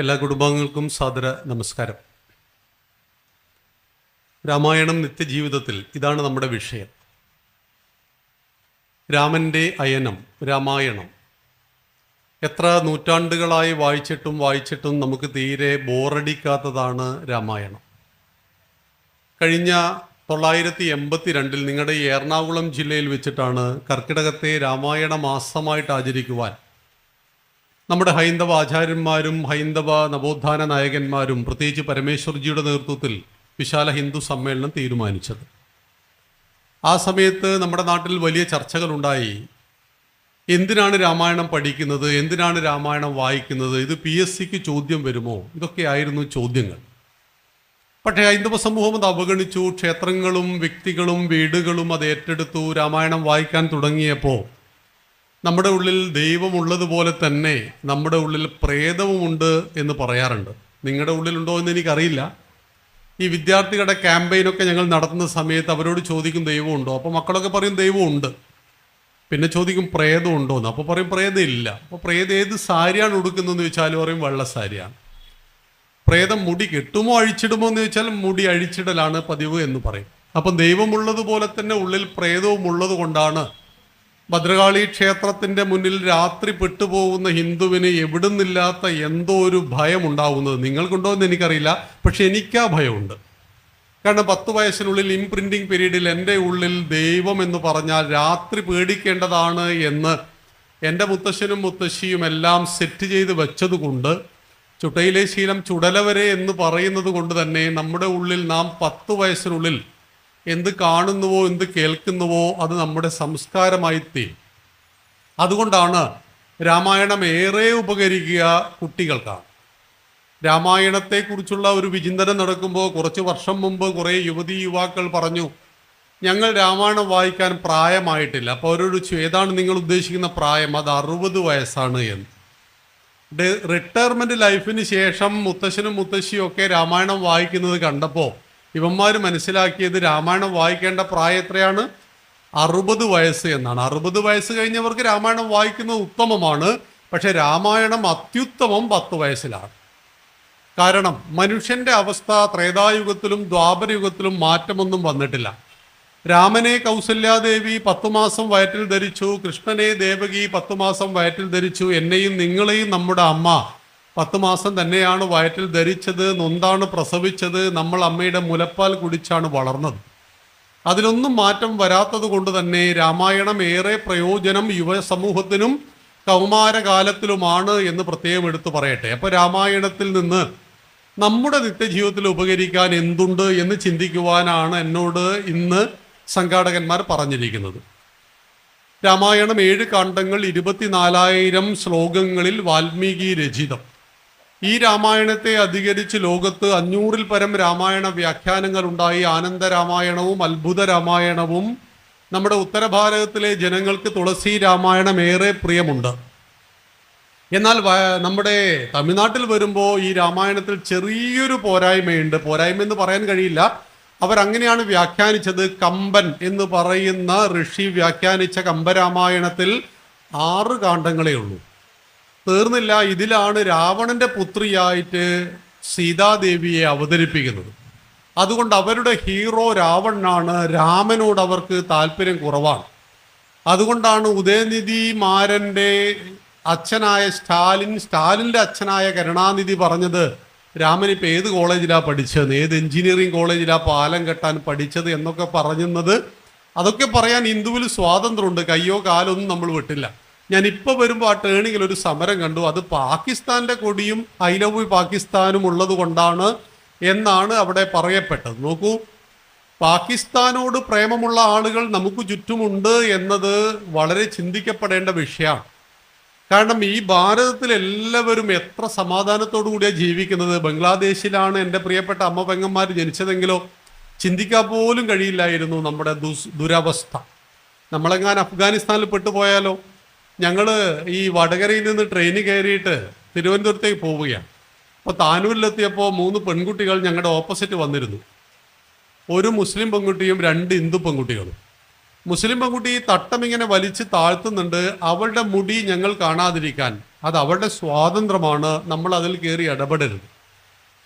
എല്ലാ കുടുംബാംഗങ്ങൾക്കും സാദര നമസ്കാരം. രാമായണം നിത്യജീവിതത്തിൽ ഇതാണ് നമ്മുടെ വിഷയം. രാമൻ്റെ അയനം, രാമായണം എത്ര നൂറ്റാണ്ടുകളായി വായിച്ചിട്ടും നമുക്ക് തീരെ ബോറടിക്കാത്തതാണ് രാമായണം. കഴിഞ്ഞ 982 നിങ്ങളുടെ ഈ എറണാകുളം ജില്ലയിൽ വെച്ചിട്ടാണ് കർക്കിടകത്തെ രാമായണ മാസമായിട്ട് ആചരിക്കുവാൻ നമ്മുടെ ഹൈന്ദവ ആചാര്യന്മാരും ഹൈന്ദവ നവോത്ഥാന നായകന്മാരും പ്രത്യേകിച്ച് പരമേശ്വർജിയുടെ നേതൃത്വത്തിൽ വിശാല ഹിന്ദു സമ്മേളനം തീരുമാനിച്ചത്. ആ സമയത്ത് നമ്മുടെ നാട്ടിൽ വലിയ ചർച്ചകളുണ്ടായി. എന്തിനാണ് രാമായണം പഠിക്കുന്നത്, എന്തിനാണ് രാമായണം വായിക്കുന്നത്, ഇത് PSCക്ക് ചോദ്യം വരുമോ, ഇതൊക്കെയായിരുന്നു ചോദ്യങ്ങൾ. പക്ഷേ ഹൈന്ദവ സമൂഹം അത് അവഗണിച്ചു. ക്ഷേത്രങ്ങളും വ്യക്തികളും വീടുകളും അത് ഏറ്റെടുത്തു. രാമായണം വായിക്കാൻ തുടങ്ങിയപ്പോൾ നമ്മുടെ ഉള്ളിൽ ദൈവമുള്ളതുപോലെ തന്നെ നമ്മുടെ ഉള്ളിൽ പ്രേതവുമുണ്ട് എന്ന് പറയാറുണ്ട്. നിങ്ങളുടെ ഉള്ളിലുണ്ടോ എന്ന് എനിക്കറിയില്ല. ഈ വിദ്യാർത്ഥികളുടെ ക്യാമ്പയിനൊക്കെ ഞങ്ങൾ നടത്തുന്ന സമയത്ത് അവരോട് ചോദിക്കും ദൈവമുണ്ടോ, അപ്പോൾ മക്കളൊക്കെ പറയും ദൈവമുണ്ട്. പിന്നെ ചോദിക്കും പ്രേതമുണ്ടോ എന്ന്, അപ്പോൾ പറയും പ്രേതം ഇല്ല. അപ്പോൾ പ്രേതം ഏത് സാരിയാണ് ഉടുക്കുന്നതെന്ന് ചോദിച്ചാൽ പറയും വെള്ള സാരിയാണ്. പ്രേതം മുടി കെട്ടുമോ അഴിച്ചിടുമോ എന്ന് ചോദിച്ചാൽ മുടി അഴിച്ചിടലാണ് പതിവ് എന്ന് പറയും. അപ്പം ദൈവമുള്ളതുപോലെ തന്നെ ഉള്ളിൽ പ്രേതവും ഉള്ളത് കൊണ്ടാണ് ഭദ്രകാളി ക്ഷേത്രത്തിൻ്റെ മുന്നിൽ രാത്രി പെട്ടുപോകുന്ന ഹിന്ദുവിന് എവിടുന്നില്ലാത്ത എന്തോ ഒരു ഭയം ഉണ്ടാവുന്നത്. നിങ്ങൾക്കുണ്ടോ എന്ന് എനിക്കറിയില്ല, പക്ഷെ എനിക്കാ ഭയമുണ്ട്. കാരണം 10 വയസ്സിനുള്ളിൽ ഇംപ്രിൻറ്റിങ് പീരീഡിൽ എൻ്റെ ഉള്ളിൽ ദൈവം എന്ന് പറഞ്ഞാൽ രാത്രി പേടിക്കേണ്ടതാണ് എന്ന് എൻ്റെ മുത്തശ്ശനും മുത്തശ്ശിയും എല്ലാം സെറ്റ് ചെയ്ത് വെച്ചതുകൊണ്ട്, ചുട്ടയിലെ ശീലം ചുടലവരെ എന്ന് പറയുന്നത് കൊണ്ട് തന്നെ നമ്മുടെ ഉള്ളിൽ നാം 10 വയസ്സിനുള്ളിൽ എന്ത് കാണുന്നുവോ എന്ത് കേൾക്കുന്നുവോ അത് നമ്മുടെ സംസ്കാരമായി തീരും. അതുകൊണ്ടാണ് രാമായണം ഏറെ ഉപകരിക്കുക കുട്ടികൾക്കാണ്. രാമായണത്തെക്കുറിച്ചുള്ള ഒരു വിചിന്തനം നടക്കുമ്പോൾ കുറച്ച് വർഷം മുമ്പ് കുറേ യുവതീ യുവാക്കൾ പറഞ്ഞു, ഞങ്ങൾ രാമായണം വായിക്കാൻ പ്രായമായിട്ടില്ല. അപ്പോൾ അവരോട് ഏതാണ് നിങ്ങൾ ഉദ്ദേശിക്കുന്ന പ്രായം? അത് 60 വയസ്സാണ് എന്ന്. റിട്ടയർമെൻറ്റ് ലൈഫിന് ശേഷം മുത്തശ്ശനും മുത്തശ്ശിയും ഒക്കെ രാമായണം വായിക്കുന്നത് കണ്ടപ്പോൾ ഇവന്മാർ മനസ്സിലാക്കിയത് രാമായണം വായിക്കേണ്ട പ്രായം എത്രയാണ്? 60 വയസ്സ് എന്നാണ്. 60 വയസ്സ് കഴിഞ്ഞവർക്ക് രാമായണം വായിക്കുന്നത് ഉത്തമമാണ്. പക്ഷെ രാമായണം അത്യുത്തമം 10 വയസ്സിലാണ്. കാരണം മനുഷ്യൻ്റെ അവസ്ഥ ത്രേതായുഗത്തിലും ദ്വാപരയുഗത്തിലും മാറ്റമൊന്നും വന്നിട്ടില്ല. രാമനെ കൗസല്യാദേവി 10 മാസം വയറ്റിൽ ധരിച്ചു, കൃഷ്ണനെ ദേവകി 10 മാസം വയറ്റിൽ ധരിച്ചു, എന്നെയും നിങ്ങളെയും നമ്മുടെ അമ്മ 10 മാസം തന്നെയാണ് വയറ്റിൽ ധരിച്ചത്, നൊന്താണ് പ്രസവിച്ചത്, നമ്മൾ അമ്മയുടെ മുലപ്പാൽ കുടിച്ചാണ് വളർന്നത്. അതിലൊന്നും മാറ്റം വരാത്തത് കൊണ്ട് തന്നെ രാമായണം ഏറെ പ്രയോജനം യുവസമൂഹത്തിനും കൗമാരകാലത്തിലുമാണ് എന്ന് പ്രത്യേകം എടുത്തു പറയട്ടെ. അപ്പോൾ രാമായണത്തിൽ നിന്ന് നമ്മുടെ നിത്യജീവിതത്തിൽ ഉപകരിക്കാൻ എന്തുണ്ട് എന്ന് ചിന്തിക്കുവാനാണ് എന്നോട് ഇന്ന് സംഘാടകന്മാർ പറഞ്ഞിരിക്കുന്നത്. രാമായണം 7 കാണ്ഡങ്ങൾ, 24,000 ശ്ലോകങ്ങളിൽ വാൽമീകി രചിതം. ഈ രാമായണത്തെ അധികരിച്ച് ലോകത്ത് 500-ൽ പരം രാമായണ വ്യാഖ്യാനങ്ങൾ ഉണ്ടായി. ആനന്ദ രാമായണവും അത്ഭുത രാമായണവും. നമ്മുടെ ഉത്തരഭാരതത്തിലെ ജനങ്ങൾക്ക് തുളസി രാമായണം ഏറെ പ്രിയമുണ്ട്. എന്നാൽ നമ്മുടെ തമിഴ്നാട്ടിൽ വരുമ്പോൾ ഈ രാമായണത്തിൽ ചെറിയൊരു പോരായ്മയുണ്ട്. പോരായ്മ എന്ന് പറയാൻ കഴിയില്ല, അവരങ്ങനെയാണ് വ്യാഖ്യാനിച്ചത്. കമ്പൻ എന്ന് പറയുന്ന ഋഷി വ്യാഖ്യാനിച്ച കമ്പരാമായണത്തിൽ 6 കാണ്ഡങ്ങളേ ഉള്ളൂ. തീർന്നില്ല. ഇതിലാണ് രാവണന്റെ പുത്രിയായിട്ട് സീതാദേവിയെ അവതരിപ്പിക്കുന്നത്. അതുകൊണ്ട് അവരുടെ ഹീറോ രാവണനാണ്. രാമനോട് അവർക്ക് താല്പര്യം കുറവാണ്. അതുകൊണ്ടാണ് ഉദയനിധി മാരൻ്റെ അച്ഛനായ സ്റ്റാലിൻ്റെ അച്ഛനായ കരുണാനിധി പറഞ്ഞത് രാമൻ ഇപ്പം ഏത് കോളേജിലാണ് പഠിച്ചത്, ഏത് എഞ്ചിനീയറിംഗ് കോളേജിലാണ് പാലം കെട്ടാൻ പഠിച്ചത് എന്നൊക്കെ പറയുന്നത്. അതൊക്കെ പറയാൻ ഹിന്ദുവിൽ സ്വാതന്ത്ര്യമുണ്ട്. കയ്യോ കാലൊന്നും നമ്മൾ വിട്ടില്ല. ഞാനിപ്പോൾ വരുമ്പോൾ ആ ടേണിങ്ങിൽ ഒരു സമരം കണ്ടു. അത് പാകിസ്ഥാൻ്റെ കൊടിയും ഐ ലവ് പാകിസ്ഥാനും ഉള്ളത് കൊണ്ടാണ് എന്നാണ് അവിടെ പറയപ്പെട്ടത്. നോക്കൂ, പാകിസ്ഥാനോട് പ്രേമമുള്ള ആളുകൾ നമുക്ക് ചുറ്റുമുണ്ട് എന്നത് വളരെ ചിന്തിക്കപ്പെടേണ്ട വിഷയമാണ്. കാരണം ഈ ഭാരതത്തിൽ എല്ലാവരും എത്ര സമാധാനത്തോടു കൂടിയാണ് ജീവിക്കുന്നത്. ബംഗ്ലാദേശിലാണ് എൻ്റെ പ്രിയപ്പെട്ട അമ്മ പെങ്ങന്മാർ ജനിച്ചതെങ്കിലോ ചിന്തിക്കാൻ പോലും കഴിയില്ലായിരുന്നു നമ്മുടെ ദുരവസ്ഥ. നമ്മളെങ്ങാനും അഫ്ഗാനിസ്ഥാനിൽ പെട്ടുപോയാലോ? ഞങ്ങൾ ഈ വടകരയിൽ നിന്ന് ട്രെയിന് കയറിയിട്ട് തിരുവനന്തപുരത്തേക്ക് പോവുകയാണ്. അപ്പോൾ താനൂരിലെത്തിയപ്പോൾ 3 പെൺകുട്ടികൾ ഞങ്ങളുടെ ഓപ്പോസിറ്റ് വന്നിരുന്നു. ഒരു മുസ്ലിം പെൺകുട്ടിയും 2 ഹിന്ദു പെൺകുട്ടികളും. മുസ്ലിം പെൺകുട്ടി ഈ തട്ടം ഇങ്ങനെ വലിച്ച് താഴ്ത്തുന്നുണ്ട്. അവളുടെ മുടി ഞങ്ങൾ കാണാതിരിക്കാൻ. അത് അവളുടെ സ്വാതന്ത്ര്യമാണ്, നമ്മൾ അതിൽ കയറി ഇടപെടരുത്.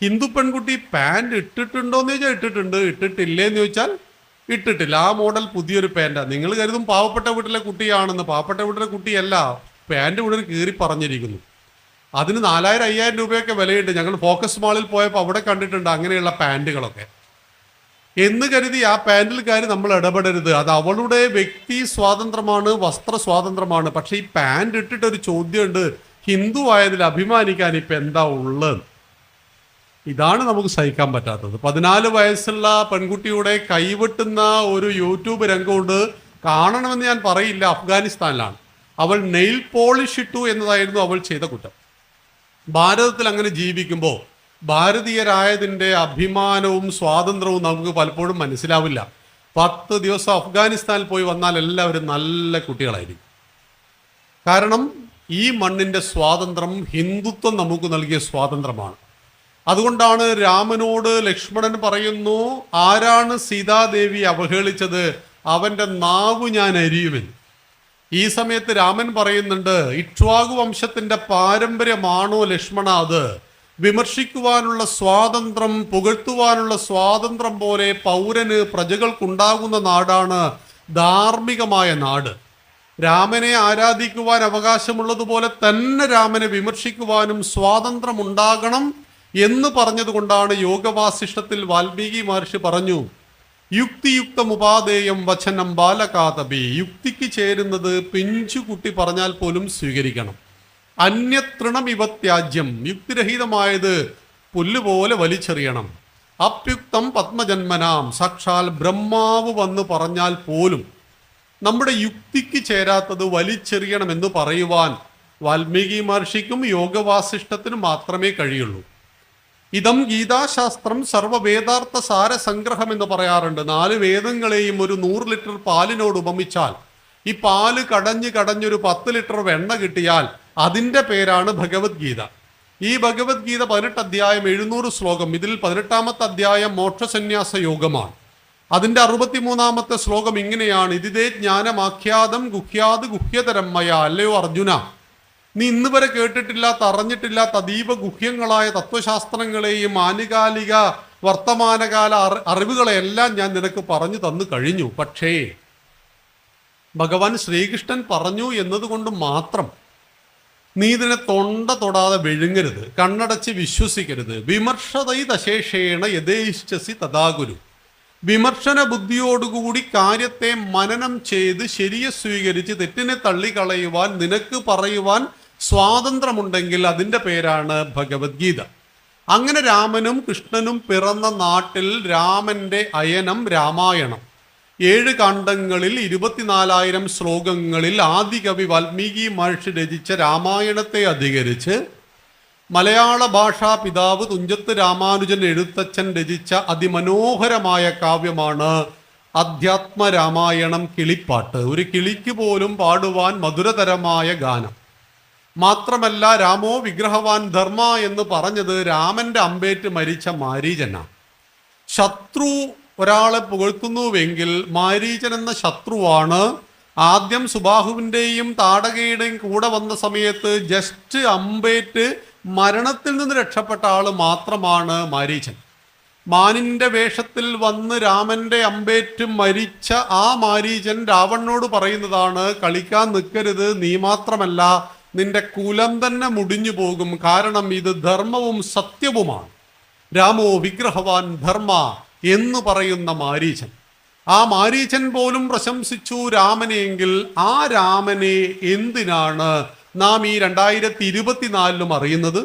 ഹിന്ദു പെൺകുട്ടി പാൻറ് ഇട്ടിട്ടുണ്ടോയെന്ന് ചോദിച്ചാൽ ഇട്ടിട്ടുണ്ട്, ഇട്ടിട്ടില്ലേന്ന് ചോദിച്ചാൽ ഇട്ടിട്ടില്ല. ആ മോഡൽ പുതിയൊരു പാൻറ്റാണ്. നിങ്ങൾ കരുതും പാവപ്പെട്ട വീട്ടിലെ കുട്ടിയാണെന്ന്. പാവപ്പെട്ട വീട്ടിലെ കുട്ടിയല്ല, പാൻറ് ഉടനെ കീറി പറഞ്ഞിരിക്കുന്നു. അതിന് 4000-5000 രൂപയൊക്കെ വിലയുണ്ട്. ഞങ്ങൾ ഫോക്കസ് മാളിൽ പോയപ്പോൾ അവിടെ കണ്ടിട്ടുണ്ട് അങ്ങനെയുള്ള പാൻറ്റുകളൊക്കെ. എന്ന് കരുതി ആ പാൻറ്റിൽ കയറി നമ്മൾ ഇടപെടരുത്. അത് അവളുടെ വ്യക്തി സ്വാതന്ത്ര്യമാണ്, വസ്ത്ര സ്വാതന്ത്ര്യമാണ്. പക്ഷെ ഈ പാൻറ് ഇട്ടിട്ടൊരു ചോദ്യമുണ്ട്, ഹിന്ദു ആയതിൽ അഭിമാനിക്കാൻ ഇപ്പം എന്താ ഉള്ളത്? ഇതാണ് നമുക്ക് സഹിക്കാൻ പറ്റാത്തത്. 14 വയസ്സുള്ള പെൺകുട്ടിയുടെ കൈവെട്ടുന്ന ഒരു യൂട്യൂബ് രംഗമുണ്ട്. കാണണമെന്ന് ഞാൻ പറയില്ല. അഫ്ഗാനിസ്ഥാനിലാണ്. അവൾ നെയിൽ പോളിഷ് ഇട്ടു എന്നതായിരുന്നു അവൾ ചെയ്ത കുറ്റം. ഭാരതത്തിൽ അങ്ങനെ ജീവിക്കുമ്പോൾ ഭാരതീയരായതിൻ്റെ അഭിമാനവും സ്വാതന്ത്ര്യവും നമുക്ക് പലപ്പോഴും മനസ്സിലാവില്ല. 10 ദിവസം അഫ്ഗാനിസ്ഥാനിൽ പോയി വന്നാൽ എല്ലാവരും നല്ല കുട്ടികളായിരിക്കും. കാരണം ഈ മണ്ണിൻ്റെ സ്വാതന്ത്ര്യം ഹിന്ദുത്വം നമുക്ക് നൽകിയ സ്വാതന്ത്ര്യമാണ്. അതുകൊണ്ടാണ് രാമനോട് ലക്ഷ്മണൻ പറയുന്നു, ആരാണ് സീതാദേവി അവഹേളിച്ചത്, അവൻ്റെ നാവു ഞാൻ അരിയുമെന്ന്. ഈ സമയത്ത് രാമൻ പറയുന്നുണ്ട്, ഇക്ഷ്വാകു വംശത്തിൻ്റെ പാരമ്പര്യമാണോ ലക്ഷ്മണ അത്? വിമർശിക്കുവാനുള്ള സ്വാതന്ത്ര്യം, പുകഴ്ത്തുവാനുള്ള സ്വാതന്ത്ര്യം പോലെ പൗരന് പ്രജകൾക്കുണ്ടാകുന്ന നാടാണ് ധാർമ്മികമായ നാട്. രാമനെ ആരാധിക്കുവാൻ അവകാശമുള്ളതുപോലെ തന്നെ രാമനെ വിമർശിക്കുവാനും സ്വാതന്ത്ര്യം ഉണ്ടാകണം എന്ന് പറഞ്ഞതുകൊണ്ടാണ് യോഗവാസിഷ്ഠത്തിൽ വാൽമീകി മഹർഷി പറഞ്ഞു, യുക്തിയുക്തമുപാദേയം വചനം ബാലകാതപി. യുക്തിക്ക് ചേരുന്നത് പിഞ്ചുകുട്ടി പറഞ്ഞാൽ പോലും സ്വീകരിക്കണം. അന്യതൃണം ഇവ ത്യാജ്യം. യുക്തിരഹിതമായത് പുല്ലുപോലെ വലിച്ചെറിയണം. അപ്യുക്തം പത്മജന്മനാം. സാക്ഷാൽ ബ്രഹ്മാവ് വന്ന് പറഞ്ഞാൽ പോലും നമ്മുടെ യുക്തിക്ക് ചേരാത്തത് വലിച്ചെറിയണമെന്ന് പറയുവാൻ വാൽമീകി മഹർഷിക്കും യോഗവാസിഷ്ഠത്തിനും മാത്രമേ കഴിയുള്ളൂ. ഇതം ഗീതാശാസ്ത്രം സർവവേദാർത്ഥ സാരസംഗ്രഹം എന്ന് പറയാറുണ്ട്. 4 വേദങ്ങളെയും ഒരു 100 ലിറ്റർ പാലിനോട് ഉപമിച്ചാൽ, ഈ പാല് കടഞ്ഞൊരു 10 ലിറ്റർ വെണ്ണ കിട്ടിയാൽ അതിൻ്റെ പേരാണ് ഭഗവത്ഗീത. ഈ ഭഗവത്ഗീത 18 അധ്യായം 700 ശ്ലോകം. ഇതിൽ 18ാമത്തെ അധ്യായം മോക്ഷസന്യാസ യോഗമാണ്. അതിൻ്റെ 63ാമത്തെ ശ്ലോകം ഇങ്ങനെയാണ്, ഇതിതേ ജ്ഞാനമാഖ്യാതം ഗുഹ്യാത് ഗുഹ്യതരം മയ. അല്ലയോ അർജുന, നീ ഇന്ന് വരെ കേട്ടിട്ടില്ലാത്ത, അറിഞ്ഞിട്ടില്ലാത്ത അതീവ ഗുഹ്യങ്ങളായ തത്വശാസ്ത്രങ്ങളെയും ആനുകാലിക വർത്തമാനകാല അറിവുകളെയെല്ലാം ഞാൻ നിനക്ക് പറഞ്ഞു തന്നു കഴിഞ്ഞു. പക്ഷേ ഭഗവാൻ ശ്രീകൃഷ്ണൻ പറഞ്ഞു എന്നതുകൊണ്ട് മാത്രം നീ ഇതിനെ തൊണ്ട തൊടാതെ വിഴുങ്ങരുത്, കണ്ണടച്ച് വിശ്വസിക്കരുത്. വിമർശതൈ ദശേഷേണ യഥേശ്ചസി തഥാഗുരു. വിമർശന ബുദ്ധിയോടുകൂടി കാര്യത്തെ മനനം ചെയ്ത് ശരിയെ സ്വീകരിച്ച് തെറ്റിനെ തള്ളിക്കളയുവാൻ നിനക്ക് പറയുവാൻ സ്വാതന്ത്ര്യമുണ്ടെങ്കിൽ അതിൻ്റെ പേരാണ് ഭഗവത്ഗീത. അങ്ങനെ രാമനും കൃഷ്ണനും പിറന്ന നാട്ടിൽ രാമൻ്റെ അയനം രാമായണം. 7 കാണ്ഡങ്ങളിൽ 24,000 ശ്ലോകങ്ങളിൽ ആദികവി വാൽമീകി മഹർഷി രചിച്ച രാമായണത്തെ അധികരിച്ച് മലയാള ഭാഷാ പിതാവ് തുഞ്ചത്ത് രാമാനുജൻ എഴുത്തച്ഛൻ രചിച്ച അതിമനോഹരമായ കാവ്യമാണ് അധ്യാത്മ രാമായണം കിളിപ്പാട്ട്. ഒരു കിളിക്ക് പോലും പാടുവാൻ മധുരതരമായ ഗാനം. മാത്രമല്ല, രാമോ വിഗ്രഹവാൻ ധർമ്മ എന്ന് പറഞ്ഞത് രാമൻ്റെ അമ്പേറ്റ് മരിച്ച മാരീചനാണ്. ശത്രു ഒരാളെ പുകഴ്ത്തുന്നുവെങ്കിൽ മാരീചൻ എന്ന ശത്രുവാണ് ആദ്യം സുബാഹുവിൻ്റെയും താടകയുടെയും കൂടെ വന്ന സമയത്ത് ജസ്റ്റ് അമ്പേറ്റ് മരണത്തിൽ നിന്ന് രക്ഷപ്പെട്ട ആൾ മാത്രമാണ് മാരീചൻ. മാനിൻ്റെ വേഷത്തിൽ വന്ന് രാമൻ്റെ അമ്പേറ്റ് മരിച്ച ആ മാരീചൻ രാവണനോട് പറയുന്നതാണ്, കളിക്കാൻ നിൽക്കരുത്, നീ മാത്രമല്ല നിന്റെ കുലം തന്നെ മുടിഞ്ഞു പോകും, കാരണം ഇത് ധർമ്മവും സത്യവുമാണ്. രാമോ വിഗ്രഹവാൻ ധർമ്മ എന്ന് പറയുന്ന മാരീചൻ. ആ മാരീചൻ പോലും പ്രശംസിച്ചു രാമനെയെങ്കിൽ ആ രാമനെ എന്തിനാണ് നാം ഈ 2024 അറിയുന്നത്?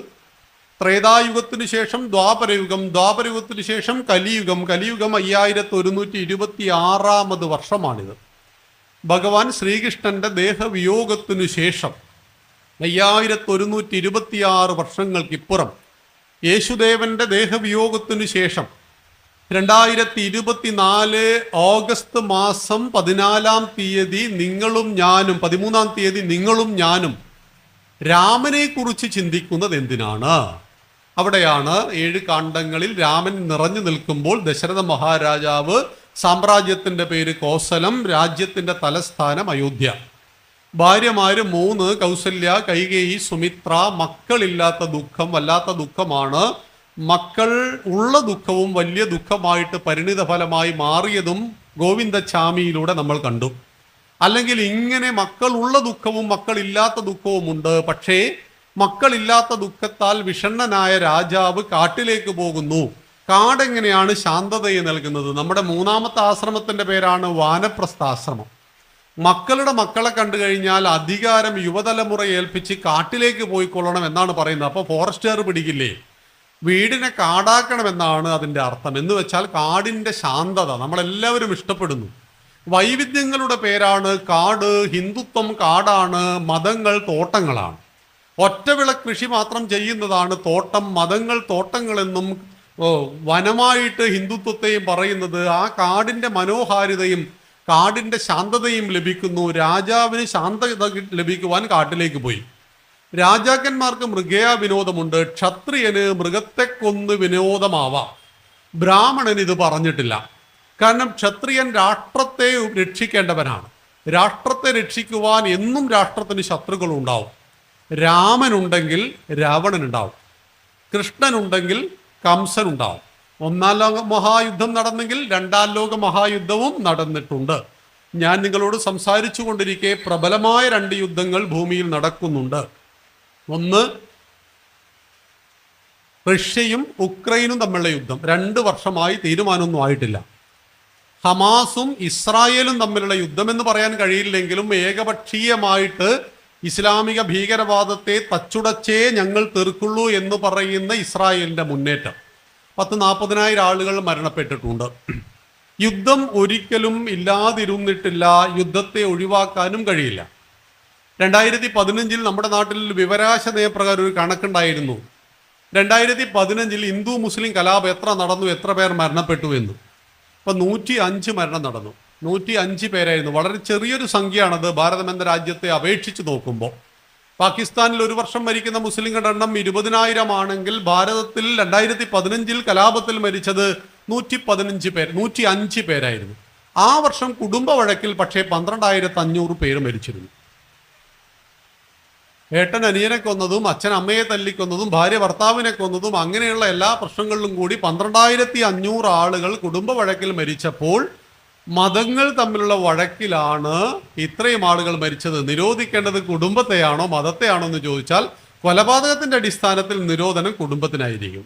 ത്രേതായുഗത്തിനു ശേഷം ദ്വാപരയുഗം, ദ്വാപരയുഗത്തിനു ശേഷം കലിയുഗം, കലിയുഗം 5126ാമത് വർഷമാണിത്. ഭഗവാൻ ശ്രീകൃഷ്ണന്റെ ദേഹവിയോഗത്തിനു ശേഷം 5126 വർഷങ്ങൾക്കിപ്പുറം യേശുദേവന്റെ ദേഹവിയോഗത്തിനു ശേഷം 2024 ഓഗസ്റ്റ് മാസം 14-ാം തീയതി നിങ്ങളും ഞാനും, 13-ാം തീയതി നിങ്ങളും ഞാനും രാമനെ കുറിച്ച് ചിന്തിക്കുന്നത് എന്തിനാണ്? അവിടെയാണ് 7 കാണ്ഡങ്ങളിൽ രാമൻ നിറഞ്ഞു നിൽക്കുമ്പോൾ ദശരഥ മഹാരാജാവ് സാമ്രാജ്യത്തിൻ്റെ പേര് കോസലം, രാജ്യത്തിൻ്റെ തലസ്ഥാനം അയോധ്യ. ഭാര്യമാര് 3, കൗസല്യ, കൈകേയി, സുമിത്ര. മക്കളില്ലാത്ത ദുഃഖം വല്ലാത്ത ദുഃഖമാണ്. മക്കൾ ഉള്ള ദുഃഖവും വലിയ ദുഃഖമായിട്ട് പരിണിത ഫലമായി മാറിയതും ഗോവിന്ദച്ചാമിയിലൂടെ നമ്മൾ കണ്ടു. അല്ലെങ്കിൽ ഇങ്ങനെ മക്കളുള്ള ദുഃഖവും മക്കളില്ലാത്ത ദുഃഖവുമുണ്ട്. പക്ഷേ മക്കളില്ലാത്ത ദുഃഖത്താൽ വിഷണ്ണനായ രാജാവ് കാട്ടിലേക്ക് പോകുന്നു. കാടെങ്ങനെയാണ് ശാന്തതയെ നൽകുന്നത്? നമ്മുടെ 3ാമത്തെ ആശ്രമത്തിന്റെ പേരാണ് വാനപ്രസ്ഥാശ്രമം. മക്കളുടെ മക്കളെ കണ്ടു കഴിഞ്ഞാൽ അധികാരം യുവതലമുറ ഏൽപ്പിച്ച് കാട്ടിലേക്ക് പോയിക്കൊള്ളണം എന്നാണ് പറയുന്നത്. അപ്പോൾ ഫോറസ്റ്റുകാർ പിടിക്കില്ലേ? വീടിനെ കാടാക്കണമെന്നാണ് അതിൻ്റെ അർത്ഥം. എന്ന് വെച്ചാൽ കാടിൻ്റെ ശാന്തത നമ്മളെല്ലാവരും ഇഷ്ടപ്പെടുന്നു. വൈവിധ്യങ്ങളുടെ പേരാണ് കാട്. ഹിന്ദുത്വം കാടാണ്, മതങ്ങൾ തോട്ടങ്ങളാണ്. ഒറ്റവിള കൃഷി മാത്രം ചെയ്യുന്നതാണ് തോട്ടം. മതങ്ങൾ തോട്ടങ്ങളെന്നും വനമായിട്ട് ഹിന്ദുത്വത്തെയും പറയുന്നത്. ആ കാടിൻ്റെ മനോഹാരിതയും കാടിൻ്റെ ശാന്തതയും ലഭിക്കുന്നു. രാജാവിന് ശാന്തത ലഭിക്കുവാൻ കാട്ടിലേക്ക് പോയി. രാജാക്കന്മാർക്ക് മൃഗയാ വിനോദമുണ്ട്. ക്ഷത്രിയന് മൃഗത്തെ കൊന്ന് വിനോദമാവാം. ബ്രാഹ്മണന് ഇത് പറഞ്ഞിട്ടില്ല. കാരണം ക്ഷത്രിയൻ രാഷ്ട്രത്തെ രക്ഷിക്കേണ്ടവനാണ്. രാഷ്ട്രത്തെ രക്ഷിക്കുവാൻ എന്നും രാഷ്ട്രത്തിന് ശത്രുക്കളുണ്ടാവും. രാമനുണ്ടെങ്കിൽ രാവണനുണ്ടാവും, കൃഷ്ണനുണ്ടെങ്കിൽ കംസനുണ്ടാവും. 1-ാം ലോക മഹായുദ്ധം നടന്നെങ്കിൽ 2-ാം ലോക മഹായുദ്ധവും നടന്നിട്ടുണ്ട്. ഞാൻ നിങ്ങളോട് സംസാരിച്ചു കൊണ്ടിരിക്കെ പ്രബലമായ 2 യുദ്ധങ്ങൾ ഭൂമിയിൽ നടക്കുന്നുണ്ട്. ഒന്ന് റഷ്യയും ഉക്രൈനും തമ്മിലുള്ള യുദ്ധം. 2 വർഷമായി, തീരുമാനമൊന്നും ആയിട്ടില്ല. ഹമാസും ഇസ്രായേലും തമ്മിലുള്ള യുദ്ധമെന്ന് പറയാൻ കഴിയില്ലെങ്കിലും ഏകപക്ഷീയമായിട്ട് ഇസ്ലാമിക ഭീകരവാദത്തെ തച്ചുടച്ചേ ഞങ്ങൾ തീർക്കുള്ളൂ എന്ന് പറയുന്ന ഇസ്രായേലിന്റെ മുന്നേറ്റം. 10-40,000 ആളുകൾ മരണപ്പെട്ടിട്ടുണ്ട്. യുദ്ധം ഒരിക്കലും ഇല്ലാതിരുന്നിട്ടില്ല. യുദ്ധത്തെ ഒഴിവാക്കാനും കഴിയില്ല. 2015 നമ്മുടെ നാട്ടിൽ വിവരാശ നയപ്രകാരം ഒരു കണക്കുണ്ടായിരുന്നു. 2015 ഹിന്ദു മുസ്ലിം കലാപം എത്ര നടന്നു, എത്ര പേർ മരണപ്പെട്ടു എന്ന്. ഇപ്പം 105 മരണം നടന്നു. 105 പേരായിരുന്നു. വളരെ ചെറിയൊരു സംഖ്യയാണത് ഭാരതം എന്ന രാജ്യത്തെ അപേക്ഷിച്ച് നോക്കുമ്പോൾ. പാകിസ്ഥാനിൽ ഒരു വർഷം മരിക്കുന്ന മുസ്ലിങ്ങളുടെ എണ്ണം 20,000 ആണെങ്കിൽ ഭാരതത്തിൽ 2015 കലാപത്തിൽ മരിച്ചത് 115 പേർ, 105 പേരായിരുന്നു. ആ വർഷം കുടുംബ വഴക്കിൽ പക്ഷേ 12,500 പേര് മരിച്ചിരുന്നു. ഏട്ടൻ അനിയനെ കൊന്നതും അച്ഛൻ അമ്മയെ തല്ലിക്കൊന്നതും ഭാര്യ ഭർത്താവിനെ കൊന്നതും അങ്ങനെയുള്ള എല്ലാ പ്രശ്നങ്ങളിലും കൂടി 12,500 ആളുകൾ കുടുംബ വഴക്കിൽ മരിച്ചപ്പോൾ മതങ്ങൾ തമ്മിലുള്ള വഴക്കിലാണ് ഇത്രയും ആളുകൾ മരിച്ചത്. നിരോധിക്കേണ്ടത് കുടുംബത്തെയാണോ മതത്തെയാണോ എന്ന് ചോദിച്ചാൽ കൊലപാതകത്തിന്റെ അടിസ്ഥാനത്തിൽ നിരോധനം കുടുംബത്തിനായിരിക്കും.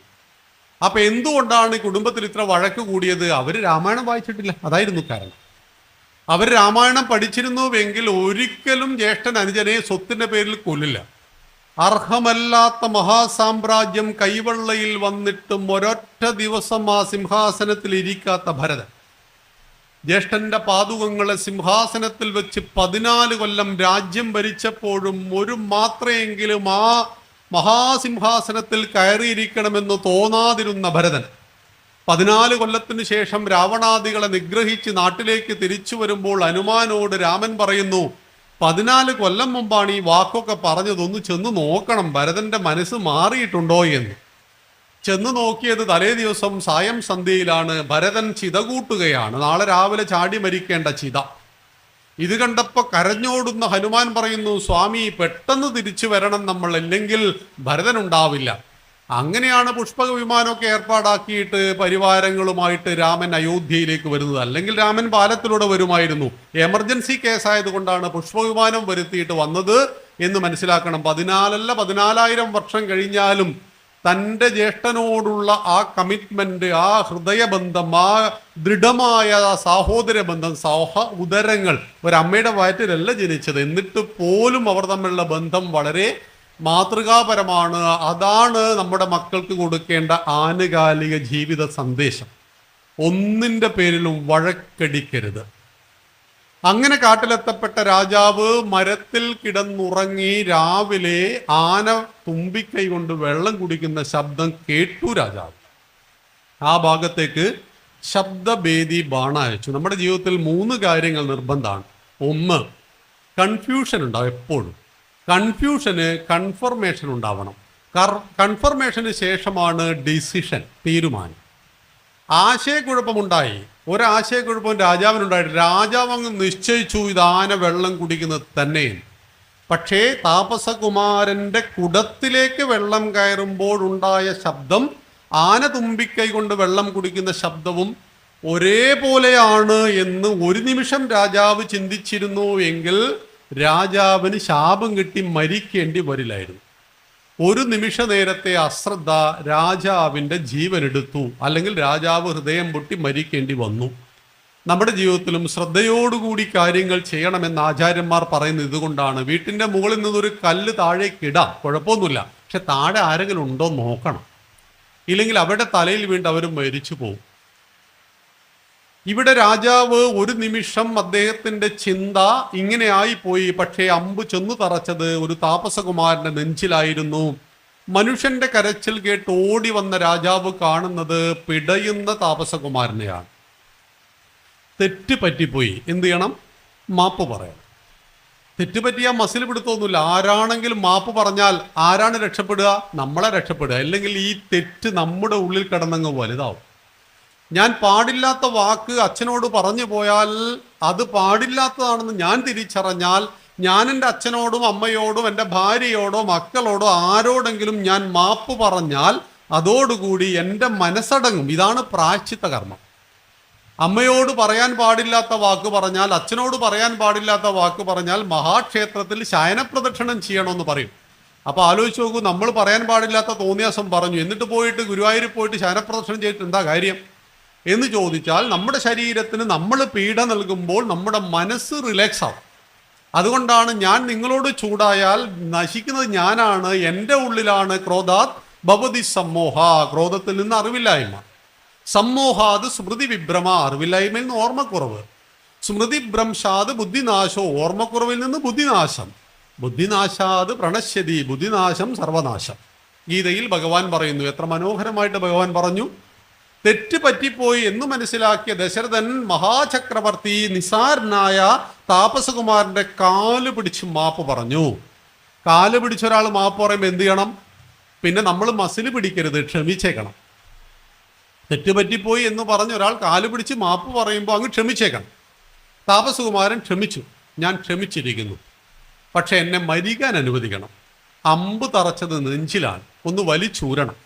അപ്പൊ എന്തുകൊണ്ടാണ് കുടുംബത്തിൽ ഇത്ര വഴക്ക് കൂടിയത്? അവർ രാമായണം വായിച്ചിട്ടില്ല, അതായിരുന്നു കാരണം. അവർ രാമായണം പഠിച്ചിരുന്നുവെങ്കിൽ ഒരിക്കലും ജ്യേഷ്ഠൻ അനുജനെ സ്വത്തിന്റെ പേരിൽ കൊല്ലില്ല. അർഹമല്ലാത്ത മഹാസാമ്രാജ്യം കൈവെള്ളയിൽ വന്നിട്ടും ഒരൊറ്റ ദിവസം ആ സിംഹാസനത്തിൽ ഇരിക്കാത്ത ഭരതൻ ജ്യേഷ്ഠന്റെ പാതുകങ്ങളെ സിംഹാസനത്തിൽ വെച്ച് 14 കൊല്ലം രാജ്യം ഭരിച്ചപ്പോഴും ഒരു മാത്രയെങ്കിലും ആ മഹാസിംഹാസനത്തിൽ കയറിയിരിക്കണമെന്ന് തോന്നാതിരുന്ന ഭരതൻ 14 കൊല്ലത്തിന് ശേഷം രാവണാദികളെ നിഗ്രഹിച്ച് നാട്ടിലേക്ക് തിരിച്ചു വരുമ്പോൾ ഹനുമാനോട് രാമൻ പറയുന്നു, 14 കൊല്ലം മുമ്പാണ് ഈ വാക്കൊക്കെ പറഞ്ഞതൊന്ന് ചെന്ന് നോക്കണം, ഭരതന്റെ മനസ്സ് മാറിയിട്ടുണ്ടോ എന്ന്. ചെന്ന് നോക്കിയത് തലേ ദിവസം സായം സന്ധ്യയിലാണ്. ഭരതൻ ചിത കൂട്ടുകയാണ്, നാളെ രാവിലെ ചാടി മരിക്കേണ്ട ചിത. ഇത് കണ്ടപ്പോൾ കരഞ്ഞോടുന്ന ഹനുമാൻ പറയുന്നു, സ്വാമി പെട്ടെന്ന് തിരിച്ചു വരണം നമ്മൾ, അല്ലെങ്കിൽ ഭരതൻ ഉണ്ടാവില്ല. അങ്ങനെയാണ് പുഷ്പക വിമാനമൊക്കെ ഏർപ്പാടാക്കിയിട്ട് പരിവാരങ്ങളുമായിട്ട് രാമൻ അയോധ്യയിലേക്ക് വരുന്നത്. അല്ലെങ്കിൽ രാമൻ പാലത്തിലൂടെ വരുമായിരുന്നു. എമർജൻസി കേസായതുകൊണ്ടാണ് പുഷ്പവിമാനം വരുത്തിയിട്ട് വന്നത് എന്ന് മനസ്സിലാക്കണം. 14,000 വർഷം കഴിഞ്ഞാലും തൻ്റെ ജ്യേഷ്ഠനോടുള്ള ആ കമ്മിറ്റ്മെന്റ്, ആ ഹൃദയബന്ധം, ആ ദൃഢമായ സാഹോദര്യ ബന്ധം, ഉദരങ്ങൾ ഒരമ്മയുടെ വയറ്റിലല്ല ജനിച്ചത്, എന്നിട്ട് പോലും അവർ തമ്മിലുള്ള ബന്ധം വളരെ മാതൃകാപരമാണ്. അതാണ് നമ്മുടെ മക്കൾക്ക് കൊടുക്കേണ്ട ആനുകാലിക ജീവിത സന്ദേശം. ഒന്നിൻ്റെ പേരിലും വഴക്കടിക്കരുത്. അങ്ങനെ കാട്ടിലെത്തപ്പെട്ട രാജാവ് മരത്തിൽ കിടന്നുറങ്ങി. രാവിലെ ആന തുമ്പിക്കൈ കൊണ്ട് വെള്ളം കുടിക്കുന്ന ശബ്ദം കേട്ടു രാജാവ്. ആ ഭാഗത്തേക്ക് ശബ്ദഭേദി ബാണ അയച്ചു. നമ്മുടെ ജീവിതത്തിൽ 3 കാര്യങ്ങൾ നിർബന്ധമാണ്. 1, കൺഫ്യൂഷൻ ഉണ്ടാവും. എപ്പോഴും കൺഫ്യൂഷന് കൺഫർമേഷൻ ഉണ്ടാവണം. കൺഫർമേഷന് ശേഷമാണ് ഡിസിഷൻ, തീരുമാനം. ആശയക്കുഴപ്പമുണ്ടായി, ഒരാശയക്കുഴപ്പവും രാജാവിനുണ്ടായിട്ട് രാജാവ് അങ്ങ് നിശ്ചയിച്ചു ഇത് ആന വെള്ളം കുടിക്കുന്നത് തന്നെ. പക്ഷേ താപസകുമാരൻ്റെ കുടത്തിലേക്ക് വെള്ളം കയറുമ്പോഴുണ്ടായ ശബ്ദം ആന തുമ്പിക്കൈ കൊണ്ട് വെള്ളം കുടിക്കുന്ന ശബ്ദവും ഒരേപോലെയാണ് എന്ന് ഒരു നിമിഷം രാജാവ് ചിന്തിച്ചിരുന്നു എങ്കിൽ രാജാവിന് ശാപം കിട്ടി മരിക്കേണ്ടി വരില്ലായിരുന്നു. ഒരു നിമിഷ നേരത്തെ അശ്രദ്ധ രാജാവിൻ്റെ ജീവനെടുത്തു, അല്ലെങ്കിൽ രാജാവ് ഹൃദയം പൊട്ടി മരിക്കേണ്ടി വന്നു. നമ്മുടെ ജീവിതത്തിലും ശ്രദ്ധയോടുകൂടി കാര്യങ്ങൾ ചെയ്യണമെന്ന് ആചാര്യന്മാർ പറയുന്നത് ഇതുകൊണ്ടാണ്. വീട്ടിൻ്റെ മുകളിൽ നിന്നൊരു കല്ല് താഴേക്ക് ഇടാം, കുഴപ്പമൊന്നുമില്ല. പക്ഷെ താഴെ ആരെങ്കിലും ഉണ്ടോ നോക്കണം, ഇല്ലെങ്കിൽ അവരുടെ തലയിൽ വീണ്ട് അവർ മരിച്ചു പോകും. ഇവിടെ രാജാവ് ഒരു നിമിഷം അദ്ദേഹത്തിൻ്റെ ചിന്ത ഇങ്ങനെ ആയിപ്പോയി. പക്ഷേ അമ്പ് ചെന്നു തറച്ചത് ഒരു താപസകുമാരൻ്റെ നെഞ്ചിലായിരുന്നു. മനുഷ്യന്റെ കരച്ചിൽ കേട്ട് ഓടി വന്ന രാജാവ് കാണുന്നത് പിടയുന്ന താപസകുമാരനെയാണ്. തെറ്റ് പറ്റിപ്പോയി, എന്ത് ചെയ്യണം? മാപ്പ് പറയണം. തെറ്റ് പറ്റിയാൽ മസിൽ പിടുത്തൊന്നുമില്ല. ആരാണെങ്കിലും മാപ്പ് പറഞ്ഞാൽ ആരാണ് രക്ഷപ്പെടുക? നമ്മളെ രക്ഷപ്പെടുക. അല്ലെങ്കിൽ ഈ തെറ്റ് നമ്മുടെ ഉള്ളിൽ കിടന്നങ്ങ് വലുതാവും. ഞാൻ പാടില്ലാത്ത വാക്ക് അച്ഛനോട് പറഞ്ഞു പോയാൽ അത് പാടില്ലാത്തതാണെന്ന് ഞാൻ തിരിച്ചറിഞ്ഞാൽ ഞാൻ എൻ്റെ അച്ഛനോടും അമ്മയോടും എൻ്റെ ഭാര്യയോടോ മക്കളോടോ ആരോടെങ്കിലും ഞാൻ മാപ്പ് പറഞ്ഞാൽ അതോടുകൂടി എൻ്റെ മനസ്സടങ്ങും. ഇതാണ് പ്രായശ്ചിത്ത കർമ്മം. അമ്മയോട് പറയാൻ പാടില്ലാത്ത വാക്ക് പറഞ്ഞാൽ, അച്ഛനോട് പറയാൻ പാടില്ലാത്ത വാക്ക് പറഞ്ഞാൽ മഹാക്ഷേത്രത്തിൽ ശയനപ്രദക്ഷിണം ചെയ്യണമെന്ന് പറയും. അപ്പോൾ ആലോചിച്ച് നോക്കൂ, നമ്മൾ പറയാൻ പാടില്ലാത്ത തോന്നിയാസം പറഞ്ഞു, എന്നിട്ട് പോയിട്ട് ഗുരുവായൂരിൽ പോയിട്ട് ശയനപ്രദക്ഷിണം ചെയ്തിട്ട് എന്താ കാര്യം എന്ന് ചോദിച്ചാൽ, നമ്മുടെ ശരീരത്തിന് നമ്മൾ പീഡ നൽകുമ്പോൾ നമ്മുടെ മനസ്സ് റിലാക്സ് ആവും. അതുകൊണ്ടാണ് ഞാൻ നിങ്ങളോട് ചൂടായാൽ നശിക്കുന്നത് ഞാനാണ്, എൻ്റെ ഉള്ളിലാണ്. ക്രോധാത് ഭവതി സമ്മോഹ, ക്രോധത്തിൽ നിന്ന് അറിവില്ലായ്മ. സമ്മോഹാത് സ്മൃതി വിഭ്രമ, അറിവില്ലായ്മയിൽ നിന്ന് ഓർമ്മക്കുറവ്. സ്മൃതി ഭ്രംശാത് ബുദ്ധിനാശോ, ഓർമ്മക്കുറവിൽ നിന്ന് ബുദ്ധിനാശം. ബുദ്ധിനാശാത് പ്രണശ്യതി, ബുദ്ധിനാശം സർവനാശം. ഗീതയിൽ ഭഗവാൻ പറയുന്നു. എത്ര മനോഹരമായിട്ട് ഭഗവാൻ പറഞ്ഞു. തെറ്റ് പറ്റിപ്പോയി എന്ന് മനസ്സിലാക്കിയ ദശരഥൻ മഹാചക്രവർത്തി നിസാരനായ താപസകുമാരൻ്റെ കാല് പിടിച്ച് മാപ്പ് പറഞ്ഞു. കാല് പിടിച്ചൊരാൾ മാപ്പ് പറയുമ്പോൾ എന്ത് ചെയ്യണം? പിന്നെ നമ്മൾ മസിൽ പിടിക്കരുത്, ക്ഷമിച്ചേക്കണം. തെറ്റ് പറ്റിപ്പോയി എന്ന് പറഞ്ഞ ഒരാൾ കാല് പിടിച്ച് മാപ്പ് പറയുമ്പോൾ അങ്ങ് ക്ഷമിച്ചേക്കണം. താപസകുമാരൻ ക്ഷമിച്ചു. ഞാൻ ക്ഷമിച്ചിരിക്കുന്നു, പക്ഷെ എന്നെ മരിക്കാൻ അനുവദിക്കണം. അമ്പ് തറച്ചത് നെഞ്ചിലാണ്, ഒന്ന് വലിച്ചൂരണം.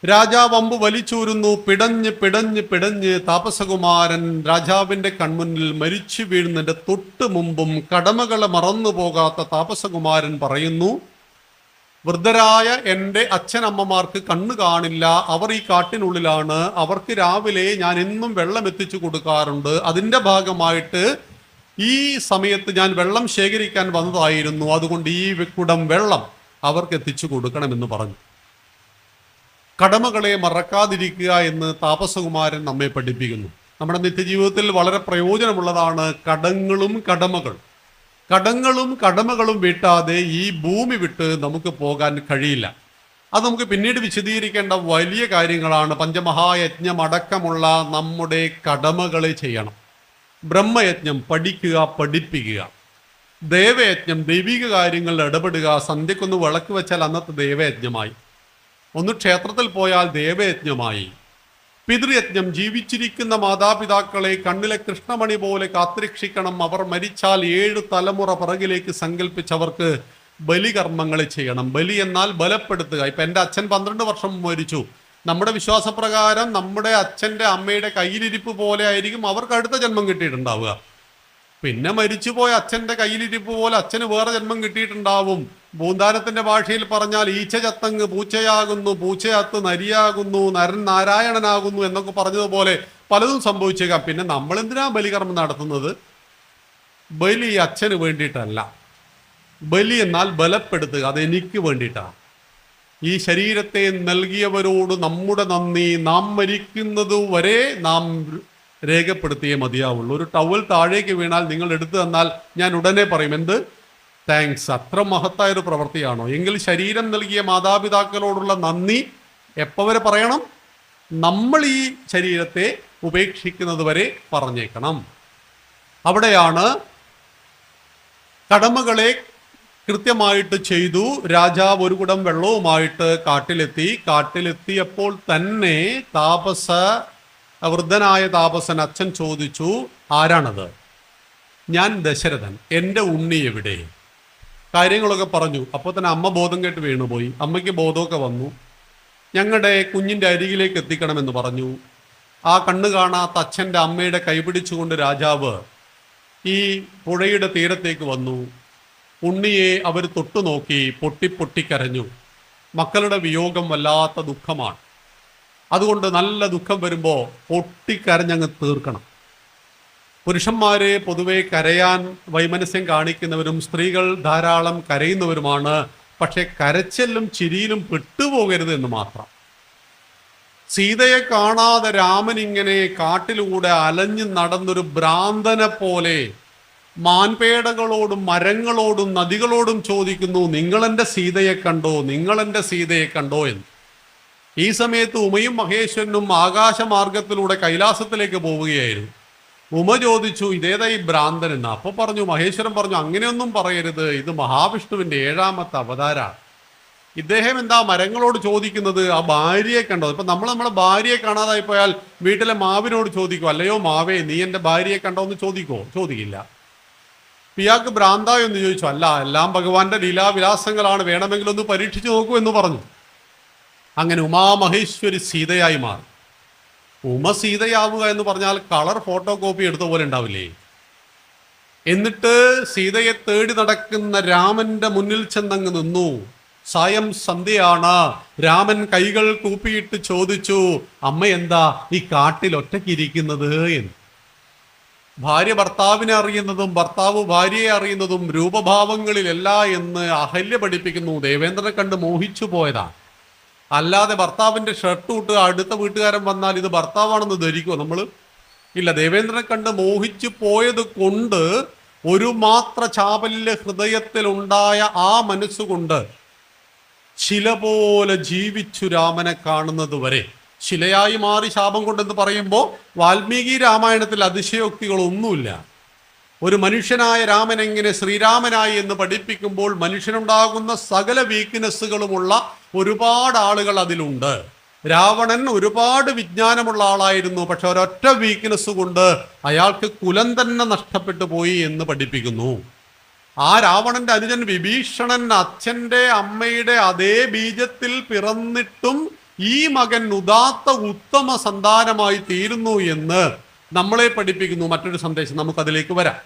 രാജാവ് അമ്പ് വലിച്ചൂരുന്നു. പിടഞ്ഞ് പിടഞ്ഞ് പിടഞ്ഞ് താപസകുമാരൻ രാജാവിൻ്റെ കൺമുന്നിൽ മരിച്ചു വീഴുന്നതിൻ്റെ തൊട്ട് മുമ്പും കടമകളെ മറന്നു പോകാത്ത താപസകുമാരൻ പറയുന്നു, വൃദ്ധരായ എൻ്റെ അച്ഛനമ്മമാർക്ക് കണ്ണ് കാണില്ല, അവർ ഈ കാട്ടിനുള്ളിലാണ്. അവർക്ക് രാവിലെ ഞാൻ എന്നും വെള്ളം എത്തിച്ചു കൊടുക്കാറുണ്ട്. അതിൻ്റെ ഭാഗമായിട്ട് ഈ സമയത്ത് ഞാൻ വെള്ളം ശേഖരിക്കാൻ വന്നതായിരുന്നു. അതുകൊണ്ട് ഈ കുടം വെള്ളം അവർക്ക് എത്തിച്ചു കൊടുക്കണമെന്ന് പറഞ്ഞു. കടമകളെ മറക്കാതിരിക്കുക എന്ന് താപസകുമാരൻ നമ്മെ പഠിപ്പിക്കുന്നു. നമ്മുടെ നിത്യജീവിതത്തിൽ വളരെ പ്രയോജനമുള്ളതാണ് കടങ്ങളും കടമകൾ. കടങ്ങളും കടമകളും വീട്ടാതെ ഈ ഭൂമി വിട്ട് നമുക്ക് പോകാൻ കഴിയില്ല. അത് നമുക്ക് പിന്നീട് വിശദീകരിക്കേണ്ട വലിയ കാര്യങ്ങളാണ്. പഞ്ചമഹായജ്ഞം അടക്കമുള്ള നമ്മുടെ കടമകളെ ചെയ്യണം. ബ്രഹ്മയജ്ഞം പഠിക്കുക, പഠിപ്പിക്കുക. ദേവയജ്ഞം ദൈവിക കാര്യങ്ങളിൽ ഇടപെടുക. സന്ധ്യക്കൊന്ന് വിളക്ക് വെച്ചാൽ അന്നത്തെ ദേവയജ്ഞമായി. ഒന്ന് ക്ഷേത്രത്തിൽ പോയാൽ ദേവയജ്ഞമായി. പിതൃയജ്ഞം ജീവിച്ചിരിക്കുന്ന മാതാപിതാക്കളെ കണ്ണിലെ കൃഷ്ണമണി പോലെ കാത്തുരക്ഷിക്കണം. അവർ മരിച്ചാൽ 7 തലമുറ പിറകിലേക്ക് സങ്കല്പിച്ചവർക്ക് ബലികർമ്മങ്ങൾ ചെയ്യണം. ബലി എന്നാൽ ബലപ്പെടുത്തുക. ഇപ്പം എൻ്റെ അച്ഛൻ 12 വർഷം മരിച്ചു. നമ്മുടെ വിശ്വാസപ്രകാരം നമ്മുടെ അച്ഛൻ്റെ അമ്മയുടെ കയ്യിലിരിപ്പ് പോലെ ആയിരിക്കും അവർക്ക് അടുത്ത ജന്മം കിട്ടിയിട്ടുണ്ടാവുക. പിന്നെ മരിച്ചുപോയ അച്ഛൻ്റെ കയ്യിലിരിപ്പ് പോലെ അച്ഛന് വേറെ ജന്മം കിട്ടിയിട്ടുണ്ടാവും. പൂന്താനത്തിൻ്റെ ഭാഷയിൽ പറഞ്ഞാൽ ഈച്ച ചത്തങ്ങ് പൂച്ചയാകുന്നു, പൂച്ചയത്ത് നരിയാകുന്നു, നരൻ നാരായണനാകുന്നു എന്നൊക്കെ പറഞ്ഞതുപോലെ പലതും സംഭവിച്ചേക്കാം. പിന്നെ നമ്മളെന്തിനാ ബലികർമ്മം നടത്തുന്നത്? ബലി അച്ഛന് വേണ്ടിയിട്ടല്ല. ബലി എന്നാൽ ബലപ്പെടുത്തുക, അതെനിക്ക് വേണ്ടിയിട്ടാണ്. ഈ ശരീരത്തെ നൽകിയവരോട് നമ്മുടെ നന്ദി നാം മരിക്കുന്നത് വരെ നാം രേഖപ്പെടുത്തിയേ മതിയാവുള്ളൂ. ഒരു ടവൽ താഴേക്ക് വീണാൽ നിങ്ങൾ എടുത്തു തന്നാൽ ഞാൻ ഉടനെ പറയും, എന്ത് താങ്ക്സ്. അത്ര മഹത്തായൊരു പ്രവൃത്തിയാണോ? എങ്കിൽ ശരീരം നൽകിയ മാതാപിതാക്കളോടുള്ള നന്ദി എപ്പോൾ വരെ പറയണം? നമ്മൾ ഈ ശരീരത്തെ ഉപേക്ഷിക്കുന്നത് വരെ പറഞ്ഞേക്കണം. അവിടെയാണ് കടമകളെ കൃത്യമായിട്ട് ചെയ്തു. രാജാവ് ഒരു കുടം വെള്ളവുമായിട്ട് കാട്ടിലെത്തിയപ്പോൾ തന്നെ താപസ വൃദ്ധനായ താപസൻ അച്ഛൻ ചോദിച്ചു, ആരാണത്? ഞാൻ ദശരഥൻ, എൻ്റെ ഉണ്ണി എവിടെ? കാര്യങ്ങളൊക്കെ പറഞ്ഞു. അപ്പോൾ തന്നെ അമ്മ ബോധം കേട്ട് വീണുപോയി. അമ്മയ്ക്ക് ബോധമൊക്കെ വന്നു. ഞങ്ങളുടെ കുഞ്ഞിൻ്റെ അരികിലേക്ക് എത്തിക്കണമെന്ന് പറഞ്ഞു. ആ കണ്ണു കാണാത്ത അച്ഛൻ്റെ അമ്മയുടെ കൈപിടിച്ചുകൊണ്ട് രാജാവ് ഈ പുഴയുടെ തീരത്തേക്ക് വന്നു. ഉണ്ണിയെ അവർ തൊട്ടു നോക്കി, പൊട്ടിപ്പൊട്ടിക്കരഞ്ഞു. മക്കളുടെ വിയോഗം വല്ലാത്ത ദുഃഖമാണ്. അതുകൊണ്ട് നല്ല ദുഃഖം വരുമ്പോൾ പൊട്ടിക്കരഞ്ഞങ്ങ് തീർക്കണം. പുരുഷന്മാരെ പൊതുവെ കരയാൻ വൈമനസ്യം കാണിക്കുന്നവരും സ്ത്രീകൾ ധാരാളം കരയുന്നവരുമാണ്. പക്ഷെ കരച്ചിലും ചിരിയിലും പെട്ടുപോകരുത് എന്ന് മാത്രം. സീതയെ കാണാതെ രാമൻ ഇങ്ങനെ കാട്ടിലൂടെ അലഞ്ഞു നടന്നൊരു ഭ്രാന്തനെ പോലെ മാൻപേടകളോടും മരങ്ങളോടും നദികളോടും ചോദിക്കുന്നു, നിങ്ങളെൻ്റെ സീതയെ കണ്ടോ, നിങ്ങളെൻ്റെ സീതയെ കണ്ടോ എന്ന്. ഈ സമയത്ത് ഉമയും മഹേശ്വരനും ആകാശമാർഗത്തിലൂടെ കൈലാസത്തിലേക്ക് പോവുകയായിരുന്നു. ഉമ ചോദിച്ചു, ഇതേതാ ഈ ഭ്രാന്തൻ എന്ന്. അപ്പൊ പറഞ്ഞു, മഹേശ്വരൻ പറഞ്ഞു, അങ്ങനെയൊന്നും പറയരുത്, ഇത് മഹാവിഷ്ണുവിന്റെ 7ാമത്തെ അവതാരമാണ്. ഇദ്ദേഹം എന്താ മരങ്ങളോട് ചോദിക്കുന്നത്, ആ ഭാര്യയെ കണ്ടോ? ഇപ്പൊ നമ്മളെ ഭാര്യയെ കാണാതായി പോയാൽ വീട്ടിലെ മാവിനോട് ചോദിക്കോ, അല്ലയോ മാവേ നീ എൻ്റെ ഭാര്യയെ കണ്ടോ എന്ന് ചോദിക്കോ? ചോദിക്കില്ല. ഇയാൾക്ക് ഭ്രാന്തായോ എന്ന് ചോദിച്ചു. അല്ല, എല്ലാം ഭഗവാന്റെ ലീലാവിലാസങ്ങളാണ്, വേണമെങ്കിൽ ഒന്ന് പരീക്ഷിച്ചു നോക്കൂ എന്ന് പറഞ്ഞു. അങ്ങനെ ഉമാമഹേശ്വരി സീതയായി മാറി. ഉമ സീതയാവുക എന്ന് പറഞ്ഞാൽ കളർ ഫോട്ടോ കോപ്പി എടുത്ത പോലെ ഉണ്ടാവില്ലേ? എന്നിട്ട് സീതയെ തേടി നടക്കുന്ന രാമന്റെ മുന്നിൽ ചെന്നങ്ങ് നിന്നു. സായം സന്ധ്യയാണ്. രാമൻ കൈകൾ കൂപ്പിയിട്ട് ചോദിച്ചു, അമ്മ എന്താ ഈ കാട്ടിൽ ഒറ്റയ്ക്കിരിക്കുന്നത് എന്ന്. ഭാര്യ ഭർത്താവിനെ അറിയുന്നതും ഭർത്താവ് ഭാര്യയെ അറിയുന്നതും രൂപഭാവങ്ങളിലല്ല എന്ന് അഹല്യ പഠിപ്പിക്കുന്നു. ദേവേന്ദ്രനെ കണ്ട് മോഹിച്ചു പോയതാണ്. അല്ലാതെ ഭർത്താവിൻ്റെ ഷർട്ട് ഇട്ട് അടുത്ത വീട്ടുകാരൻ വന്നാൽ ഇത് ഭർത്താവാണെന്ന് ധരിക്കുമോ നമ്മൾ? ഇല്ല. ദേവേന്ദ്രനെ കണ്ട് മോഹിച്ചു പോയത് കൊണ്ട് ഒരു മാത്ര ചാപല്യ ഹൃദയത്തിലുണ്ടായ ആ മനസ്സുകൊണ്ട് ശില പോലെ ജീവിച്ചു രാമനെ കാണുന്നത് വരെ. ശിലയായി മാറി ശാപം കൊണ്ടെന്ന് പറയുമ്പോൾ വാൽമീകി രാമായണത്തിൽ അതിശയോക്തികളൊന്നുമില്ല. ഒരു മനുഷ്യനായ രാമൻ എങ്ങനെ ശ്രീരാമനായി എന്ന് പഠിപ്പിക്കുമ്പോൾ മനുഷ്യനുണ്ടാകുന്ന സകല വീക്ക്നെസ്സുകളുമുള്ള ഒരുപാട് ആളുകൾ അതിലുണ്ട്. രാവണൻ ഒരുപാട് വിജ്ഞാനമുള്ള ആളായിരുന്നു, പക്ഷെ ഒരൊറ്റ വീക്ക്നെസ് കൊണ്ട് അയാൾക്ക് കുലം തന്നെ നഷ്ടപ്പെട്ടു പോയി എന്ന് പഠിപ്പിക്കുന്നു. ആ രാവണന്റെ അനുജൻ വിഭീഷണൻ അച്ഛൻ്റെ അമ്മയുടെ അതേ ബീജത്തിൽ പിറന്നിട്ടും ഈ മകൻ ഉദാത്ത ഉത്തമ സന്താനമായി തീരുന്നു എന്ന് നമ്മളെ പഠിപ്പിക്കുന്നു. മറ്റൊരു സന്ദേശം നമുക്കതിലേക്ക് വരാം.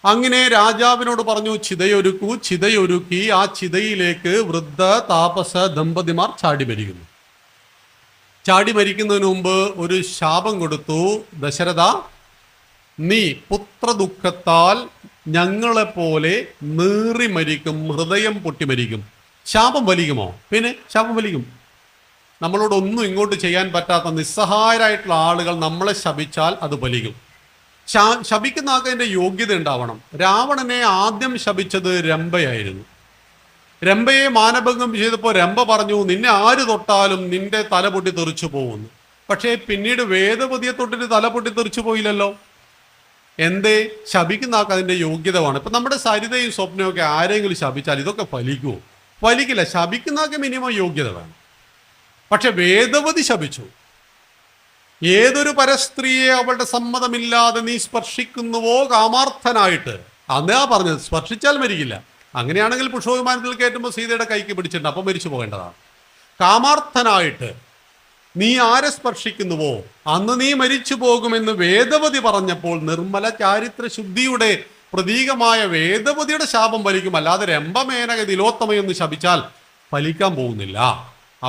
അങ്ങനെ രാജാവിനോട് പറഞ്ഞു, ചിതയൊരുക്കൂ. ചിതയൊരുക്കി ആ ചിതയിലേക്ക് വൃദ്ധ താപസ ദമ്പതിമാർ ചാടി മരിക്കുന്നു. ചാടി മരിക്കുന്നതിന് മുമ്പ് ഒരു ശാപം കൊടുത്തു. ദശരഥ, നീ പുത്രദുഃഖത്താൽ ഞങ്ങളെപ്പോലെ നീറി മരിക്കും, ഹൃദയം പൊട്ടി മരിക്കും. ശാപം വലിക്കുമോ? പിന്നെ ശാപം വലിക്കും. നമ്മളോടൊന്നും ഇങ്ങോട്ട് ചെയ്യാൻ പറ്റാത്ത നിസ്സഹായരായിട്ടുള്ള ആളുകൾ നമ്മളെ ശപിച്ചാൽ അത് വലിക്കും. ശപിക്കുന്ന ആൾക്കതിൻ്റെ യോഗ്യത ഉണ്ടാവണം. രാവണനെ ആദ്യം ശപിച്ചത് രംഭയായിരുന്നു. രംഭയെ മാനഭംഗം ചെയ്തപ്പോൾ രംഭ പറഞ്ഞു, നിന്നെ ആര് തൊട്ടാലും നിന്റെ തല പൊട്ടി തെറിച്ചു പോകുന്നു. പക്ഷേ പിന്നീട് വേദവതിയെ തൊട്ടിട്ട് തല പൊട്ടി തെറിച്ചു പോയില്ലല്ലോ. എന്തേ? ശപിക്കുന്ന ആൾക്ക് അതിൻ്റെ യോഗ്യത വേണം. ഇപ്പം നമ്മുടെ സരിതയും സ്വപ്നവും ഒക്കെ ആരെങ്കിലും ശപിച്ചാൽ ഇതൊക്കെ ഫലിക്കുമോ? ഫലിക്കില്ല. ശപിക്കുന്ന ആൾക്ക് മിനിമം യോഗ്യത വേണം. പക്ഷെ വേദവതി ശപിച്ചു. ഏതൊരു പരസ്ത്രീയെ അവളുടെ സമ്മതമില്ലാതെ നീ സ്പർശിക്കുന്നുവോ കാമാർത്ഥനായിട്ട്, അന്നാ പറഞ്ഞത്, സ്പർശിച്ചാൽ മരിക്കില്ല. അങ്ങനെയാണെങ്കിൽ പുഷ്പവിമാനത്തിൽ കയറ്റുമ്പോൾ സീതയുടെ കൈക്ക് പിടിച്ചിട്ടുണ്ട്, അപ്പം മരിച്ചു പോകേണ്ടതാണ്. കാമാർത്ഥനായിട്ട് നീ ആരെ സ്പർശിക്കുന്നുവോ അന്ന് നീ മരിച്ചു പോകുമെന്ന് വേദവതി പറഞ്ഞപ്പോൾ നിർമ്മല ചാരിത്ര ശുദ്ധിയുടെ പ്രതീകമായ വേദവതിയുടെ ശാപം ഫലിക്കും. അല്ലാതെ രംഭമേനക തിലോത്തമയൊന്ന് ശപിച്ചാൽ ഫലിക്കാൻ പോകുന്നില്ല.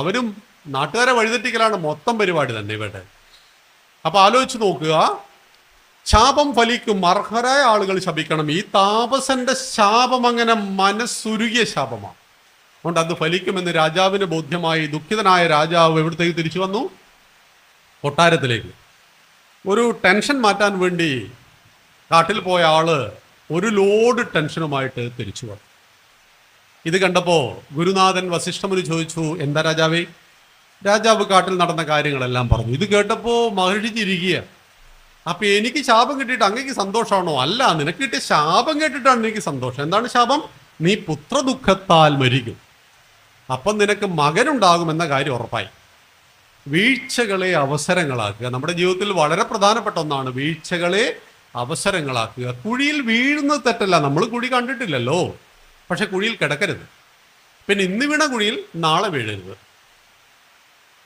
അവരും നാട്ടുകാരെ വഴിതെറ്റിക്കലാണ് മൊത്തം പരിപാടി തന്നെ ഇവിടെ. അപ്പൊ ആലോചിച്ച് നോക്കുക, ശാപം ഫലിക്കും. അർഹരായ ആളുകൾ ശപിക്കണം. ഈ താപസന്റെ ശാപം അങ്ങനെ മനസ്സുരുകിയ ശാപമാണ്. അതുകൊണ്ട് അത് ഫലിക്കുമെന്ന് രാജാവിന് ബോധ്യമായി. ദുഃഖിതനായ രാജാവ് എവിടത്തേക്ക് തിരിച്ചു വന്നു? കൊട്ടാരത്തിലേക്ക്. ഒരു ടെൻഷൻ മാറ്റാൻ വേണ്ടി കാട്ടിൽ പോയ ആള് ഒരു ലോഡ് ടെൻഷനുമായിട്ട് തിരിച്ചു വന്നു. ഇത് കണ്ടപ്പോൾ ഗുരുനാഥൻ വസിഷ്ഠമുനി ചോദിച്ചു, എന്താ രാജാവേ? രാജാവ് കാട്ടിൽ നടന്ന കാര്യങ്ങളെല്ലാം പറഞ്ഞു. ഇത് കേട്ടപ്പോൾ മഹർഷി ചിരിക്കുക. അപ്പൊ എനിക്ക് ശാപം കിട്ടിയിട്ട് അങ്ങേക്ക് സന്തോഷമാണോ? അല്ല, നിനക്ക് കിട്ടിയ ശാപം കേട്ടിട്ടാണ് എനിക്ക് സന്തോഷം. എന്താണ് ശാപം? നീ പുത്രദുഃഖത്താൽ മരിക്കും. അപ്പം നിനക്ക് മകനുണ്ടാകുമെന്ന കാര്യം ഉറപ്പായി. വീഴ്ചകളെ അവസരങ്ങളാക്കുക. നമ്മുടെ ജീവിതത്തിൽ വളരെ പ്രധാനപ്പെട്ട ഒന്നാണ് വീഴ്ചകളെ അവസരങ്ങളാക്കുക. കുഴിയിൽ വീഴുന്നത് തെറ്റല്ല, നമ്മൾ കുഴി കണ്ടിട്ടില്ലല്ലോ, പക്ഷെ കുഴിയിൽ കിടക്കരുത്. പിന്നെ ഇന്ന് വീണ കുഴിയിൽ നാളെ വീഴരുത്.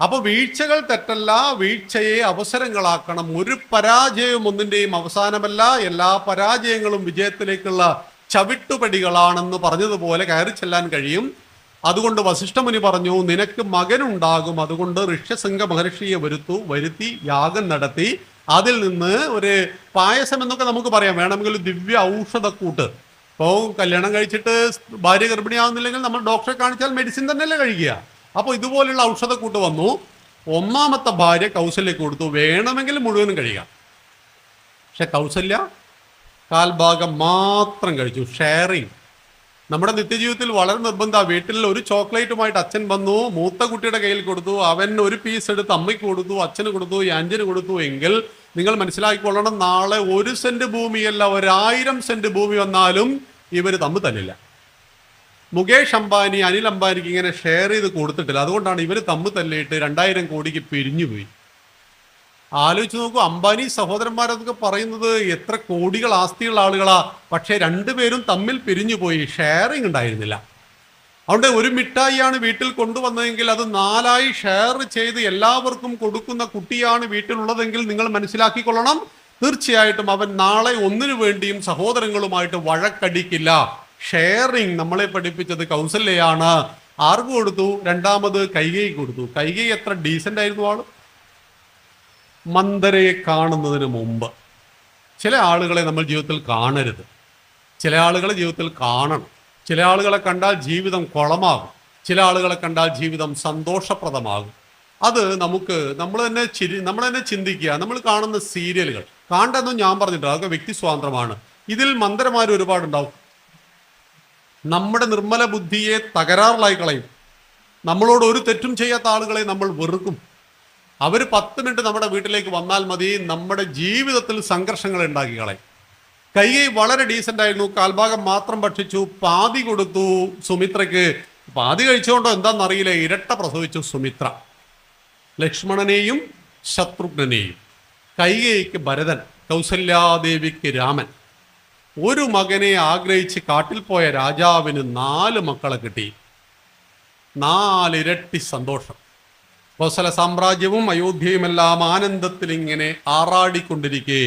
അപ്പൊ വീഴ്ചകൾ തെറ്റല്ല, വീഴ്ചയെ അവസരങ്ങളാക്കണം. ഒരു പരാജയവും ഒന്നിന്റെയും അവസാനമല്ല, എല്ലാ പരാജയങ്ങളും വിജയത്തിലേക്കുള്ള ചവിട്ടുപടികളാണെന്ന് പറഞ്ഞതുപോലെ കയറി ചെല്ലാൻ കഴിയും. അതുകൊണ്ട് വസിഷ്ഠമുനി പറഞ്ഞു, നിനക്ക് മകനുണ്ടാകും, അതുകൊണ്ട് ഋഷ്യശൃംഗ മഹർഷിയെ വരുത്തി യാഗം നടത്തി അതിൽ നിന്ന് ഒരു പായസം എന്നൊക്കെ നമുക്ക് പറയാം, വേണമെങ്കിൽ ദിവ്യ ഔഷധക്കൂട്ട്. ഇപ്പോൾ കല്യാണം കഴിച്ചിട്ട് ഭാര്യ ഗർഭിണിയാവുന്നില്ലെങ്കിൽ നമ്മൾ ഡോക്ടറെ കാണിച്ചാൽ മെഡിസിൻ തന്നെയല്ലേ കഴിക്കുക. അപ്പോൾ ഇതുപോലുള്ള ഔഷധക്കൂട്ട് വന്നു. ഒന്നാമത്തെ ഭാര്യ കൗസല്യക്ക് കൊടുത്തു, വേണമെങ്കിൽ മുഴുവനും കഴിയാം. പക്ഷെ കൗസല്യ കാൽഭാഗം മാത്രം കഴിച്ചു. ഷെയറിങ് നമ്മുടെ നിത്യജീവിതത്തിൽ വളരെ നിർബന്ധമാണ്. വീട്ടിൽ ഒരു ചോക്ലേറ്റുമായിട്ട് അച്ഛൻ വന്നു, മൂത്ത കുട്ടിയുടെ കയ്യിൽ കൊടുത്തു, അവൻ ഒരു പീസ് എടുത്ത് അമ്മയ്ക്ക് കൊടുത്തു, അച്ഛന് കൊടുത്തു, അഞ്ചന് കൊടുത്തു എങ്കിൽ നിങ്ങൾ മനസ്സിലാക്കിക്കൊള്ളണം, നാളെ 1 സെന്റ് ഭൂമിയല്ല 1000 സെന്റ് ഭൂമി വന്നാലും ഇവർ തമ്മിൽ തന്നില്ല. മുകേഷ് അംബാനി അനിൽ അംബാനിക്ക് ഇങ്ങനെ ഷെയർ ചെയ്ത് കൊടുത്തിട്ടില്ല. അതുകൊണ്ടാണ് ഇവർ തമ്മിൽ തല്ലിയിട്ട് 2000 കോടിക്ക് പിരിഞ്ഞുപോയി. ആലോചിച്ച് നോക്കൂ, അംബാനി സഹോദരന്മാരൊക്കെ പറയുന്നത് എത്ര കോടികൾ ആസ്തിയുള്ള ആളുകളാ, പക്ഷെ രണ്ടുപേരും തമ്മിൽ പിരിഞ്ഞുപോയി, ഷെയറിങ് ഉണ്ടായിരുന്നില്ല. അതുകൊണ്ട് ഒരു മിഠായിയാണ് വീട്ടിൽ കൊണ്ടുവന്നതെങ്കിൽ അത് 4ആയി ഷെയർ ചെയ്ത് എല്ലാവർക്കും കൊടുക്കുന്ന കുട്ടിയാണ് വീട്ടിലുള്ളതെങ്കിൽ നിങ്ങൾ മനസ്സിലാക്കിക്കൊള്ളണം, തീർച്ചയായിട്ടും അവൻ നാളെ ഒന്നിനു വേണ്ടിയും സഹോദരങ്ങളുമായിട്ട് വഴക്കടിക്കില്ല. ഷെയറിങ് നമ്മളെ പഠിപ്പിച്ചത് കൗസല്യയാണ്. ആർക്ക് കൊടുത്തു? രണ്ടാമത് കൈകേയിക്ക് കൊടുത്തു. കൈകേയി എത്ര ഡീസന്റ് ആയിരുന്നു ആള്. മന്ദരയെ കാണുന്നതിന് മുമ്പ് ചില ആളുകളെ നമ്മൾ ജീവിതത്തിൽ കാണരുത്, ചില ആളുകളെ ജീവിതത്തിൽ കാണണം. ചില ആളുകളെ കണ്ടാൽ ജീവിതം കുളമാകും, ചില ആളുകളെ കണ്ടാൽ ജീവിതം സന്തോഷപ്രദമാകും. അത് നമ്മൾ തന്നെ ചിന്തിക്കുക. നമ്മൾ കാണുന്ന സീരിയലുകൾ കാണണ്ടെന്നും ഞാൻ പറഞ്ഞിട്ടുണ്ട്, അതൊക്കെ വ്യക്തി സ്വാതന്ത്ര്യമാണ്. ഇതിൽ മന്ദരമാർ ഒരുപാടുണ്ടാവും. നമ്മുടെ നിർമ്മല ബുദ്ധിയെ തകരാറിലായി കളയും. നമ്മളോട് ഒരു തെറ്റും ചെയ്യാത്ത ആളുകളെ നമ്മൾ വെറുക്കും. അവർ 10 മിനിറ്റ് നമ്മുടെ വീട്ടിലേക്ക് വന്നാൽ മതി, നമ്മുടെ ജീവിതത്തിൽ സംഘർഷങ്ങൾ ഉണ്ടാക്കി കളയും. കൈകൈ വളരെ ഡീസൻ്റ് ആയിരുന്നു, കാൽഭാഗം മാത്രം ഭക്ഷിച്ചു, പാതി കൊടുത്തു സുമിത്രയ്ക്ക്. പാതി കഴിച്ചുകൊണ്ടോ എന്താണെന്നറിയില്ല, ഇരട്ട പ്രസവിച്ചു സുമിത്ര. ലക്ഷ്മണനെയും ശത്രുഘ്നെയും. കൈകേയിക്ക് ഭരതൻ, കൗസല്യാദേവിക്ക് രാമൻ. ഒരു മകനെ ആഗ്രഹിച്ച് കാട്ടിൽ പോയ രാജാവിന് 4 മക്കളെ കിട്ടി. 4 ഇരട്ടി സന്തോഷം. കോസല സാമ്രാജ്യവും അയോധ്യയുമെല്ലാം ആനന്ദത്തിൽ ഇങ്ങനെ ആറാടിക്കൊണ്ടിരിക്കെ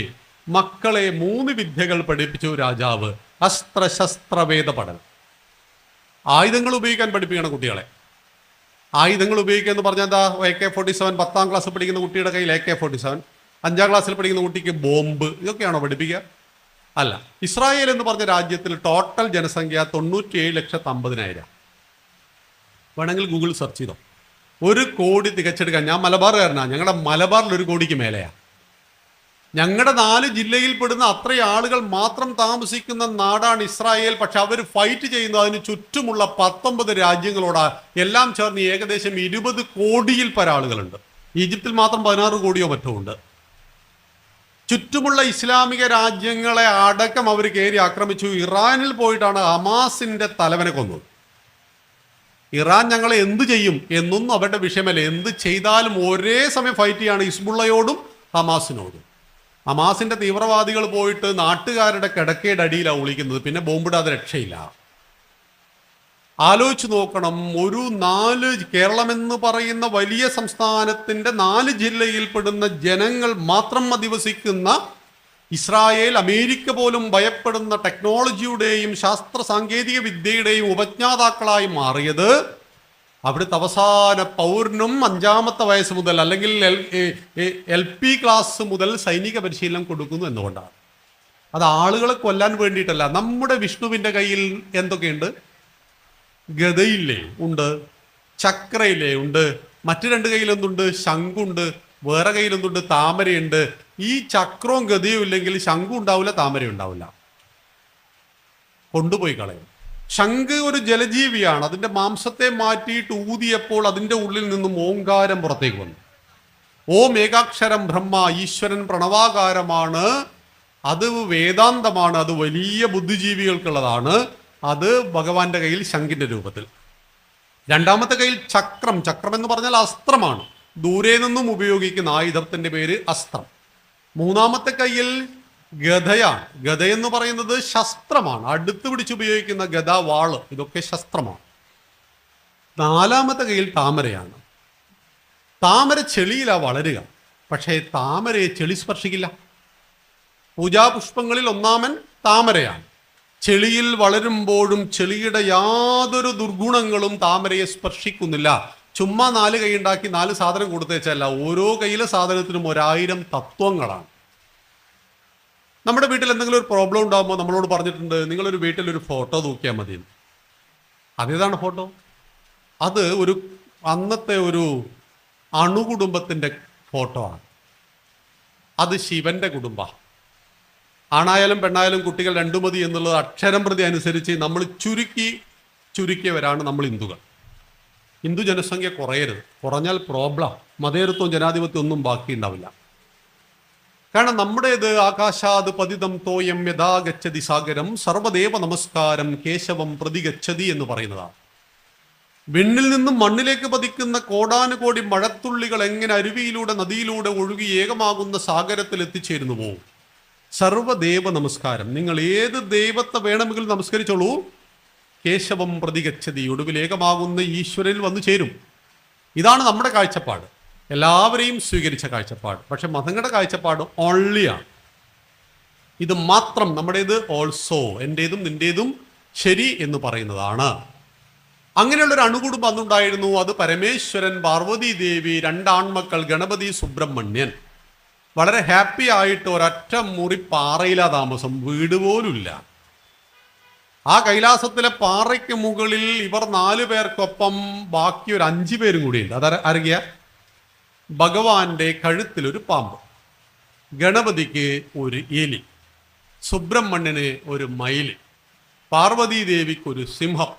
മക്കളെ 3 വിദ്യകൾ പഠിപ്പിച്ചു രാജാവ്. അസ്ത്രശസ്ത്രവേദ പഠനം. ആയുധങ്ങൾ ഉപയോഗിക്കാൻ പഠിപ്പിക്കണം കുട്ടികളെ. ആയുധങ്ങൾ ഉപയോഗിക്കുക എന്ന് പറഞ്ഞാൽ എന്താ? AK-47 10ാം ക്ലാസ്സിൽ പഠിക്കുന്ന കുട്ടിയുടെ കയ്യിൽ AK-47, 5ാം ക്ലാസ്സിൽ പഠിക്കുന്ന കുട്ടിക്ക് ബോംബ്, ഇതൊക്കെയാണോ പഠിപ്പിക്കുക? അല്ല. ഇസ്രായേൽ എന്ന് പറഞ്ഞ രാജ്യത്തിൽ ടോട്ടൽ ജനസംഖ്യ 97,50,000. വേണമെങ്കിൽ ഗൂഗിൾ സെർച്ച് ചെയ്തോ. 1 കോടി തികച്ചെടുക്കാൻ. ഞാൻ മലബാറുകാരനാണ്, ഞങ്ങളുടെ മലബാറിൽ 1 കോടിക്ക് മേലെയാണ്. ഞങ്ങളുടെ 4 ജില്ലയിൽ പെടുന്ന അത്രയും ആളുകൾ മാത്രം താമസിക്കുന്ന നാടാണ് ഇസ്രായേൽ. പക്ഷെ അവർ ഫൈറ്റ് ചെയ്യുന്നത് അതിന് ചുറ്റുമുള്ള 19 രാജ്യങ്ങളോടാ. എല്ലാം ചേർന്ന് ഏകദേശം 20 കോടിയിൽ പരം ആളുകളുണ്ട്. ഈജിപ്തിൽ മാത്രം 16 കോടിയോ മറ്റോ ഉണ്ട്. ചുറ്റുമുള്ള ഇസ്ലാമിക രാജ്യങ്ങളെ അടക്കം അവർ കയറി ആക്രമിച്ചു. ഇറാനിൽ പോയിട്ടാണ് ഹമാസിന്റെ തലവനെ കൊന്നത്. ഇറാൻ ഞങ്ങളെ എന്ത് ചെയ്യും എന്നൊന്നും അവരുടെ വിഷയമല്ല. എന്ത് ചെയ്താലും ഒരേ സമയം ഫൈറ്റ് ചെയ്യാണ് ഹിസ്ബുള്ളയോടും ഹമാസിനോടും. ഹമാസിന്റെ തീവ്രവാദികൾ പോയിട്ട് നാട്ടുകാരുടെ കിടക്കയുടെ അടിയിലാണ് ഒളിക്കുന്നത്. പിന്നെ ബോംബിടാതെ രക്ഷയില്ല. ആലോചിച്ച് നോക്കണം. കേരളം എന്ന് പറയുന്ന വലിയ സംസ്ഥാനത്തിന്റെ 4 ജില്ലയിൽ പെടുന്ന ജനങ്ങൾ മാത്രം അധിവസിക്കുന്ന ഇസ്രായേൽ, അമേരിക്ക പോലും ഭയപ്പെടുന്ന ടെക്നോളജിയുടെയും ശാസ്ത്ര സാങ്കേതിക വിദ്യയുടെയും ഉപജ്ഞാതാക്കളായി മാറിയത് അവിടുത്തെ അവസാന പൗരനും 5ാമത്തെ വയസ്സ് മുതൽ അല്ലെങ്കിൽ LP ക്ലാസ് മുതൽ സൈനിക പരിശീലനം കൊടുക്കുന്നു എന്നുകൊണ്ടാണ്. അത് ആളുകളെ കൊല്ലാൻ വേണ്ടിയിട്ടല്ല. നമ്മുടെ വിഷ്ണുവിൻ്റെ കയ്യിൽ എന്തൊക്കെയുണ്ട്? ഗദയില്ലേ? ഉണ്ട്. ചക്രയില്ലേ? ഉണ്ട്. മറ്റു 2 കയ്യിൽ എന്തുണ്ട്? ശംഖുണ്ട്. വേറെ കയ്യിൽ എന്തുണ്ട്? താമരയുണ്ട്. ഈ ചക്രവും ഗദയും ഇല്ലെങ്കിൽ ശംഖും ഉണ്ടാവില്ല, താമര ഉണ്ടാവില്ല. കൊണ്ടുപോയി കളയും. ശംഖ് ഒരു ജലജീവിയാണ്. അതിൻ്റെ മാംസത്തെ മാറ്റിയിട്ട് ഊതിയപ്പോൾ അതിൻ്റെ ഉള്ളിൽ നിന്നും ഓങ്കാരം പുറത്തേക്ക് വന്നു. ഓം ഏകാക്ഷരം ബ്രഹ്മ, ഈശ്വരൻ പ്രണവാകാരമാണ്. അത് വേദാന്തമാണ്. അത് വലിയ ബുദ്ധിജീവികൾക്കുള്ളതാണ്. അത് ഭഗവാന്റെ കയ്യിൽ ശംഖിന്റെ രൂപത്തിൽ. 2ാമത്തെ കയ്യിൽ ചക്രം. ചക്രം എന്ന് പറഞ്ഞാൽ അസ്ത്രമാണ്. ദൂരെ നിന്നും ഉപയോഗിക്കുന്ന ആയുധത്തിന്റെ പേര് അസ്ത്രം. മൂന്നാമത്തെ കയ്യിൽ ഗദയാണ്. ഗദയെന്ന് പറയുന്നത് ശസ്ത്രമാണ്. അടുത്ത് പിടിച്ചുപയോഗിക്കുന്ന ഗദ, വാള്, ഇതൊക്കെ ശസ്ത്രമാണ്. നാലാമത്തെ കയ്യിൽ താമരയാണ്. താമര ചെളിയിലാണ് വളരുക, പക്ഷേ താമരയെ ചെളി സ്പർശിക്കില്ല. പൂജാപുഷ്പങ്ങളിൽ ഒന്നാമൻ താമരയാണ്. ചെളിയിൽ വളരുമ്പോഴും ചെളിയുടെ യാതൊരു ദുർഗുണങ്ങളും താമരയെ സ്പർശിക്കുന്നില്ല. ചുമ്മാ 4 കൈ ഉണ്ടാക്കി 4 സാധനം കൊടുത്തേച്ചല്ല, ഓരോ കയ്യിലെ സാധനത്തിനും 1000 തത്വങ്ങളാണ്. നമ്മുടെ വീട്ടിൽ എന്തെങ്കിലും ഒരു പ്രോബ്ലം ഉണ്ടാകുമ്പോൾ നമ്മളോട് പറഞ്ഞിട്ടുണ്ട്, നിങ്ങളൊരു വീട്ടിലൊരു ഫോട്ടോ നോക്കിയാൽ മതി. അതേതാണ് ഫോട്ടോ? അത് അന്നത്തെ ഒരു അണുകുടുംബത്തിൻ്റെ ഫോട്ടോ ആണ്. അത് ശിവന്റെ കുടുംബമാണ്. ആണായാലും പെണ്ണായാലും കുട്ടികൾ 2 മതി എന്നുള്ളത് അക്ഷരം പ്രതി അനുസരിച്ച് നമ്മൾ ചുരുക്കിയവരാണ് നമ്മൾ ഹിന്ദുക്കൾ. ഹിന്ദു ജനസംഖ്യ കുറയരുത്, കുറഞ്ഞാൽ പ്രോബ്ലം. മതേതരത്വം ജനാധിപത്യം ഒന്നും ബാക്കി ഉണ്ടാവില്ല. കാരണം നമ്മുടേത് ആകാശാത് പതിതം തോയം യഥാ ഗച്ഛതി സാഗരം സർവദേവ നമസ്കാരം കേശവം പ്രതിഗച്ഛതി എന്ന് പറയുന്നതാണ്. വിണ്ണിൽ നിന്നും മണ്ണിലേക്ക് പതിക്കുന്ന കോടാനുകോടി മഴത്തുള്ളികൾ എങ്ങനെ അരുവിയിലൂടെ നദിയിലൂടെ ഒഴുകി ഏകമാകുന്ന സാഗരത്തിൽ എത്തിച്ചേരുന്നുവോ, സർവദേവ നമസ്കാരം, നിങ്ങൾ ഏത് ദൈവത്തെ വേണമെങ്കിലും നമസ്കരിച്ചോളൂ, കേശവം പ്രതിഗച്ഛതി, ഒടുവിൽ ഏകമാകുന്ന ഈശ്വരനിൽ വന്നു ചേരും. ഇതാണ് നമ്മുടെ കാഴ്ചപ്പാട്, എല്ലാവരെയും സ്വീകരിച്ച കാഴ്ചപ്പാട്. പക്ഷെ മതങ്ങളുടെ കാഴ്ചപ്പാട് ഓൺലിയാണ്. ഇത് മാത്രം നമ്മുടേത് ഓൾസോ, എൻ്റേതും നിൻ്റേതും ശരി എന്ന് പറയുന്നതാണ്. അങ്ങനെയുള്ളൊരു അണുകുടുംബം അന്നുണ്ടായിരുന്നു. അത് പരമേശ്വരൻ, പാർവതി ദേവി, 2 ആൺമക്കൾ, ഗണപതി, സുബ്രഹ്മണ്യൻ. വളരെ ഹാപ്പി ആയിട്ട് ഒരൊറ്റ മുറി പാറയിലാ താമസം, വീട് പോലുമില്ല. ആ കൈലാസത്തിലെ പാറയ്ക്ക് മുകളിൽ ഇവർ 4 പേർക്കൊപ്പം ബാക്കി ഒരു 5 പേരും കൂടിയുണ്ട്. അത് അറിയ, ഭഗവാന്റെ കഴുത്തിലൊരു പാമ്പ്, ഗണപതിക്ക് ഒരു എലി, സുബ്രഹ്മണ്യന് ഒരു മയില്, പാർവതി ദേവിക്ക് ഒരു സിംഹം,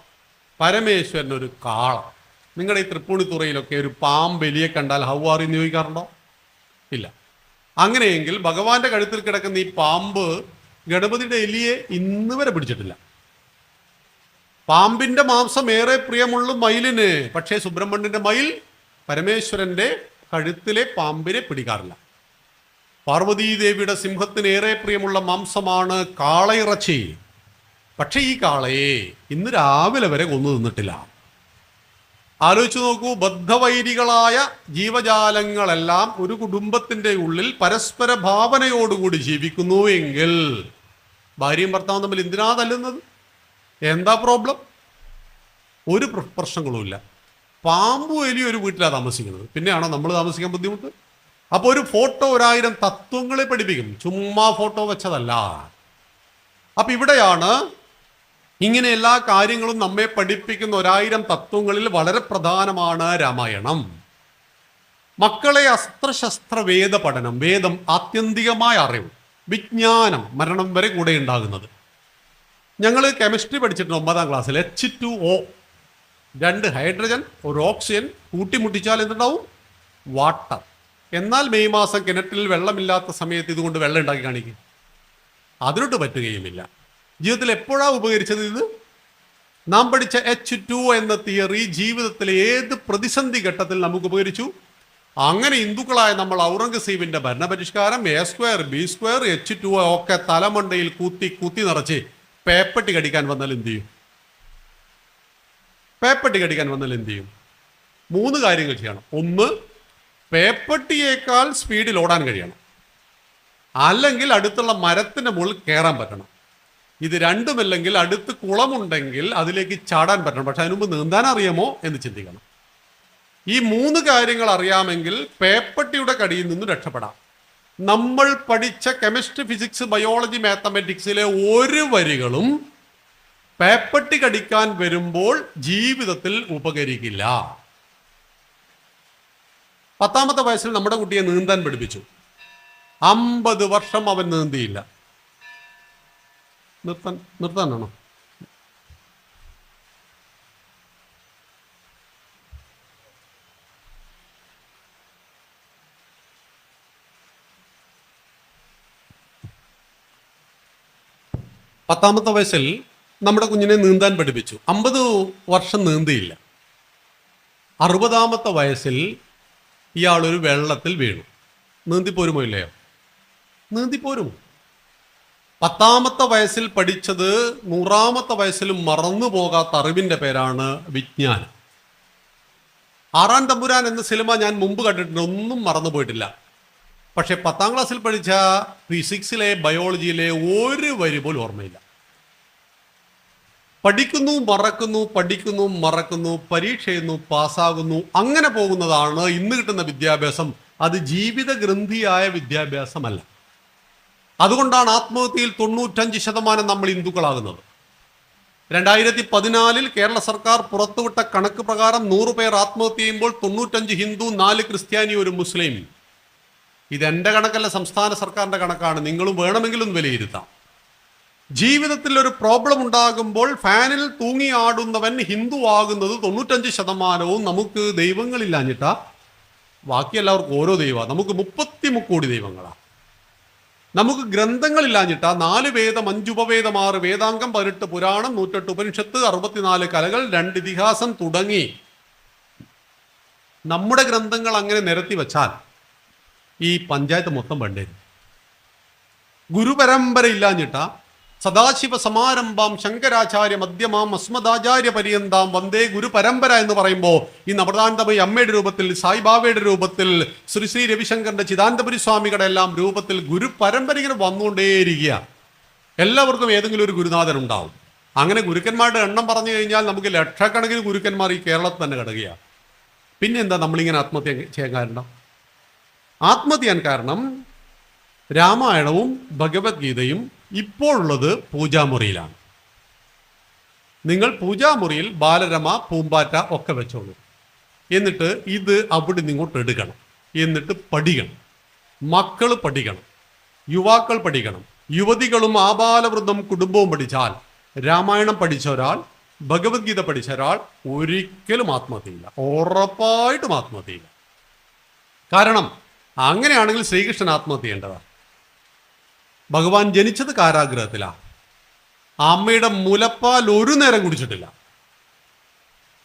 പരമേശ്വരന് ഒരു കാള. നിങ്ങളുടെ ഈ തൃപ്പൂണിത്തുറയിലൊക്കെ ഒരു പാമ്പ് എലിയെ കണ്ടാൽ ഹൗ ആർ എന്ന് ചോദിക്കാറുണ്ടോ? ഇല്ല. അങ്ങനെയെങ്കിൽ ഭഗവാന്റെ കഴുത്തിൽ കിടക്കുന്ന ഈ പാമ്പ് ഗണപതിയുടെ എലിയെ ഇന്ന് വരെ പിടിച്ചിട്ടില്ല. പാമ്പിന്റെ മാംസം ഏറെ പ്രിയമുള്ള മയിലിന്, പക്ഷേ സുബ്രഹ്മണ്യന്റെ മയിൽ പരമേശ്വരന്റെ കഴുത്തിലെ പാമ്പിനെ പിടിക്കാറില്ല. പാർവതീദേവിയുടെ സിംഹത്തിന് ഏറെ പ്രിയമുള്ള മാംസമാണ് കാളയിറച്ചി. പക്ഷെ ഈ കാളയെ ഇന്ന് രാവിലെ വരെ കൊന്നു തിന്നിട്ടില്ല. ആലോചിച്ചു നോക്കൂ, ബദ്ധവൈരികളായ ജീവജാലങ്ങളെല്ലാം ഒരു കുടുംബത്തിന്റെ ഉള്ളിൽ പരസ്പര ഭാവനയോടുകൂടി ജീവിക്കുന്നു എങ്കിൽ ഭാര്യയും ഭർത്താവും തമ്മിൽ എന്തിനാ തല്ലുന്നത്? എന്താ പ്രോബ്ലം? ഒരു പ്രശ്നങ്ങളുമില്ല. പാമ്പും എലിയും ഒരു വീട്ടിലാണ് താമസിക്കുന്നത്, പിന്നെയാണോ നമ്മൾ താമസിക്കാൻ ബുദ്ധിമുട്ട്? അപ്പോൾ ഒരു ഫോട്ടോ 1000 തത്വങ്ങളെ പഠിപ്പിക്കും, ചുമ്മാ ഫോട്ടോ വെച്ചതല്ല. അപ്പൊ ഇവിടെയാണ് ഇങ്ങനെ എല്ലാ കാര്യങ്ങളും നമ്മെ പഠിപ്പിക്കുന്ന 1000 തത്വങ്ങളിൽ വളരെ പ്രധാനമാണ് രാമായണം. മക്കളെ അസ്ത്രശസ്ത്ര വേദ പഠനം, വേദം ആത്യന്തികമായ അറിവ്, വിജ്ഞാനം, മരണം വരെ കൂടെ ഉണ്ടാകുന്നത്. ഞങ്ങൾ കെമിസ്ട്രി പഠിച്ചിട്ടുണ്ട് 9ാം ക്ലാസ്സിൽ. H2O, 2 ഹൈഡ്രജൻ 1 ഓക്സിജൻ കൂട്ടിമുട്ടിച്ചാൽ എന്തുണ്ടാവും? വാട്ടർ. എന്നാൽ മെയ് മാസം കിണറ്റിൽ വെള്ളമില്ലാത്ത സമയത്ത് ഇതുകൊണ്ട് വെള്ളം ഉണ്ടാക്കി കാണിക്കും, അതിനോട്ട് പറ്റുകയുമില്ല. ജീവിതത്തിൽ എപ്പോഴാണ് ഉപകരിച്ചത് ഇത്? നാം പഠിച്ച H2O എന്ന തിയറി ജീവിതത്തിലെ ഏത് പ്രതിസന്ധി ഘട്ടത്തിൽ നമുക്ക് ഉപകരിച്ചു? അങ്ങനെ ഹിന്ദുക്കളായ നമ്മൾ ഔറംഗസീബിന്റെ ഭരണപരിഷ്കാരം, A², B² H2O ഒക്കെ തലമണ്ടയിൽ കുത്തി നിറച്ച് പേപ്പട്ടി കടിക്കാൻ വന്നാൽ എന്ത് ചെയ്യും? പേപ്പട്ടി കടിക്കാൻ വന്നാൽ എന്ത് ചെയ്യും? 3 കാര്യങ്ങൾ ചെയ്യണം. 1, പേപ്പട്ടിയേക്കാൾ സ്പീഡിൽ ഓടാൻ കഴിയണം, അല്ലെങ്കിൽ അടുത്തുള്ള മരത്തിന്റെ മുകളിൽ കയറാൻ പറ്റണം. ഇത് രണ്ടുമല്ലെങ്കിൽ അടുത്ത് കുളമുണ്ടെങ്കിൽ അതിലേക്ക് ചാടാൻ പറ്റണം. പക്ഷെ അതിനുമുമ്പ് നീന്താൻ അറിയാമോ എന്ന് ചിന്തിക്കണം. ഈ 3 കാര്യങ്ങൾ അറിയാമെങ്കിൽ പേപ്പട്ടിയുടെ കടിയിൽ നിന്ന് രക്ഷപ്പെടാം. നമ്മൾ പഠിച്ച കെമിസ്ട്രി, ഫിസിക്സ്, ബയോളജി, മാത്തമാറ്റിക്സിലെ ഒരു വരികളും പേപ്പട്ടി കടിക്കാൻ വരുമ്പോൾ ജീവിതത്തിൽ ഉപകരിക്കില്ല. 10ാമത്തെ വയസ്സിൽ നമ്മുടെ കുട്ടിയെ നീന്താൻ പഠിപ്പിച്ചു. 50 വർഷം അവൻ നീന്തിയില്ല. നിർത്താനാണോ? പത്താമത്തെ വയസ്സിൽ നമ്മുടെ കുഞ്ഞിനെ നീന്താൻ പഠിപ്പിച്ചു. 50 വർഷം നീന്തിയില്ല. 60ാമത്തെ വയസ്സിൽ ഇയാളൊരു വെള്ളത്തിൽ വീണു. നീന്തിപ്പോരുമോ ഇല്ലയോ? നീന്തിപ്പോരും. 10ാമത്തെ വയസ്സിൽ പഠിച്ചത് 100ാമത്തെ വയസ്സിലും മറന്നു പോകാത്ത അറിവിൻ്റെ പേരാണ് വിജ്ഞാനം. 6-ാം തമ്പുരാൻ എന്ന സിനിമ ഞാൻ മുമ്പ് കണ്ടിട്ടുണ്ട്, ഒന്നും മറന്നു പോയിട്ടില്ല. പക്ഷെ 10ാം ക്ലാസ്സിൽ പഠിച്ച ഫിസിക്സിലെ ബയോളജിയിലെ ഒരു വരി പോലും ഓർമ്മയില്ല. പഠിക്കുന്നു മറക്കുന്നു, പഠിക്കുന്നു മറക്കുന്നു, പരീക്ഷ എഴുതുന്നു പാസ്സാകുന്നു, അങ്ങനെ പോകുന്നതാണ് ഇന്ന് കിട്ടുന്ന വിദ്യാഭ്യാസം. അത് ജീവിത ഗ്രന്ഥിയായ വിദ്യാഭ്യാസമല്ല. അതുകൊണ്ടാണ് ആത്മഹത്യയിൽ 95% നമ്മൾ ഹിന്ദുക്കളാകുന്നത്. 2014 കേരള സർക്കാർ പുറത്തുവിട്ട കണക്ക് പ്രകാരം 100 പേർ ആത്മഹത്യ ചെയ്യുമ്പോൾ 95 ഹിന്ദു, 4 ക്രിസ്ത്യാനി, 1 മുസ്ലിം. ഇതെന്റെ കണക്കല്ല, സംസ്ഥാന സർക്കാരിന്റെ കണക്കാണ്. നിങ്ങളും വേണമെങ്കിലും വിലയിരുത്താം. ജീവിതത്തിൽ ഒരു പ്രോബ്ലം ഉണ്ടാകുമ്പോൾ ഫാനിൽ തൂങ്ങി ആടുന്നവൻ ഹിന്ദു ആകുന്നത് 95%. നമുക്ക് ദൈവങ്ങളില്ലാഞ്ഞിട്ടാ, ബാക്കി എല്ലാവർക്കും ഓരോ ദൈവമാണ്. നമുക്ക് 33 കോടി ദൈവങ്ങളാണ്. നമുക്ക് ഗ്രന്ഥങ്ങളില്ലാഞ്ഞിട്ടാ 4 വേദം, 5 ഉപവേദം, 6 വേദാംഗം, 18 പുരാണം, 108 ഉപനിഷത്ത്, 64 കലകൾ, 2 ഇതിഹാസം തുടങ്ങി നമ്മുടെ ഗ്രന്ഥങ്ങൾ അങ്ങനെ നിരത്തി വെച്ചാൽ ഈ പഞ്ചായത്ത് മൊത്തം വേണ്ടേ. ഗുരുപരമ്പര ഇല്ലാഞ്ഞിട്ടാ സദാശിവ സമാരംഭം ശങ്കരാചാര്യ മധ്യമാം അസ്മദാചാര്യ പര്യന്താം വന്ദേ ഗുരു പരമ്പര എന്ന് പറയുമ്പോൾ ഈ നവതാന്തമയി അമ്മയുടെ രൂപത്തിൽ, സായിബാബയുടെ രൂപത്തിൽ, ശ്രീ രവിശങ്കറിന്റെ ചിദാനന്ദപുരി സ്വാമികളുടെ എല്ലാം രൂപത്തിൽ ഗുരു പരമ്പര ഇങ്ങനെ വന്നുകൊണ്ടേയിരിക്കുക. എല്ലാവർക്കും ഏതെങ്കിലും ഒരു ഗുരുനാഥൻ ഉണ്ടാവും. അങ്ങനെ ഗുരുക്കന്മാരുടെ എണ്ണം പറഞ്ഞു കഴിഞ്ഞാൽ നമുക്ക് ലക്ഷക്കണക്കിന് ഗുരുക്കന്മാർ ഈ കേരളത്തിൽ തന്നെ കിടക്കുകയാണ്. പിന്നെ എന്താ നമ്മളിങ്ങനെ ആത്മഹത്യ ചെയ്യാൻ കാരണം? ആത്മഹത്യ ചെയ്യാൻ കാരണം രാമായണവും ഭഗവത്ഗീതയും ഇപ്പോഴുള്ളത് പൂജാമുറിയിലാണ്. നിങ്ങൾ പൂജാമുറിയിൽ ബാലരമ, പൂമ്പാറ്റ ഒക്കെ വെച്ചോളൂ. എന്നിട്ട് ഇത് അവിടെ നിങ്ങോട്ട് എടുക്കണം. എന്നിട്ട് പഠിക്കണം. മക്കൾ പഠിക്കണം, യുവാക്കൾ പഠിക്കണം, യുവതികളും ആബാലവൃദ്ധം കുടുംബവും പഠിച്ചാൽ, രാമായണം പഠിച്ച ഒരാൾ, ഭഗവത്ഗീത പഠിച്ച ഒരാൾ ഒരിക്കലും ആത്മഹത്യയില്ല. ഉറപ്പായിട്ടും ആത്മഹത്യയില്ല. കാരണം അങ്ങനെയാണെങ്കിൽ ശ്രീകൃഷ്ണൻ ആത്മഹത്യ ചെയ്യേണ്ടതാണ്. ഭഗവാൻ ജനിച്ചത് കാരാഗ്രഹത്തിലാണ്. അമ്മയുടെ മുലപ്പാൽ ഒരു നേരം കുടിച്ചിട്ടില്ല.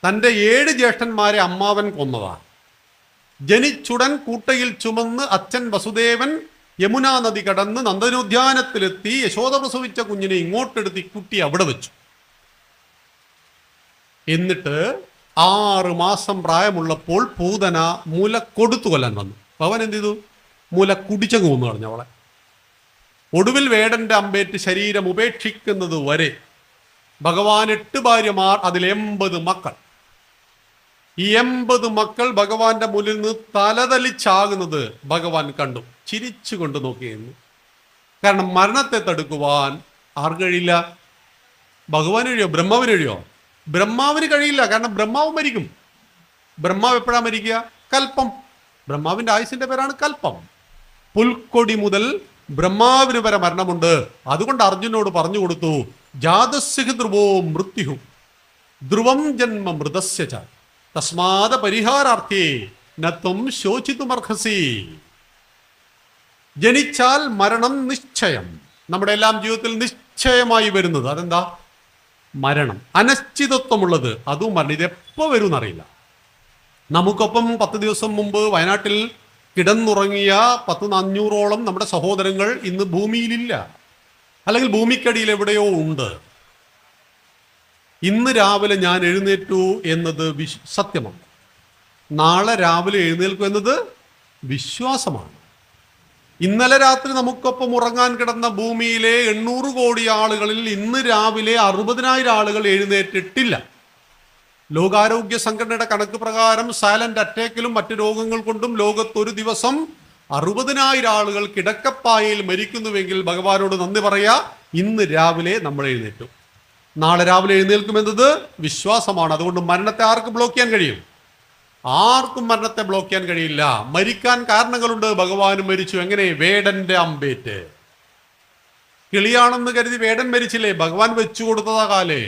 തൻ്റെ 7 ജ്യേഷ്ഠന്മാരെ അമ്മാവൻ കൊന്നതാണ്. ജനിച്ചുടൻ കൂട്ടയിൽ ചുമന്ന് അച്ഛൻ വസുദേവൻ യമുനാ നദി കടന്ന് നന്ദനോദ്യാനത്തിലെത്തി യശോദ പ്രസവിച്ച കുഞ്ഞിനെ ഇങ്ങോട്ടെടുത്ത് കുട്ടി അവിടെ വെച്ചു. എന്നിട്ട് 6 മാസം പ്രായമുള്ളപ്പോൾ പൂതന മുല കൊടുത്തു കൊല്ലാൻ വന്നു. അവൻ എന്ത് ചെയ്തു? മുല കുടിച്ചങ്ങ് കൊന്നു കളഞ്ഞു അവളെ. ഒടുവിൽ വേടന്റെ അമ്പേറ്റ് ശരീരം ഉപേക്ഷിക്കുന്നത് വരെ ഭഗവാൻ 8 ഭാര്യമാർ, അതിൽ 80 മക്കൾ. ഈ 80 മക്കൾ ഭഗവാന്റെ മുന്നിൽ നിന്ന് തലതലിച്ചാകുന്നത് ഭഗവാൻ കണ്ടു, ചിരിച്ചുകൊണ്ട് നോക്കിയിരുന്നു. കാരണം മരണത്തെ തടുക്കുവാൻ ആർക്ക് കഴിയില്ല? ഭഗവാൻ കഴിയോ? ബ്രഹ്മാവിന് കഴിയോ? ബ്രഹ്മാവിന് കഴിയില്ല. കാരണം ബ്രഹ്മാവ് മരിക്കും. ബ്രഹ്മാവ് എപ്പോഴാണ് മരിക്കുക? കൽപ്പം. ബ്രഹ്മാവിന്റെ ആയുസിന്റെ പേരാണ് കൽപ്പം. പുൽക്കൊടി മുതൽ ബ്രഹ്മാവിന് വരെ മരണമുണ്ട്. അതുകൊണ്ട് അർജുനോട് പറഞ്ഞു കൊടുത്തു, ജാതസ്യ ധ്രുവോ മൃത്യു ധ്രുവം ജന്മ മൃതസ്യ ച തസ്മാദ പരിഹാരാർത്ഥേ നത്വം ശോചിതുമർഹസി. ജനിച്ചാൽ മരണം നിശ്ചയം. നമ്മുടെ എല്ലാം ജീവിതത്തിൽ നിശ്ചയമായി വരുന്നത് അതെന്താ? മരണം. അനിശ്ചിതത്വമുള്ളത് അതും മരണം. ഇതെപ്പോ വരും എന്നറിയില്ല. നമുക്കൊപ്പം 10 ദിവസം മുമ്പ് വയനാട്ടിൽ കിടന്നുറങ്ങിയ 100-500ഓളം നമ്മുടെ സഹോദരങ്ങൾ ഇന്ന് ഭൂമിയിലില്ല, അല്ലെങ്കിൽ ഭൂമിക്കടിയിൽ എവിടെയോ ഉണ്ട്. ഇന്ന് രാവിലെ ഞാൻ എഴുന്നേറ്റു എന്നത് സത്യമാണ്. നാളെ രാവിലെ എഴുന്നേൽക്കും എന്നത് വിശ്വാസമാണ്. ഇന്നലെ രാത്രി നമുക്കൊപ്പം ഉറങ്ങാൻ കിടന്ന ഭൂമിയിലെ 800 കോടി ആളുകളിൽ ഇന്ന് രാവിലെ 60,000 ആളുകൾ എഴുന്നേറ്റിട്ടില്ല. ലോകാരോഗ്യ സംഘടനയുടെ കണക്ക് പ്രകാരം സൈലന്റ് അറ്റാക്കിലും മറ്റു രോഗങ്ങൾ കൊണ്ടും ലോകത്ത് ഒരു ദിവസം 60,000 ആളുകൾ കിടക്കപ്പായയിൽ മരിക്കുന്നുവെങ്കിൽ ഭഗവാനോട് നന്ദി പറയാ. ഇന്ന് രാവിലെ നമ്മൾ എഴുന്നേറ്റു. നാളെ രാവിലെ എഴുന്നേൽക്കുമെന്നത് വിശ്വാസമാണ്. അതുകൊണ്ട് മരണത്തെ ആർക്ക് ബ്ലോക്ക് ചെയ്യാൻ കഴിയും? ആർക്കും മരണത്തെ ബ്ലോക്ക് ചെയ്യാൻ കഴിയില്ല. മരിക്കാൻ കാരണങ്ങളുണ്ട്. ഭഗവാനും മരിച്ചു. എങ്ങനെ? വേടന്റെ അമ്പേറ്റ്. കിളിയാണെന്ന് കരുതി വേടൻ മരിച്ചില്ലേ? ഭഗവാൻ വെച്ചു കൊടുത്തതാ കാലേ.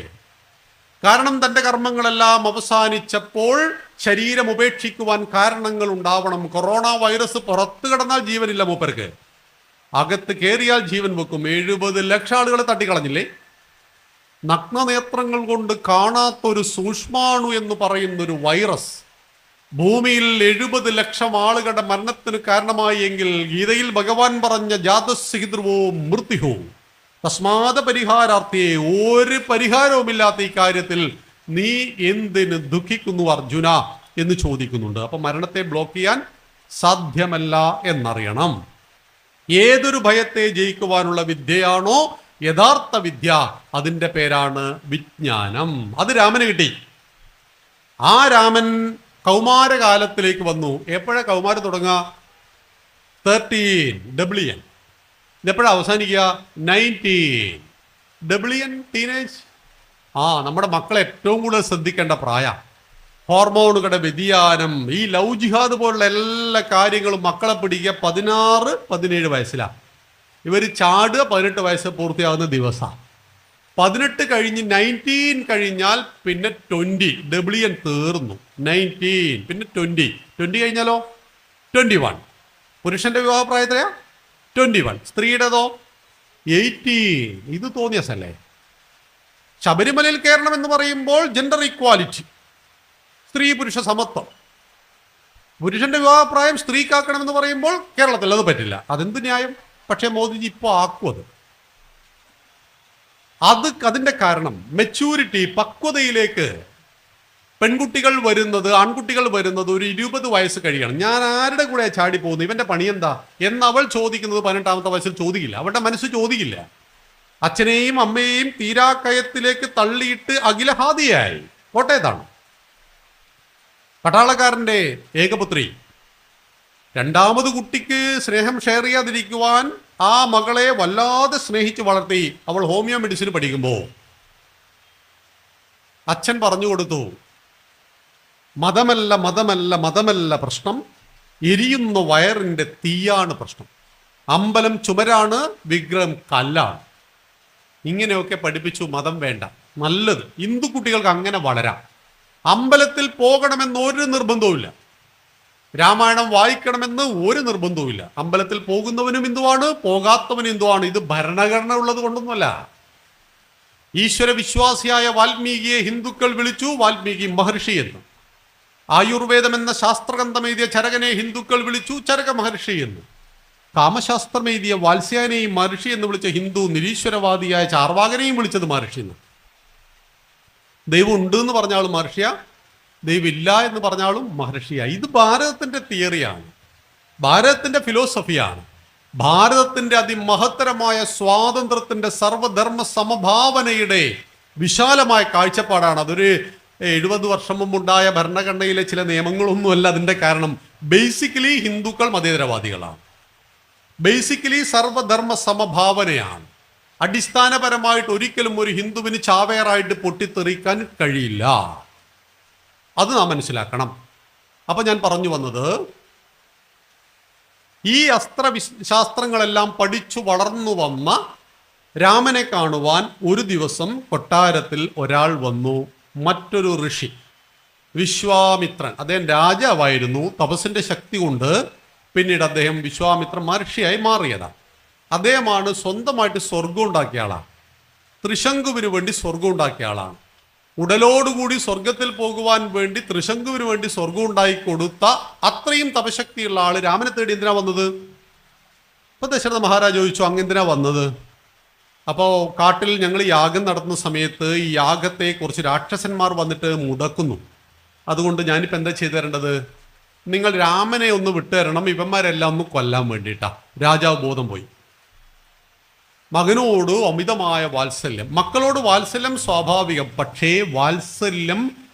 കാരണം തൻ്റെ കർമ്മങ്ങളെല്ലാം അവസാനിച്ചപ്പോൾ ശരീരം ഉപേക്ഷിക്കുവാൻ കാരണങ്ങൾ ഉണ്ടാവണം. കൊറോണ വൈറസ് പുറത്തു കിടന്നാൽ ജീവനില്ല മൂപ്പർക്ക്, അകത്ത് കയറിയാൽ ജീവൻ വെക്കും. 70 ലക്ഷം ആളുകളെ തട്ടിക്കളഞ്ഞില്ലേ? നഗ്നനേത്രങ്ങൾ കൊണ്ട് കാണാത്തൊരു സൂക്ഷ്മാണു എന്ന് പറയുന്നൊരു വൈറസ് ഭൂമിയിൽ 70 ലക്ഷം ആളുകളുടെ മരണത്തിന് കാരണമായി എങ്കിൽ ഗീതയിൽ ഭഗവാൻ പറഞ്ഞ ജാതസിഹിദ്രുവോ മൃത്യുഹോ തസ്മാത പരിഹാരാർത്ഥിയെ, ഒരു പരിഹാരവുമില്ലാത്ത ഈ കാര്യത്തിൽ നീ എന്തിന് ദുഃഖിക്കുന്നു അർജുന എന്ന് ചോദിക്കുന്നുണ്ട്. അപ്പൊ മരണത്തെ ബ്ലോക്ക് ചെയ്യാൻ സാധ്യമല്ല എന്നറിയണം. ഏതൊരു ഭയത്തെ ജയിക്കുവാനുള്ള വിദ്യയാണോ യഥാർത്ഥ വിദ്യ, അതിൻ്റെ പേരാണ് വിജ്ഞാനം. അത് രാമന് കിട്ടി. ആ രാമൻ കൗമാരകാലത്തിലേക്ക് വന്നു. എപ്പോഴാണ് കൗമാരം തുടങ്ങുക? 13 ഡബ്ലിയൻ. ഇതെപ്പോഴാണ് അവസാനിക്കുക? 19 ഡബ്ലിയൻ ടീനേജ്. നമ്മുടെ മക്കളെ ഏറ്റവും കൂടുതൽ ശ്രദ്ധിക്കേണ്ട പ്രായ. ഹോർമോണുകളുടെ വ്യതിയാനം, ഈ ലവ് ജിഹാദ് പോലുള്ള എല്ലാ കാര്യങ്ങളും മക്കളെ പിടിക്കുക 16-17 വയസ്സിലാണ്. ഇവർ ചാടുക 18 വയസ്സ് പൂർത്തിയാകുന്ന ദിവസമാണ്. 18 കഴിഞ്ഞ് 19 കഴിഞ്ഞാൽ പിന്നെ 20 ഡബ്ലിയൻ തീർന്നു. 19 പിന്നെ 20 കഴിഞ്ഞാലോ 21. പുരുഷന്റെ വിവാഹപ്രായം എത്രയാ? 21. സ്ത്രീയുടേതോ 18. ഇത് തോന്നിയസല്ലേ? ശബരിമലയിൽ കയറണം എന്ന് പറയുമ്പോൾ ജെൻഡർ ഈക്വാലിറ്റി, സ്ത്രീ പുരുഷ സമത്വം. പുരുഷന്റെ വിവാഹപ്രായം സ്ത്രീക്കാക്കണമെന്ന് പറയുമ്പോൾ കേരളത്തിൽ അത് പറ്റില്ല. അതെന്ത് ന്യായം? പക്ഷേ മോദിജി ഇപ്പോൾ ആക്കും അതിൻ്റെ കാരണം മെച്യൂരിറ്റി, പക്വതയിലേക്ക് പെൺകുട്ടികൾ വരുന്നത്, ആൺകുട്ടികൾ വരുന്നത് ഒരു 20 വയസ്സ് കഴിയണം. ഞാൻ ആരുടെ കൂടെ ചാടി പോകുന്നു, ഇവന്റെ പണി എന്താ എന്ന് അവൾ ചോദിക്കുന്നത് 18-ാമത്തെ വയസ്സിൽ ചോദിക്കില്ല. അവളുടെ മനസ്സ് ചോദിക്കില്ല. അച്ഛനെയും അമ്മയെയും തീരാക്കയത്തിലേക്ക് തള്ളിയിട്ട് അഖിലഹാദിയായി. കോട്ടയത്താണ് പട്ടാളക്കാരന്റെ ഏകപുത്രി. രണ്ടാമത് കുട്ടിക്ക് സ്നേഹം ഷെയർ ചെയ്യാതിരിക്കുവാൻ ആ മകളെ വല്ലാതെ സ്നേഹിച്ച് വളർത്തി. അവൾ ഹോമിയോ മെഡിസിൻ പഠിക്കുമ്പോൾ അച്ഛൻ പറഞ്ഞു കൊടുത്തു, മതമല്ല മതമല്ല മതമല്ല പ്രശ്നം, എരിയുന്ന വയറിന്റെ തീയാണ് പ്രശ്നം. അമ്പലം ചുമരാണ്, വിഗ്രഹം കല്ലാണ്. ഇങ്ങനെയൊക്കെ പഠിപ്പിച്ചു. മതം വേണ്ട, നല്ലത്. ഹിന്ദു കുട്ടികൾക്ക് അങ്ങനെ വളരാം. അമ്പലത്തിൽ പോകണമെന്ന് ഒരു നിർബന്ധവുമില്ല. രാമായണം വായിക്കണമെന്ന് ഒരു നിർബന്ധവുമില്ല. അമ്പലത്തിൽ പോകുന്നവനും ഹിന്ദുവാണ്, പോകാത്തവനും ഹിന്ദുവാണ്. ഇത് ഭരണഘടന ഉള്ളത് കൊണ്ടൊന്നുമല്ല. ഈശ്വര വിശ്വാസിയായ വാൽമീകിയെ ഹിന്ദുക്കൾ വിളിച്ചു വാൽമീകി മഹർഷി എന്ന്. ആയുർവേദം എന്ന ശാസ്ത്രഗ്രന്ഥം എഴുതിയ ചരകനെ ഹിന്ദുക്കൾ വിളിച്ചു ചരക മഹർഷി എന്ന്. കാമശാസ്ത്രം എഴുതിയ വാത്സ്യായനെയും മഹർഷി എന്ന് വിളിച്ച ഹിന്ദു നിരീശ്വരവാദിയായ ചാർവാകനെയും വിളിച്ചത് മഹർഷി എന്ന്. ദൈവം ഉണ്ട് എന്ന് പറഞ്ഞാലും മഹർഷിയ, ദൈവമില്ല എന്ന് പറഞ്ഞാലും മഹർഷിയ. ഇത് ഭാരതത്തിന്റെ തിയറിയാണ്, ഭാരതത്തിന്റെ ഫിലോസഫിയാണ്. ഭാരതത്തിന്റെ അതിമഹത്തരമായ സ്വാതന്ത്ര്യത്തിന്റെ സർവധർമ്മ സമഭാവനയുടെ വിശാലമായ കാഴ്ചപ്പാടാണ്. അതൊരു 70 വർഷം മുമ്പുണ്ടായ ഭരണഘടനയിലെ ചില നിയമങ്ങളൊന്നുമല്ല അതിന്റെ കാരണം. ബേസിക്കലി ഹിന്ദുക്കൾ മതേതരവാദികളാണ്. ബേസിക്കലി സർവധർമ്മ സമഭാവനയാണ്. അടിസ്ഥാനപരമായിട്ട് ഒരിക്കലും ഒരു ഹിന്ദുവിന് ചാവേറായിട്ട് പൊട്ടിത്തെറിക്കാൻ കഴിയില്ല. അത് നാം മനസ്സിലാക്കണം. അപ്പൊ ഞാൻ പറഞ്ഞു വന്നത്, ഈ ശാസ്ത്രങ്ങളെല്ലാം പഠിച്ചു വളർന്നു വന്ന രാമനെ കാണുവാൻ ഒരു ദിവസം കൊട്ടാരത്തിൽ ഒരാൾ വന്നു. മറ്റൊരു ഋഷി, വിശ്വാമിത്രൻ. അദ്ദേഹം രാജാവായിരുന്നു. തപസ്സിന്റെ ശക്തി കൊണ്ട് പിന്നീട് അദ്ദേഹം വിശ്വാമിത്രൻ മഹർഷിയായി മാറിയതാണ്. അദ്ദേഹമാണ് സ്വന്തമായിട്ട് സ്വർഗം ഉണ്ടാക്കിയ ആളാണ്. ത്രിശങ്കുവിന് വേണ്ടി സ്വർഗം ഉണ്ടാക്കിയ ആളാണ്. ഉടലോടുകൂടി സ്വർഗത്തിൽ പോകുവാൻ വേണ്ടി ത്രിശങ്കുവിന് വേണ്ടി സ്വർഗം ഉണ്ടാക്കി കൊടുത്ത അത്രയും തപശക്തിയുള്ള ആള് രാമനെ തേടി എന്തിനാ വന്നത്? അപ്പൊ ദശരഥ മഹാരാജ് ചോദിച്ചു, അങ്ങെന്തിനാ വന്നത്? അപ്പോൾ കാട്ടിൽ ഞങ്ങൾ യാഗം നടത്തുന്ന സമയത്ത് ഈ യാഗത്തെ കുറച്ച് രാക്ഷസന്മാർ വന്നിട്ട് മുടക്കുന്നു. അതുകൊണ്ട് ഞാനിപ്പോൾ എന്താ ചെയ്തു തരേണ്ടത്? നിങ്ങൾ രാമനെ ഒന്ന് വിട്ടുതരണം, ഇവന്മാരെല്ലാം ഒന്ന് കൊല്ലാൻ വേണ്ടിയിട്ടാ. രാജാവ് ബോധം പോയി. മകനോട് അമിതമായ വാത്സല്യം. മക്കളോട് വാത്സല്യം സ്വാഭാവികം, പക്ഷേ വാത്സല്യം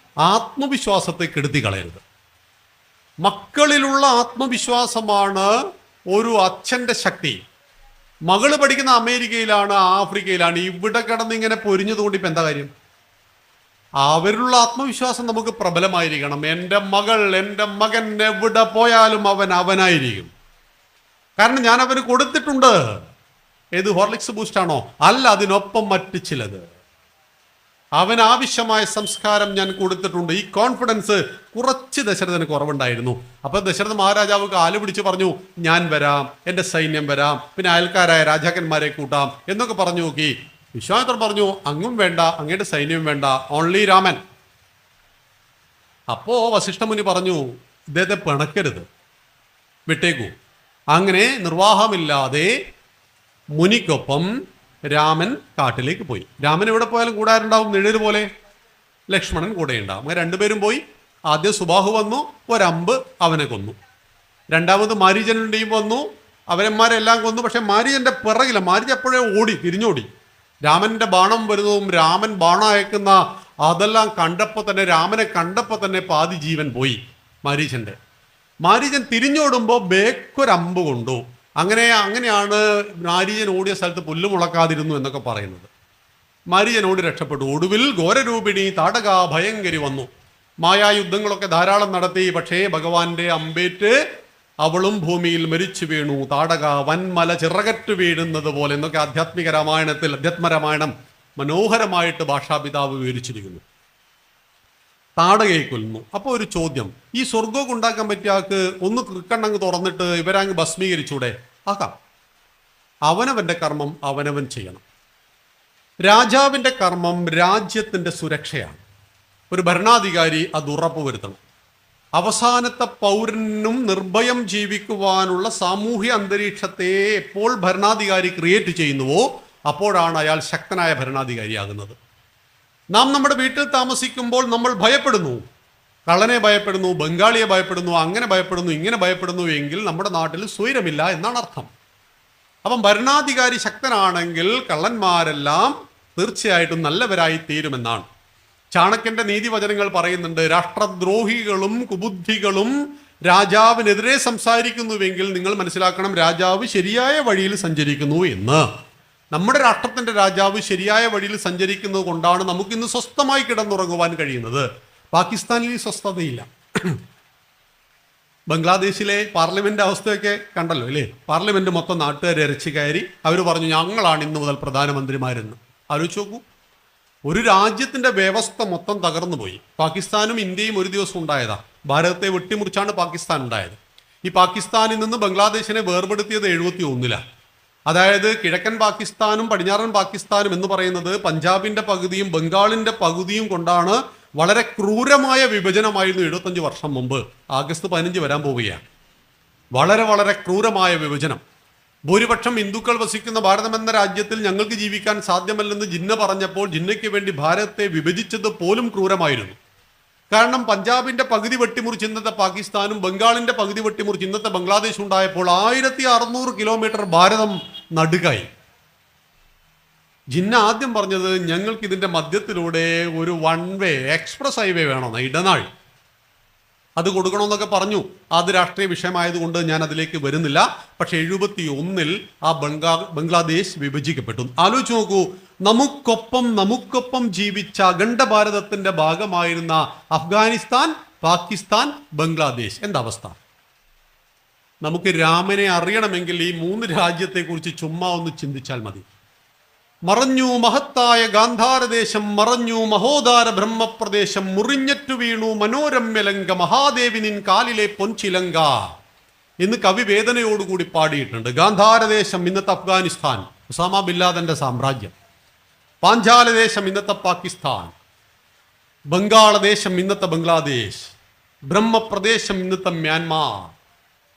ആത്മവിശ്വാസത്തെ കെടുത്തി കളയരുത്. മക്കളിലുള്ള ആത്മവിശ്വാസമാണ് ഒരു അച്ഛൻ്റെ ശക്തി. മകള് പഠിക്കുന്ന അമേരിക്കയിലാണ്, ആഫ്രിക്കയിലാണ്. ഇവിടെ കിടന്ന് ഇങ്ങനെ പൊരിഞ്ഞതുകൊണ്ട് ഇപ്പം എന്താ കാര്യം? അവരിലുള്ള ആത്മവിശ്വാസം നമുക്ക് പ്രബലമായിരിക്കണം. എൻ്റെ മകൾ, എൻ്റെ മകൻ എവിടെ പോയാലും അവനായിരിക്കും. കാരണം ഞാൻ അവന് കൊടുത്തിട്ടുണ്ട്. ഏത് ഹോർലിക്സ് ബൂസ്റ്റാണോ? അല്ല, അതിനൊപ്പം മറ്റ് ചിലത്. അവനാവശ്യമായ സംസ്കാരം ഞാൻ കൊടുത്തിട്ടുണ്ട്. ഈ കോൺഫിഡൻസ് കുറച്ച് ദശരഥന് കുറവുണ്ടായിരുന്നു. അപ്പൊ ദശരഥ മഹാരാജാവ് കാല് പിടിച്ച് പറഞ്ഞു, ഞാൻ വരാം, എൻ്റെ സൈന്യം വരാം, പിന്നെ അയൽക്കാരായ രാജാക്കന്മാരെ കൂട്ടാം എന്നൊക്കെ പറഞ്ഞു നോക്കി. വിശ്വാമിത്രൻ പറഞ്ഞു, അങ്ങും വേണ്ട, അങ്ങയുടെ സൈന്യം വേണ്ട, ഓൺലി രാമൻ. അപ്പോ വസിഷ്ഠമുനി പറഞ്ഞു, ഇദ്ദേഹത്തെ പിണക്കരുത്, വിട്ടേക്കൂ. അങ്ങനെ നിർവാഹമില്ലാതെ മുനിക്കൊപ്പം രാമൻ കാട്ടിലേക്ക് പോയി. രാമൻ എവിടെ പോയാലും കൂടെ ആരുണ്ടാവും? നിഴല് പോലെ ലക്ഷ്മണൻ കൂടെ ഉണ്ടാവും. അങ്ങനെ രണ്ടുപേരും പോയി. ആദ്യം സുബാഹു വന്നു, ഒരമ്പ് അവനെ കൊന്നു. രണ്ടാമത് മാരീചനും ടീം വന്നു, അവരന്മാരെല്ലാം കൊന്നു. പക്ഷെ മാരീചന്റെ പിറകില്ല, മാരീച എപ്പോഴേ ഓടി, തിരിഞ്ഞോടി. രാമന്റെ ബാണം വരുന്നതും രാമൻ ബാണം അയക്കുന്ന അതെല്ലാം കണ്ടപ്പോൾ തന്നെ, രാമനെ കണ്ടപ്പോൾ തന്നെ പാതി ജീവൻ പോയി മാരീചന്റെ. മാരീചൻ തിരിഞ്ഞോടുമ്പോൾ ബേക്കൊരമ്പ് കൊണ്ടു. അങ്ങനെയാണ് മാരീചൻ ഓടിയ സ്ഥലത്ത് പുല്ല് മുളക്കാതിരുന്നു എന്നൊക്കെ പറയുന്നത്. മാരീചൻ ഓടി രക്ഷപ്പെട്ടു. ഒടുവിൽ ഘോരരൂപിണി താടക ഭയങ്കരി വന്നു. മായായുദ്ധങ്ങളൊക്കെ ധാരാളം നടത്തി. പക്ഷേ ഭഗവാന്റെ അമ്പേറ്റ് അവളും ഭൂമിയിൽ മരിച്ചു വീണു. താടക വൻമല ചിറകറ്റു വീഴുന്നത് പോലെ എന്നൊക്കെ ആധ്യാത്മിക രാമായണത്തിൽ, അധ്യാത്മരാമായണം മനോഹരമായിട്ട് ഭാഷാപിതാവ് വിവരിച്ചിരിക്കുന്നു. താടകയെ കൊല്ലുന്നു. അപ്പോൾ ഒരു ചോദ്യം, ഈ സ്വർഗമൊക്കെ ഉണ്ടാക്കാൻ പറ്റിയ ആൾക്ക് ഒന്ന് തൃക്കണ്ണങ്ങ് തുറന്നിട്ട് ഇവരങ്ങ് ഭസ്മീകരിച്ചൂടെ? ആകാം. അവനവന്റെ കർമ്മം അവനവൻ ചെയ്യണം. രാജാവിന്റെ കർമ്മം രാജ്യത്തിന്റെ സുരക്ഷയാണ്. ഒരു ഭരണാധികാരി അത് ഉറപ്പുവരുത്തണം. അവസാനത്തെ പൗരനും നിർഭയം ജീവിക്കുവാനുള്ള സാമൂഹ്യ അന്തരീക്ഷത്തെ എപ്പോൾ ഭരണാധികാരി ക്രിയേറ്റ് ചെയ്യുന്നുവോ അപ്പോഴാണ് അയാൾ ശക്തനായ ഭരണാധികാരിയാകുന്നത്. നാം നമ്മുടെ വീട്ടിൽ താമസിക്കുമ്പോൾ നമ്മൾ ഭയപ്പെടുന്നു. കള്ളനെ ഭയപ്പെടുന്നു, ബംഗാളിയെ ഭയപ്പെടുന്നു, അങ്ങനെ ഭയപ്പെടുന്നു, ഇങ്ങനെ ഭയപ്പെടുന്നു എങ്കിൽ നമ്മുടെ നാട്ടിൽ സ്വൈരമില്ല എന്നാണ് അർത്ഥം. അപ്പം ഭരണാധികാരി ശക്തനാണെങ്കിൽ കള്ളന്മാരെല്ലാം തീർച്ചയായിട്ടും നല്ലവരായി തീരുമെന്നാണ്. ചാണക്യന്റെ നീതിവചനങ്ങൾ പറയുന്നുണ്ട്, രാഷ്ട്രദ്രോഹികളും കുബുദ്ധികളും രാജാവിനെതിരെ സംസാരിക്കുന്നുവെങ്കിൽ നിങ്ങൾ മനസ്സിലാക്കണം രാജാവ് ശരിയായ വഴിയിൽ സഞ്ചരിക്കുന്നു എന്ന്. നമ്മുടെ രാഷ്ട്രത്തിന്റെ രാജാവ് ശരിയായ വഴിയിൽ സഞ്ചരിക്കുന്നത് കൊണ്ടാണ് നമുക്കിന്ന് സ്വസ്ഥമായി കിടന്നുറങ്ങുവാൻ കഴിയുന്നത്. പാകിസ്ഥാനിൽ സ്വസ്ഥതയില്ല. ബംഗ്ലാദേശിലെ പാർലമെന്റ് അവസ്ഥയൊക്കെ കണ്ടല്ലോ അല്ലേ? പാർലമെന്റ് മൊത്തം നാട്ടുകാരെ ഇരച്ചു കയറി അവർ പറഞ്ഞു ഞങ്ങളാണ് ഇന്ന് മുതൽ പ്രധാനമന്ത്രിമാരെന്ന്. ആലോചിച്ച് നോക്കൂ, ഒരു രാജ്യത്തിന്റെ വ്യവസ്ഥ മൊത്തം തകർന്നു പോയി. പാകിസ്ഥാനും ഇന്ത്യയും ഒരു ദിവസം ഉണ്ടായതാ. ഭാരതത്തെ വെട്ടിമുറിച്ചാണ് പാകിസ്ഥാൻ ഉണ്ടായത്. ഈ പാകിസ്ഥാനിൽ നിന്ന് ബംഗ്ലാദേശിനെ വേർപെടുത്തിയത് 71-ലാണ്. അതായത് കിഴക്കൻ പാകിസ്ഥാനും പടിഞ്ഞാറൻ പാകിസ്ഥാനും എന്ന് പറയുന്നത് പഞ്ചാബിന്റെ പകുതിയും ബംഗാളിന്റെ പകുതിയും കൊണ്ടാണ്. വളരെ ക്രൂരമായ വിഭജനമായിരുന്നു 75 വർഷം മുമ്പ്. ആഗസ്റ്റ് 15 വരാൻ പോവുകയാണ്. വളരെ വളരെ ക്രൂരമായ വിഭജനം. ഭൂരിപക്ഷം ഹിന്ദുക്കൾ വസിക്കുന്ന ഭാരതം എന്ന രാജ്യത്തിൽ ഞങ്ങൾക്ക് ജീവിക്കാൻ സാധ്യമല്ലെന്ന് ജിന്ന പറഞ്ഞപ്പോൾ ജിന്നയ്ക്ക് വേണ്ടി ഭാരതത്തെ വിഭജിച്ചത് പോലും ക്രൂരമായിരുന്നു. കാരണം പഞ്ചാബിന്റെ പകുതി വെട്ടിമുറിച്ച് ഇന്നത്തെ പാകിസ്ഥാനും ബംഗാളിന്റെ പകുതി വെട്ടിമുറിച്ച് ഇന്നത്തെ ബംഗ്ലാദേശ് ഉണ്ടായപ്പോൾ 1600 കിലോമീറ്റർ ഭാരതം നടുകായി. ജിന്ന ആദ്യം പറഞ്ഞത് ഞങ്ങൾക്ക് ഇതിന്റെ മധ്യത്തിലൂടെ ഒരു വൺ വേ എക്സ്പ്രസ് ഹൈവേ വേണമെന്ന്, ഇടനാഴി അത് കൊടുക്കണമെന്നൊക്കെ പറഞ്ഞു. അത് രാഷ്ട്രീയ വിഷയമായതുകൊണ്ട് ഞാൻ അതിലേക്ക് വരുന്നില്ല. പക്ഷെ 71-ൽ ആ ബംഗ്ലാദേശ് വിഭജിക്കപ്പെട്ടു. ആലോചിച്ച് നോക്കൂ, നമുക്കൊപ്പം ജീവിച്ച അഖണ്ഡ ഭാരതത്തിന്റെ ഭാഗമായിരുന്ന അഫ്ഗാനിസ്ഥാൻ, പാകിസ്ഥാൻ, ബംഗ്ലാദേശ് എന്താ അവസ്ഥ? നമുക്ക് രാമനെ അറിയണമെങ്കിൽ ഈ 3 രാജ്യത്തെക്കുറിച്ച് ചുമ്മാ ഒന്ന് ചിന്തിച്ചാൽ മതി. മറഞ്ഞു മഹത്തായ ഗാന്ധാരദേശം, മറഞ്ഞു മഹോദാര ബ്രഹ്മപ്രദേശം, മുറിഞ്ഞറ്റു വീണു മനോരമ്യലങ്ക, മഹാദേവി നിൻ കാലിലെ പൊൻചിലങ്ക എന്ന് കവി വേദനയോടുകൂടി പാടിയിട്ടുണ്ട്. ഗാന്ധാരദേശം ഇന്നത്തെ അഫ്ഗാനിസ്ഥാൻ, ഉസാമ ബിൻ ലാദന്റെ സാമ്രാജ്യം. പാഞ്ചാലദേശം ഇന്നത്തെ പാകിസ്ഥാൻ, ബംഗാളദേശം ഇന്നത്തെ ബംഗ്ലാദേശ്, ബ്രഹ്മപ്രദേശം ഇന്നത്തെ മ്യാൻമാർ,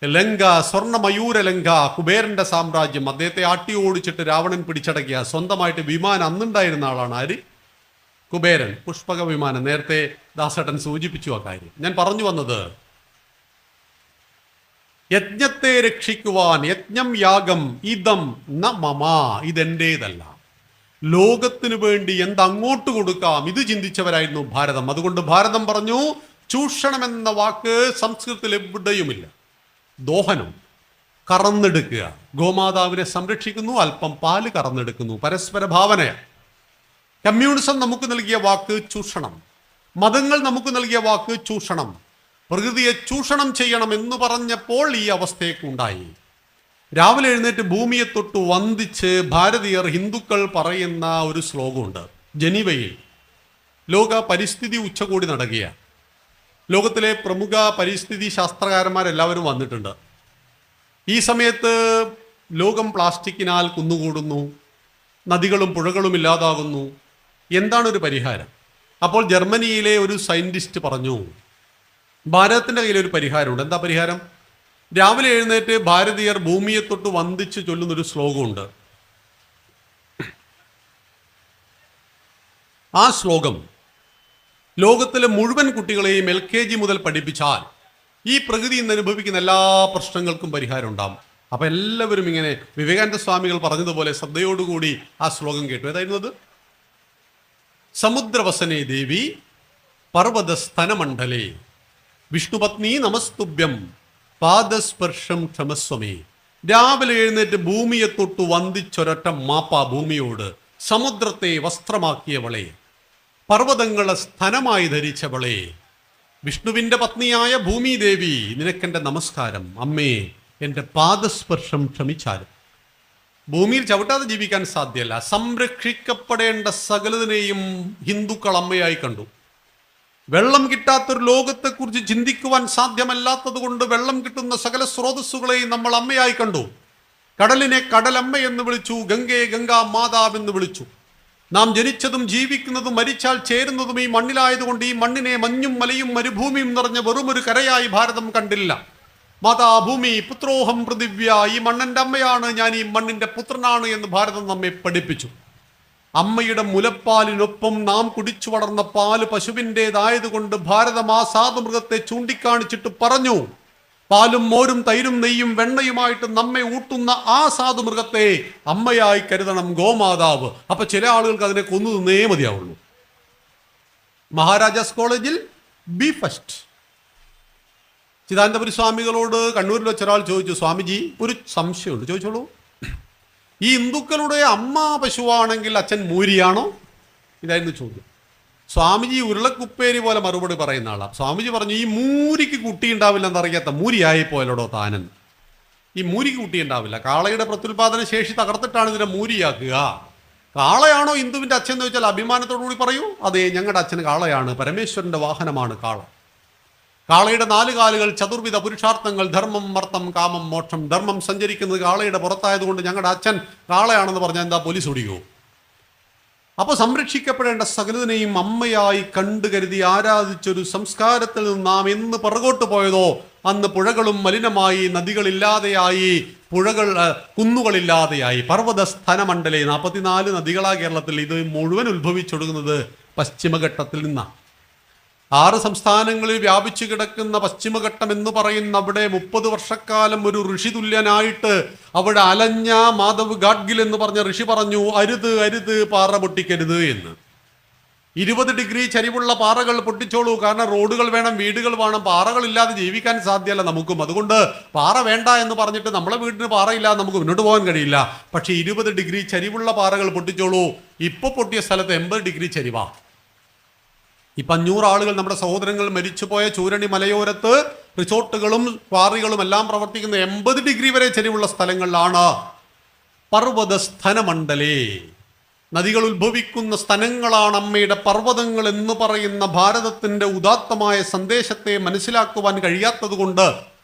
ലങ്ക സ്വർണ്ണമയൂര ലങ്ക കുബേരന്റെ സാമ്രാജ്യം. അദ്ദേഹത്തെ ആട്ടി ഓടിച്ചിട്ട് രാവണൻ പിടിച്ചടക്കിയ സ്വന്തമായിട്ട് വിമാനം അന്നുണ്ടായിരുന്ന ആളാണ് ആര്? കുബേരൻ, പുഷ്പക വിമാനം. നേരത്തെ ദാസേട്ടൻ സൂചിപ്പിച്ചു ആ കാര്യം. ഞാൻ പറഞ്ഞു വന്നത് യജ്ഞത്തെ രക്ഷിക്കുവാൻ യജ്ഞം യാഗം ഇതം ന മമ, ഇതെന്റേതല്ല, ലോകത്തിനു വേണ്ടി എന്തങ്ങോട്ട് കൊടുക്കാം ഇത് ചിന്തിച്ചവരായിരുന്നു ഭാരതം. അതുകൊണ്ട് ഭാരതം പറഞ്ഞു ചൂഷണം എന്ന വാക്ക് സംസ്കൃതത്തിൽ എവിടെയുമില്ല. ദോഹനം, കറന്നെടുക്കുക. ഗോമാതാവിനെ സംരക്ഷിക്കുന്നു, അല്പം പാല് കറന്നെടുക്കുന്നു, പരസ്പര ഭാവന. കമ്മ്യൂണിസം നമുക്ക് നൽകിയ വാക്ക് ചൂഷണം. മതങ്ങൾ നമുക്ക് നൽകിയ വാക്ക് ചൂഷണം. പ്രകൃതിയെ ചൂഷണം ചെയ്യണം എന്ന് പറഞ്ഞപ്പോൾ ഈ അവസ്ഥയൊക്കെ ഉണ്ടായി. രാവിലെ എഴുന്നേറ്റ് ഭൂമിയെ തൊട്ട് വന്ദിച്ച് ഭാരതീയർ ഹിന്ദുക്കൾ പറയുന്ന ഒരു ശ്ലോകമുണ്ട്. ജനീവയിൽ ലോക പരിസ്ഥിതി ഉച്ചകോടി നടക്കുകയാണ്. ലോകത്തിലെ പ്രമുഖ പരിസ്ഥിതി ശാസ്ത്രകാരന്മാരെല്ലാവരും വന്നിട്ടുണ്ട്. ഈ സമയത്ത് ലോകം പ്ലാസ്റ്റിക്കിനാൽ കുന്നുകൂടുന്നു, നദികളും പുഴകളും ഭാരതത്തിൻ്റെ കയ്യിൽ ഒരു പരിഹാരമുണ്ട്. എന്താ പരിഹാരം? രാവിലെ എഴുന്നേറ്റ് ഭാരതീയർ ഭൂമിയെ തൊട്ട് വന്ദിച്ച് ചൊല്ലുന്നൊരു ശ്ലോകമുണ്ട്. ആ ശ്ലോകം ലോകത്തിലെ മുഴുവൻ കുട്ടികളെയും LKG മുതൽ പഠിപ്പിച്ചാൽ ഈ പ്രകൃതി ഇന്ന് അനുഭവിക്കുന്ന എല്ലാ പ്രശ്നങ്ങൾക്കും പരിഹാരം ഉണ്ടാകും. അപ്പം എല്ലാവരും ഇങ്ങനെ വിവേകാനന്ദ സ്വാമികൾ പറഞ്ഞതുപോലെ ശ്രദ്ധയോടുകൂടി ആ ശ്ലോകം കേട്ടു. ഏതായിരുന്നു അത്? സമുദ്രവസനേ ദേവി പർവ്വതസ്തനമണ്ഡലേ വിഷ്ണുപത്നി നമസ്തുഭ്യം പാദസ്പർശം ക്ഷമസ്വമേ. രാവിലെ എഴുന്നേറ്റ് ഭൂമിയെ തൊട്ട് വന്ദിച്ചൊരൊറ്റ മാപ്പ ഭൂമിയോട്, സമുദ്രത്തെ വസ്ത്രമാക്കിയവളെ, പർവ്വതങ്ങളെ സ്ഥനമായി ധരിച്ചവളെ, വിഷ്ണുവിൻ്റെ പത്നിയായ ഭൂമിദേവി, നിനക്കെൻ്റെ നമസ്കാരം. അമ്മേ, എൻ്റെ പാദസ്പർശം ക്ഷമിച്ചാലും. ഭൂമിയിൽ ചവിട്ടാതെ ജീവിക്കാൻ സാധ്യമല്ല. സംരക്ഷിക്കപ്പെടേണ്ട സകലതിനെയും ഹിന്ദുക്കൾ അമ്മയായി കണ്ടു. വെള്ളം കിട്ടാത്തൊരു ലോകത്തെക്കുറിച്ച് ചിന്തിക്കുവാൻ സാധ്യമല്ലാത്തത് കൊണ്ട് വെള്ളം കിട്ടുന്ന സകല സ്രോതസ്സുകളെയും നമ്മൾ അമ്മയായി കണ്ടു. കടലിനെ കടലമ്മ എന്ന് വിളിച്ചു, ഗംഗയെ ഗംഗാ മാതാവ് എന്ന് വിളിച്ചു. നാം ജനിച്ചതും ജീവിക്കുന്നതും മരിച്ചാൽ ചേരുന്നതും ഈ മണ്ണിലായതുകൊണ്ട് ഈ മണ്ണിനെ മഞ്ഞും മലയും മരുഭൂമിയും നിറഞ്ഞ വെറുമൊരു കരയായി ഭാരതം കണ്ടില്ല. മാതാഭൂമി പുത്രോഹം പൃഥിവ്യ, ഈ മണ്ണിൻ്റെ അമ്മയാണ് ഞാൻ, ഈ മണ്ണിൻ്റെ പുത്രനാണ് എന്ന് ഭാരതം നമ്മെ പഠിപ്പിച്ചു. അമ്മയുടെ മുലപ്പാലിനൊപ്പം നാം കുടിച്ചു വളർന്ന പാല് പശുവിൻ്റെതായതുകൊണ്ട് ഭാരതം ആ സാധുമൃഗത്തെ ചൂണ്ടിക്കാണിച്ചിട്ട് പറഞ്ഞു, പാലും മോരും തൈരും നെയ്യും വെണ്ണയുമായിട്ട് നമ്മെ ഊട്ടുന്ന ആ സാധുമൃഗത്തെ അമ്മയായി കരുതണം, ഗോമാതാവ്. അപ്പൊ ചില ആളുകൾക്ക് അതിനെ കൊന്നു തിന്നേ മതിയാവുള്ളൂ. മഹാരാജാസ് കോളേജിൽ ബി ഫസ്റ്റ്. ചിദാനന്ദപുരി സ്വാമികളോട് കണ്ണൂരിൽ വെച്ചൊരാൾ ചോദിച്ചു, സ്വാമിജി ഒരു സംശയമുണ്ട്, ചോദിച്ചോളൂ. ഈ ഹിന്ദുക്കളുടെ അമ്മ പശുവാണെങ്കിൽ അച്ഛൻ മൂരിയാണോ? ഇതായിരുന്നു ചോദ്യം. സ്വാമിജി ഉരുളക്കുപ്പേരി പോലെ മറുപടി പറയുന്ന ആളാണ്. സ്വാമിജി പറഞ്ഞു, ഈ മൂരിക്ക് കുട്ടി ഉണ്ടാവില്ല എന്നറിയാത്ത മൂരിയായി പോയല്ലോടോ താനെന്ന്. ഈ മൂരിക്ക് കുട്ടി ഉണ്ടാവില്ല. കാളയുടെ പ്രത്യുൽപാദന ശേഷി തകർത്തിട്ടാണ് ഇതിനെ മൂരിയാക്കുക. കാളയാണോ ഹിന്ദുവിൻ്റെ അച്ഛൻ എന്ന് ചോദിച്ചാൽ അഭിമാനത്തോടു കൂടി പറയൂ, അതെ ഞങ്ങളുടെ അച്ഛൻ കാളയാണ്, പരമേശ്വരൻ്റെ വാഹനമാണ് കാള. കാളയുടെ 4 കാലുകൾ, ചതുർവിധ പുരുഷാർത്ഥങ്ങൾ, ധർമ്മം അർത്ഥം കാമം മോക്ഷം. ധർമ്മം സഞ്ചരിക്കുന്നത് കാളയുടെ പുറത്തായതുകൊണ്ട് ഞങ്ങളുടെ അച്ഛൻ കാളയാണെന്ന് പറഞ്ഞാൽ എന്താ പോലീസ് ഓടിക്കുമോ? അപ്പോൾ സംരക്ഷിക്കപ്പെടേണ്ട സകലതിനെയും അമ്മയായി കണ്ടു കരുതി ആരാധിച്ചൊരു സംസ്കാരത്തിൽ നിന്ന് നാം എന്ന് പുറകോട്ട് പോയതോ അന്ന് പുഴകളും മലിനമായി, നദികളില്ലാതെയായി, കുന്നുകളില്ലാതെയായി. പർവ്വത സ്ഥനമണ്ഡലേ 44 നദികളാ കേരളത്തിൽ. ഇത് മുഴുവൻ ഉത്ഭവിച്ചൊടുങ്ങുന്നത് പശ്ചിമഘട്ടത്തിൽ നിന്നാണ്. 6 സംസ്ഥാനങ്ങളിൽ വ്യാപിച്ചു കിടക്കുന്ന പശ്ചിമഘട്ടം എന്ന് പറയുന്ന അവിടെ 30 വർഷക്കാലം ഒരു ഋഷി തുല്യനായിട്ട് അവിടെ അലഞ്ഞ മാധവ് ഗാഡ്ഗിൽ എന്ന് പറഞ്ഞ ഋഷി പറഞ്ഞു, അരുത് അരുത് പാറ പൊട്ടിക്കരുത് എന്ന്. 20 ഡിഗ്രി ചരിവുള്ള പാറകൾ പൊട്ടിച്ചോളൂ, കാരണം റോഡുകൾ വേണം, വീടുകൾ വേണം, പാറകളില്ലാതെ ജീവിക്കാൻ സാധ്യമല്ല നമുക്കും. അതുകൊണ്ട് പാറ വേണ്ട എന്ന് പറഞ്ഞിട്ട് നമ്മളെ വീടിന് പാറയില്ലാതെ നമുക്ക് മുന്നോട്ട് പോകാൻ കഴിയില്ല. പക്ഷേ 20 ഡിഗ്രി ചരിവുള്ള പാറകൾ പൊട്ടിച്ചോളൂ. ഇപ്പോൾ പൊട്ടിയ സ്ഥലത്ത് 80 ഡിഗ്രി ചരിവാ. ഇപ്പം 500 ആളുകൾ നമ്മുടെ സഹോദരങ്ങൾ മരിച്ചുപോയ ചൂരണി മലയോരത്ത് റിസോർട്ടുകളും ക്വാറികളും എല്ലാം പ്രവർത്തിക്കുന്ന 80 ഡിഗ്രി വരെ ചരിവുള്ള സ്ഥലങ്ങളിലാണ്. പർവ്വത സ്ഥനമണ്ഡലേ, നദികൾ ഉത്ഭവിക്കുന്ന സ്ഥലങ്ങളാണ് അമ്മയുടെ പർവ്വതങ്ങൾ എന്ന് പറയുന്ന ഭാരതത്തിൻ്റെ ഉദാത്തമായ സന്ദേശത്തെ മനസ്സിലാക്കുവാൻ കഴിയാത്തത് കൊണ്ട്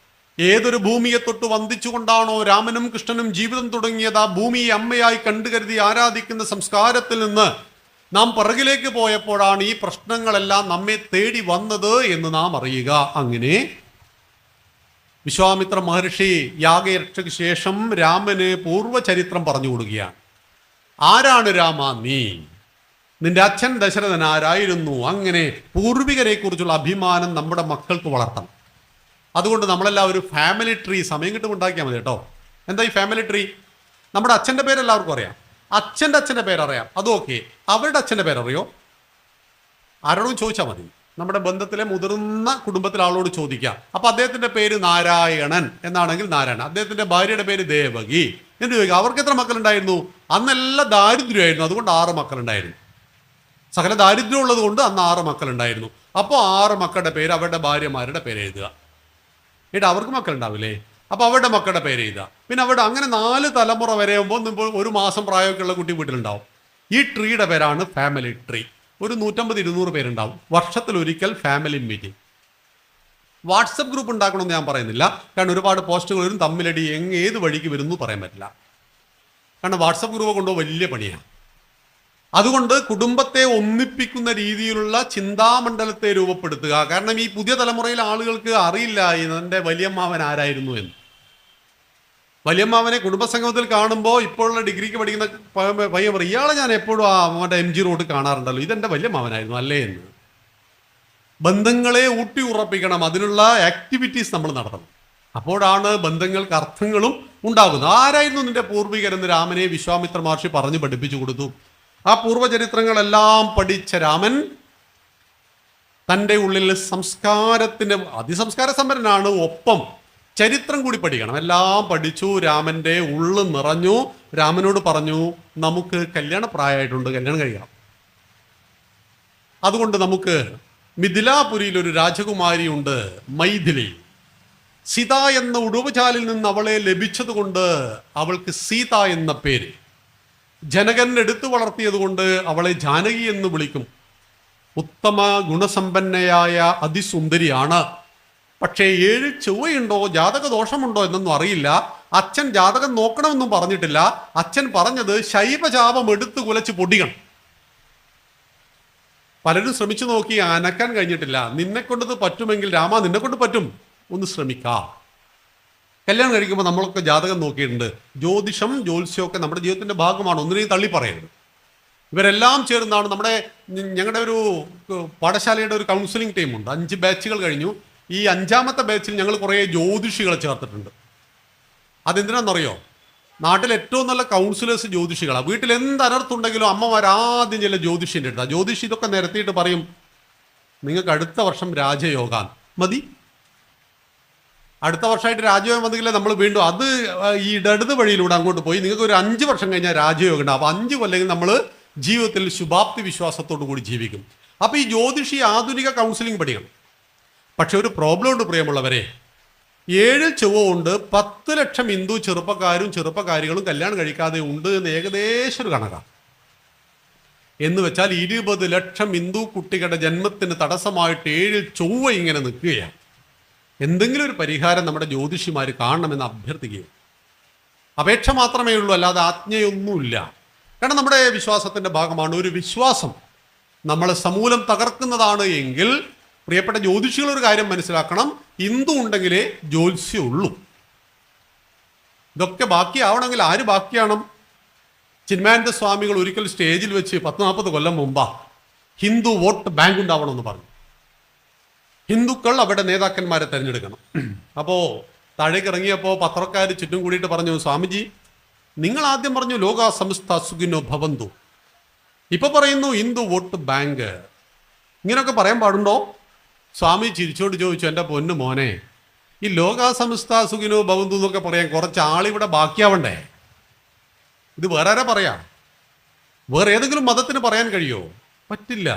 ഏതൊരു ഭൂമിയെ തൊട്ട് വന്ദിച്ചുകൊണ്ടാണോ രാമനും കൃഷ്ണനും ജീവിതം തുടങ്ങിയത്, ആ ഭൂമിയെ അമ്മയായി കണ്ടുകരുതി ആരാധിക്കുന്ന സംസ്കാരത്തിൽ നിന്ന് നാം പിറകിലേക്ക് പോയപ്പോഴാണ് ഈ പ്രശ്നങ്ങളെല്ലാം നമ്മെ തേടി വന്നത് എന്ന് നാം അറിയുക. അങ്ങനെ വിശ്വാമിത്ര മഹർഷി യാഗരക്ഷയ്ക്ക് ശേഷം രാമന് പൂർവ്വചരിത്രം പറഞ്ഞു കൊടുക്കുകയാണ്. ആരാണ് രാമ നീ? നിന്റെ അച്ഛൻ ദശരഥൻ ആരായിരുന്നു? അങ്ങനെ പൂർവികരെ കുറിച്ചുള്ള അഭിമാനം നമ്മുടെ മക്കൾക്ക് വളർത്തണം. അതുകൊണ്ട് നമ്മളെല്ലാവരും ഫാമിലി ട്രീ സമയം കിട്ടും ഉണ്ടാക്കിയാൽ മതി കേട്ടോ. എന്താ ഈ ഫാമിലി ട്രീ? നമ്മുടെ അച്ഛൻ്റെ പേര് എല്ലാവർക്കും അറിയാം, അച്ഛൻ്റെ പേരറിയാം, അതും ഓക്കെ. അവരുടെ അച്ഛൻ്റെ പേരറിയോ? ആരോടും ചോദിച്ചാൽ മതി. നമ്മുടെ ബന്ധത്തിലെ മുതിർന്ന കുടുംബത്തിലെ ആളോട് ചോദിക്കുക. അപ്പോൾ അദ്ദേഹത്തിൻ്റെ പേര് നാരായണൻ എന്നാണെങ്കിൽ നാരായണൻ, അദ്ദേഹത്തിൻ്റെ ഭാര്യയുടെ പേര് ദേവകി എന്ന് ചോദിക്കുക. അവർക്ക് എത്ര മക്കളുണ്ടായിരുന്നു? അന്നെല്ലാം ദാരിദ്ര്യമായിരുന്നു, അതുകൊണ്ട് 6 മക്കളുണ്ടായിരുന്നു. സകല ദാരിദ്ര്യം ഉള്ളത് കൊണ്ട് അന്ന് 6 മക്കളുണ്ടായിരുന്നു. അപ്പോൾ 6 മക്കളുടെ പേര് അവരുടെ ഭാര്യമാരുടെ പേര് എഴുതുക. എന്നിട്ട് അവർക്ക് മക്കളുണ്ടാവില്ലേ? അപ്പോൾ അവരുടെ മക്കളുടെ പേര് എഴുതുക. പിന്നെ അവിടെ അങ്ങനെ 4 തലമുറ വരെ ആകുമ്പോൾ 1 മാസം പ്രായമൊക്കെയുള്ള കുട്ടി വീട്ടിലുണ്ടാവും. ഈ ട്രീയുടെ പേരാണ് ഫാമിലി ട്രീ. ഒരു 150-200 പേരുണ്ടാവും. വർഷത്തിലൊരിക്കൽ ഫാമിലി മീറ്റിംഗ്. വാട്സപ്പ് ഗ്രൂപ്പ് ഉണ്ടാക്കണമെന്ന് ഞാൻ പറയുന്നില്ല, കാരണം ഒരുപാട് പോസ്റ്റുകൾ വരും, തമ്മിലടി ഏത് വഴിക്ക് വരുന്നു പറയാൻ പറ്റില്ല. കാരണം വാട്സപ്പ് ഗ്രൂപ്പ് കൊണ്ടുപോകാൻ വലിയ പണിയാണ്. അതുകൊണ്ട് കുടുംബത്തെ ഒന്നിപ്പിക്കുന്ന രീതിയിലുള്ള ചിന്താമണ്ഡലത്തെ രൂപപ്പെടുത്തുക. കാരണം ഈ പുതിയ തലമുറയിലെ ആളുകൾക്ക് അറിയില്ല എൻ്റെ വലിയമ്മാവൻ ആരായിരുന്നു എന്ന്. വലിയമ്മാവനെ കുടുംബസംഗമത്തിൽ കാണുമ്പോൾ ഇപ്പോഴുള്ള ഡിഗ്രിക്ക് പഠിക്കുന്ന പയ്യൻ പറയും, ഇയാളെ ഞാൻ എപ്പോഴും അവൻ്റെ MG റോഡ് കാണാറുണ്ടല്ലോ, ഇതെൻ്റെ വലിയമ്മാവനായിരുന്നു അല്ലേ എന്ന്. ബന്ധങ്ങളെ ഊട്ടി ഉറപ്പിക്കണം, അതിനുള്ള ആക്ടിവിറ്റീസ് നമ്മൾ നടത്തണം. അപ്പോഴാണ് ബന്ധങ്ങൾക്ക് അർത്ഥങ്ങളും ഉണ്ടാകുന്നത്. ആരായിരുന്നു നിന്റെ പൂർവികരെന്ന് രാമനെ വിശ്വാമിത്ര മഹർഷി പറഞ്ഞു പഠിപ്പിച്ചു കൊടുത്തു. ആ പൂർവ്വചരിത്രങ്ങളെല്ലാം പഠിച്ച രാമൻ തൻ്റെ ഉള്ളിൽ സംസ്കാരത്തിൻ്റെ അതിസംസ്കാര സമ്പന്നനാണ്. ഒപ്പം ചരിത്രം കൂടി പഠിക്കണം. എല്ലാം പഠിച്ചു, രാമൻ്റെ ഉള്ളു നിറഞ്ഞു. രാമനോട് പറഞ്ഞു, നമുക്ക് കല്യാണ പ്രായമായിട്ടുണ്ട്, കല്യാണം കഴിക്കണം. അതുകൊണ്ട് നമുക്ക് മിഥിലാപുരിയിൽ ഒരു രാജകുമാരിയുണ്ട്, മൈഥിലി. സീത എന്ന ഉടുവുചാലിൽ നിന്ന് അവളെ ലഭിച്ചതുകൊണ്ട് അവൾക്ക് സീത എന്ന പേര്. ജനകൻ എടുത്തു വളർത്തിയതുകൊണ്ട് അവളെ ജാനകി എന്ന് വിളിക്കും. ഉത്തമ ഗുണസമ്പന്നയായ അതിസുന്ദരിയാണ്. പക്ഷേ 7 ചൊവ്വയുണ്ടോ ജാതക ദോഷമുണ്ടോ എന്നൊന്നും അറിയില്ല. അച്ഛൻ ജാതകം നോക്കണമെന്നും പറഞ്ഞിട്ടില്ല. അച്ഛൻ പറഞ്ഞത് ശൈവചാപം എടുത്തു കുലച്ച് പൊടിക്കണം. പലരും ശ്രമിച്ചു നോക്കി, അനക്കാൻ കഴിഞ്ഞിട്ടില്ല. നിന്നെ കൊണ്ടത് പറ്റുമെങ്കിൽ രാമ, നിന്നെ കൊണ്ട് പറ്റും, ഒന്ന് ശ്രമിക്കാം. കല്യാണം കഴിക്കുമ്പോൾ നമ്മളൊക്കെ ജാതകം നോക്കിയിട്ടുണ്ട്. ജ്യോതിഷം ജ്യോത്സ്യമൊക്കെ നമ്മുടെ ജീവിതത്തിന്റെ ഭാഗമാണ്, ഒന്നിനെയും തള്ളി പറയരുത്. ഇവരെല്ലാം ചേർന്നാണ് ഞങ്ങളുടെ ഒരു പാഠശാലയുടെ ഒരു കൗൺസിലിംഗ് ടീമുണ്ട്. 5 ബാച്ചുകൾ കഴിഞ്ഞു. ഈ 5ാമത്തെ ബാച്ചിൽ ഞങ്ങൾ കുറേ ജ്യോതിഷികളെ ചേർത്തിട്ടുണ്ട്. അതെന്തിനാണെന്നറിയോ? നാട്ടിൽ ഏറ്റവും നല്ല കൗൺസിലേഴ്സ് ജ്യോതിഷികളാണ്. വീട്ടിൽ എന്ത് അനർത്ഥമുണ്ടെങ്കിലും അമ്മമാർ ആദ്യം ചില ജ്യോതിഷിൻ്റെ അടുത്താണ്. ജ്യോതിഷി ഇതൊക്കെ നിരത്തിയിട്ട് പറയും, നിങ്ങൾക്ക് അടുത്ത വർഷം രാജയോഗാൻ മതി. അടുത്ത വർഷമായിട്ട് രാജയോഗം വന്നെങ്കിൽ നമ്മൾ വീണ്ടും അത് ഈ ഇടത് വഴിയിലൂടെ അങ്ങോട്ട് പോയി നിങ്ങൾക്ക് ഒരു 5 വർഷം കഴിഞ്ഞാൽ രാജയോഗം ഉണ്ടാവും. അപ്പോൾ 5 കൊല്ലെങ്കിൽ നമ്മൾ ജീവിതത്തിൽ ശുഭാപ്തി വിശ്വാസത്തോടു കൂടി ജീവിക്കും. അപ്പോൾ ഈ ജ്യോതിഷി ആധുനിക കൗൺസിലിംഗ് പഠിക്കണം. പക്ഷെ ഒരു പ്രോബ്ലം ഉണ്ട് പ്രിയമുള്ളവരെ. 7 ചൊവ്വ കൊണ്ട് 10 ലക്ഷം ഹിന്ദു ചെറുപ്പക്കാരും ചെറുപ്പക്കാരികളും കല്യാണം കഴിക്കാതെ ഉണ്ട് എന്ന് ഏകദേശം ഒരു കണക്കാണ്. എന്ന് വെച്ചാൽ 20 ലക്ഷം ഹിന്ദു കുട്ടികളുടെ ജന്മത്തിന് തടസ്സമായിട്ട് 7 ചൊവ്വ ഇങ്ങനെ നിൽക്കുകയാണ്. എന്തെങ്കിലും ഒരു പരിഹാരം നമ്മുടെ ജ്യോതിഷിമാർ കാണണമെന്ന് അഭ്യർത്ഥിക്കുകയും. അപേക്ഷ മാത്രമേ ഉള്ളൂ, അല്ലാതെ ആജ്ഞയൊന്നുമില്ല. കാരണം നമ്മുടെ വിശ്വാസത്തിൻ്റെ ഭാഗമാണ്. ഒരു വിശ്വാസം നമ്മളെ സമൂലം തകർക്കുന്നതാണ് എങ്കിൽ പ്രിയപ്പെട്ട ജ്യോതിഷികൾ ഒരു കാര്യം മനസ്സിലാക്കണം, ഹിന്ദു ഉണ്ടെങ്കിലേ ജ്യോത്സ്യം ഉള്ളൂ. ഇതൊക്കെ ബാക്കിയാവണമെങ്കിൽ ആര് ബാക്കിയാണ്? ചിന്മയാനന്ദ സ്വാമികൾ ഒരിക്കൽ സ്റ്റേജിൽ വെച്ച് 40 കൊല്ലം മുമ്പാ ഹിന്ദു വോട്ട് ബാങ്ക് ഉണ്ടാവണമെന്ന് പറഞ്ഞു. ഹിന്ദുക്കൾ അവിടെ നേതാക്കന്മാരെ തിരഞ്ഞെടുക്കണം. അപ്പോൾ താഴേക്ക് ഇറങ്ങിയപ്പോൾ പത്രക്കാർ ചുറ്റും കൂടിയിട്ട് പറഞ്ഞു, സ്വാമിജി നിങ്ങൾ ആദ്യം പറഞ്ഞു ലോക സമസ്ത സുഖിനോ ഭവന്തു, ഇപ്പൊ പറയുന്നു ഹിന്ദു വോട്ട് ബാങ്ക്, ഇങ്ങനെയൊക്കെ പറയാൻ പാടുണ്ടോ? സ്വാമി ചിരിച്ചോട് ചോദിച്ചു, എൻ്റെ പൊന്നു മോനെ, ഈ ലോക സമസ്ത സുഖിനോ ഭവന്തു എന്നൊക്കെ പറയാൻ കുറച്ച് ആളിവിടെ ബാക്കിയാവണ്ടേ? ഇത് വേറെ ആരാ പറയാ? വേറെ ഏതെങ്കിലും മതത്തിന് പറയാൻ കഴിയുമോ? പറ്റില്ല,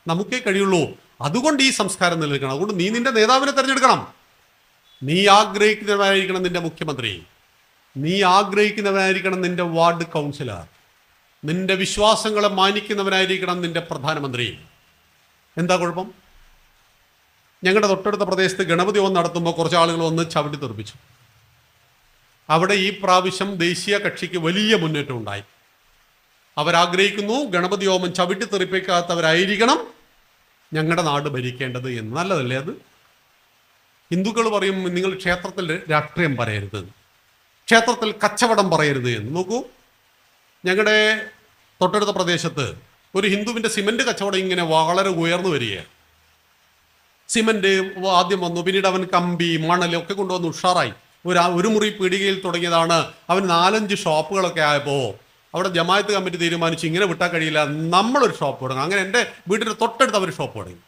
നമുക്കേ കഴിയുള്ളൂ. അതുകൊണ്ട് ഈ സംസ്കാരം നിലനിൽക്കണം. അതുകൊണ്ട് നീ നിന്റെ നേതാവിനെ തിരഞ്ഞെടുക്കണം. നീ ആഗ്രഹിക്കുന്നവനായിരിക്കണം നിന്റെ മുഖ്യമന്ത്രി, നീ ആഗ്രഹിക്കുന്നവനായിരിക്കണം നിന്റെ വാർഡ് കൗൺസിലർ, നിന്റെ വിശ്വാസങ്ങളെ മാനിക്കുന്നവനായിരിക്കണം നിന്റെ പ്രധാനമന്ത്രി. എന്താ കുഴപ്പം? ഞങ്ങളുടെ തൊട്ടടുത്ത പ്രദേശത്ത് ഗണപതി ഹോമം നടത്തുമ്പോൾ കുറച്ച് ആളുകൾ വന്ന് ചവിട്ടി തെറിപ്പിച്ചു. അവിടെ ഈ പ്രാവശ്യം ദേശീയ കക്ഷിക്ക് വലിയ മുന്നേറ്റം ഉണ്ടായി. അവരാഗ്രഹിക്കുന്നു ഗണപതി ഹോമം ചവിട്ടി തെറിപ്പിക്കാത്തവരായിരിക്കണം ഞങ്ങളുടെ നാട് ഭരിക്കേണ്ടത് എന്ന്. നല്ലതല്ലേ അത്? ഹിന്ദുക്കൾ പറയും നിങ്ങൾ ക്ഷേത്രത്തിൽ രാഷ്ട്രീയം പറയരുത്, ക്ഷേത്രത്തിൽ കച്ചവടം പറയരുത് എന്ന്. നോക്കൂ, ഞങ്ങളുടെ തൊട്ടടുത്ത പ്രദേശത്ത് ഒരു ഹിന്ദുവിൻ്റെ സിമൻറ്റ് കച്ചവടം ഇങ്ങനെ വളരെ ഉയർന്നു വരികയാണ്. സിമൻറ്റ് ആദ്യം വന്നു, പിന്നീട് അവൻ കമ്പി മണലൊക്കെ കൊണ്ടുവന്ന് ഉഷാറായി. ഒരു മുറി പീടികയിൽ തുടങ്ങിയതാണ്, അവൻ 4-5 ഷോപ്പുകളൊക്കെ ആയപ്പോൾ അവിടെ ജമാഅത്ത് കമ്മിറ്റി തീരുമാനിച്ചു ഇങ്ങനെ വിട്ടാൽ കഴിയില്ല, നമ്മളൊരു ഷോപ്പ് തുടങ്ങും. അങ്ങനെ എൻ്റെ വീടിൻ്റെ തൊട്ടടുത്ത് അവർ ഷോപ്പ് തുടങ്ങി.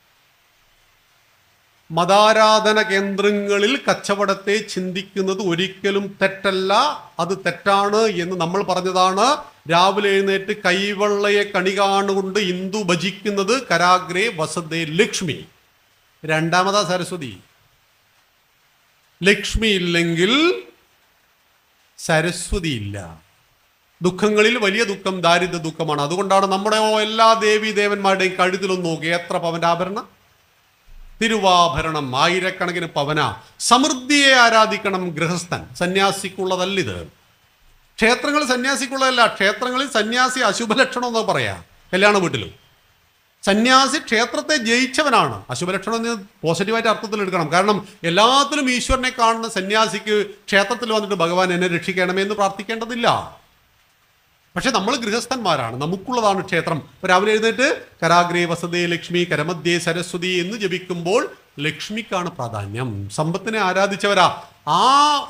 മതാരാധന കേന്ദ്രങ്ങളിൽ കച്ചവടത്തെ ചിന്തിക്കുന്നത് ഒരിക്കലും തെറ്റല്ല, അത് തെറ്റാണ് എന്ന് നമ്മൾ പറഞ്ഞതാണ്. രാവിലെ എഴുന്നേറ്റ് കൈവെള്ളയെ കണി കാണുകൊണ്ട് ഹിന്ദു ഭജിക്കുന്നത് കരാഗ്രേ വസതേ ലക്ഷ്മി. 2ാമതാ സരസ്വതി. ലക്ഷ്മി ഇല്ലെങ്കിൽ സരസ്വതി ഇല്ല. ദുഃഖങ്ങളിൽ വലിയ ദുഃഖം ദാരിദ്ര്യ ദുഃഖമാണ്. അതുകൊണ്ടാണ് നമ്മുടെ എല്ലാ ദേവീ ദേവന്മാരുടെയും കഴുതിലൊന്നും നോക്കി എത്ര പവന്റെ ആഭരണം, തിരുവാഭരണം, ആയിരക്കണക്കിന് പവന. സമൃദ്ധിയെ ആരാധിക്കണം ഗൃഹസ്ഥൻ, സന്യാസിക്കുള്ളതല്ലിത്. ക്ഷേത്രങ്ങൾ സന്യാസിക്കുള്ളതല്ല. ക്ഷേത്രങ്ങളിൽ സന്യാസി അശുഭലക്ഷണം എന്ന് പറയാം. കല്യാണ വീട്ടിലും. സന്യാസി ക്ഷേത്രത്തെ ജയിച്ചവനാണ്. അശുഭലക്ഷണം എന്ന് പോസിറ്റീവായിട്ട് അർത്ഥത്തിൽ എടുക്കണം. കാരണം എല്ലാത്തിലും ഈശ്വരനെ കാണുന്ന സന്യാസിക്ക് ക്ഷേത്രത്തിൽ വന്നിട്ട് ഭഗവാൻ എന്നെ രക്ഷിക്കണമേ എന്ന് പ്രാർത്ഥിക്കേണ്ടതില്ല. പക്ഷെ നമ്മൾ ഗൃഹസ്ഥന്മാരാണ്, നമുക്കുള്ളതാണ് ക്ഷേത്രം. ഇപ്പൊ രാവിലെ എഴുന്നേറ്റ് കരാഗ്രേ വസതേ ലക്ഷ്മി കരമധ്യേ സരസ്വതി എന്ന് ജപിക്കുമ്പോൾ ലക്ഷ്മിക്കാണ് പ്രാധാന്യം. സമ്പത്തിനെ ആരാധിച്ചവരാ. ആ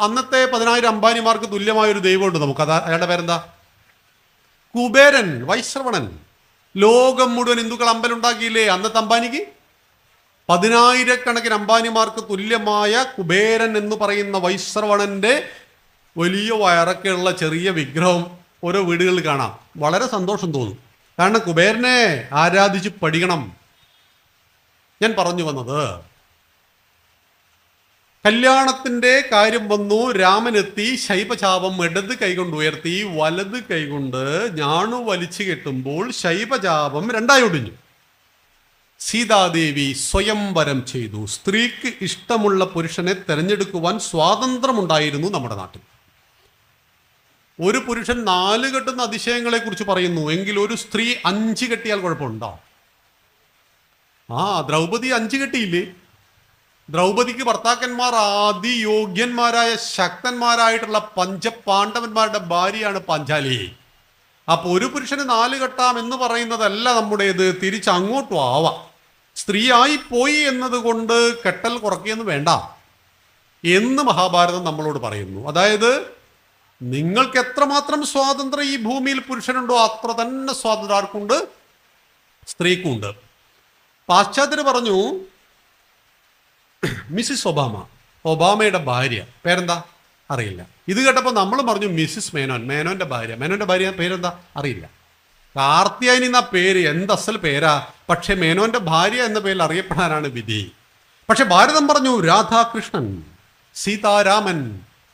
അന്നത്തെ 10,000 അംബാനിമാർക്ക് തുല്യമായ ഒരു ദൈവമുണ്ട് നമുക്ക്. അയാളുടെ പേരെന്താ? കുബേരൻ, വൈശ്രവണൻ. ലോകം മുഴുവൻ ഹിന്ദുക്കൾ അമ്പലം ഉണ്ടാക്കിയില്ലേ അന്നത്തെ അംബാനിക്ക്? 10,000 അംബാനിമാർക്ക് തുല്യമായ കുബേരൻ എന്ന് പറയുന്ന വൈശ്രവണന്റെ വലിയ വയറൊക്കെയുള്ള ചെറിയ വിഗ്രഹം ഓരോ വീടുകളിൽ കാണാം. വളരെ സന്തോഷം തോന്നും. കാരണം കുബേരനെ ആരാധിച്ച് പഠിക്കണം. ഞാൻ പറഞ്ഞു വന്നത്, കല്യാണത്തിന്റെ കാര്യം വന്നു. രാമനെത്തി, ശൈവചാപം ഇടത് കൈകൊണ്ട് ഉയർത്തി, വലത് കൈകൊണ്ട് ഞാണു വലിച്ചു കെട്ടുമ്പോൾ ശൈവചാപം 2 ഒടിഞ്ഞു. സീതാദേവി സ്വയംവരം ചെയ്തു. സ്ത്രീക്ക് ഇഷ്ടമുള്ള പുരുഷനെ തെരഞ്ഞെടുക്കുവാൻ സ്വാതന്ത്ര്യമുണ്ടായിരുന്നു നമ്മുടെ നാട്ടിൽ. ഒരു പുരുഷൻ 4 കെട്ടുന്ന അതിശയങ്ങളെ കുറിച്ച് പറയുന്നു എങ്കിൽ ഒരു സ്ത്രീ 5 കെട്ടിയാൽ കുഴപ്പമുണ്ടോ? ദ്രൗപദി 5 കെട്ടിയില്ലേ? ദ്രൗപദിക്ക് ഭർത്താക്കന്മാർ അതിയോഗ്യന്മാരായ ശക്തന്മാരായിട്ടുള്ള പഞ്ചപാണ്ഡവന്മാരുടെ ഭാര്യയാണ് പാഞ്ചാലി. അപ്പൊ ഒരു പുരുഷന് 4 കെട്ടാം എന്ന് പറയുന്നതല്ല നമ്മുടേത്. തിരിച്ചങ്ങോട്ടും ആവാം. സ്ത്രീയായി പോയി എന്നതുകൊണ്ട് കെട്ടൽ കുറയ്ക്കുകയെന്ന് വേണ്ട എന്ന് മഹാഭാരതം നമ്മളോട് പറയുന്നു. അതായത് നിങ്ങൾക്ക് എത്രമാത്രം സ്വാതന്ത്ര്യം ഈ ഭൂമിയിൽ പുരുഷനുണ്ടോ അത്ര തന്നെ സ്വാതന്ത്ര്യം ആർക്കുണ്ട്? സ്ത്രീക്കുണ്ട്. പാശ്ചാത്യർ പറഞ്ഞു, മിസ്സിസ് ഒബാമയുടെ ഭാര്യ പേരെന്താ അറിയില്ല. ഇത് കേട്ടപ്പോൾ നമ്മൾ പറഞ്ഞു മിസ്സിസ് മേനോന്റെ ഭാര്യ പേരെന്താ അറിയില്ല. കാർത്തിയായനി എന്ന പേര് എന്ത് അസൽ പേരാ. പക്ഷെ മേനോന്റെ ഭാര്യ എന്ന പേരിൽ അറിയപ്പെടാനാണ് വിധി. പക്ഷെ ഭാരതം പറഞ്ഞു രാധാകൃഷ്ണൻ, സീതാരാമൻ,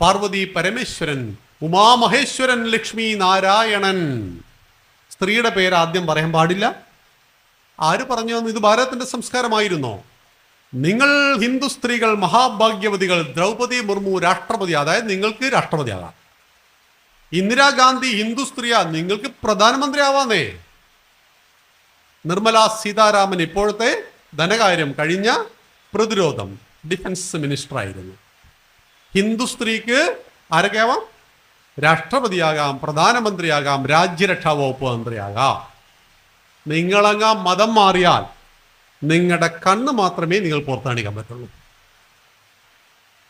പാർവതി പരമേശ്വരൻ, ഉമാമഹേശ്വരൻ, ലക്ഷ്മി നാരായണൻ. സ്ത്രീയുടെ പേര് ആദ്യം പറയാൻ പാടില്ല. ആര് പറഞ്ഞു? ഇത് ഭാരതത്തിന്റെ സംസ്കാരമായിരുന്നോ? നിങ്ങൾ ഹിന്ദു സ്ത്രീകൾ മഹാഭാഗ്യവതികൾ. ദ്രൗപദി മുർമു രാഷ്ട്രപതി, അതായത് നിങ്ങൾക്ക് രാഷ്ട്രപതിയാകാം. ഇന്ദിരാഗാന്ധി ഹിന്ദു സ്ത്രീയാ, നിങ്ങൾക്ക് പ്രധാനമന്ത്രി ആവാന്നേ. നിർമ്മല സീതാരാമൻ ഇപ്പോഴത്തെ ധനകാര്യം, കഴിഞ്ഞ പ്രതിരോധം, ഡിഫൻസ് മിനിസ്റ്റർ ആയിരുന്നു. ഹിന്ദു സ്ത്രീക്ക് ആരൊക്കെ ആവാം? രാഷ്ട്രപതിയാകാം, പ്രധാനമന്ത്രിയാകാം, രാജ്യരക്ഷാ വകുപ്പ് മന്ത്രിയാകാം. നിങ്ങളങ്ങാ മതം മാറിയാൽ നിങ്ങളുടെ കണ്ണ് മാത്രമേ നിങ്ങൾ പുറത്താണിക്കാൻ പറ്റുള്ളൂ.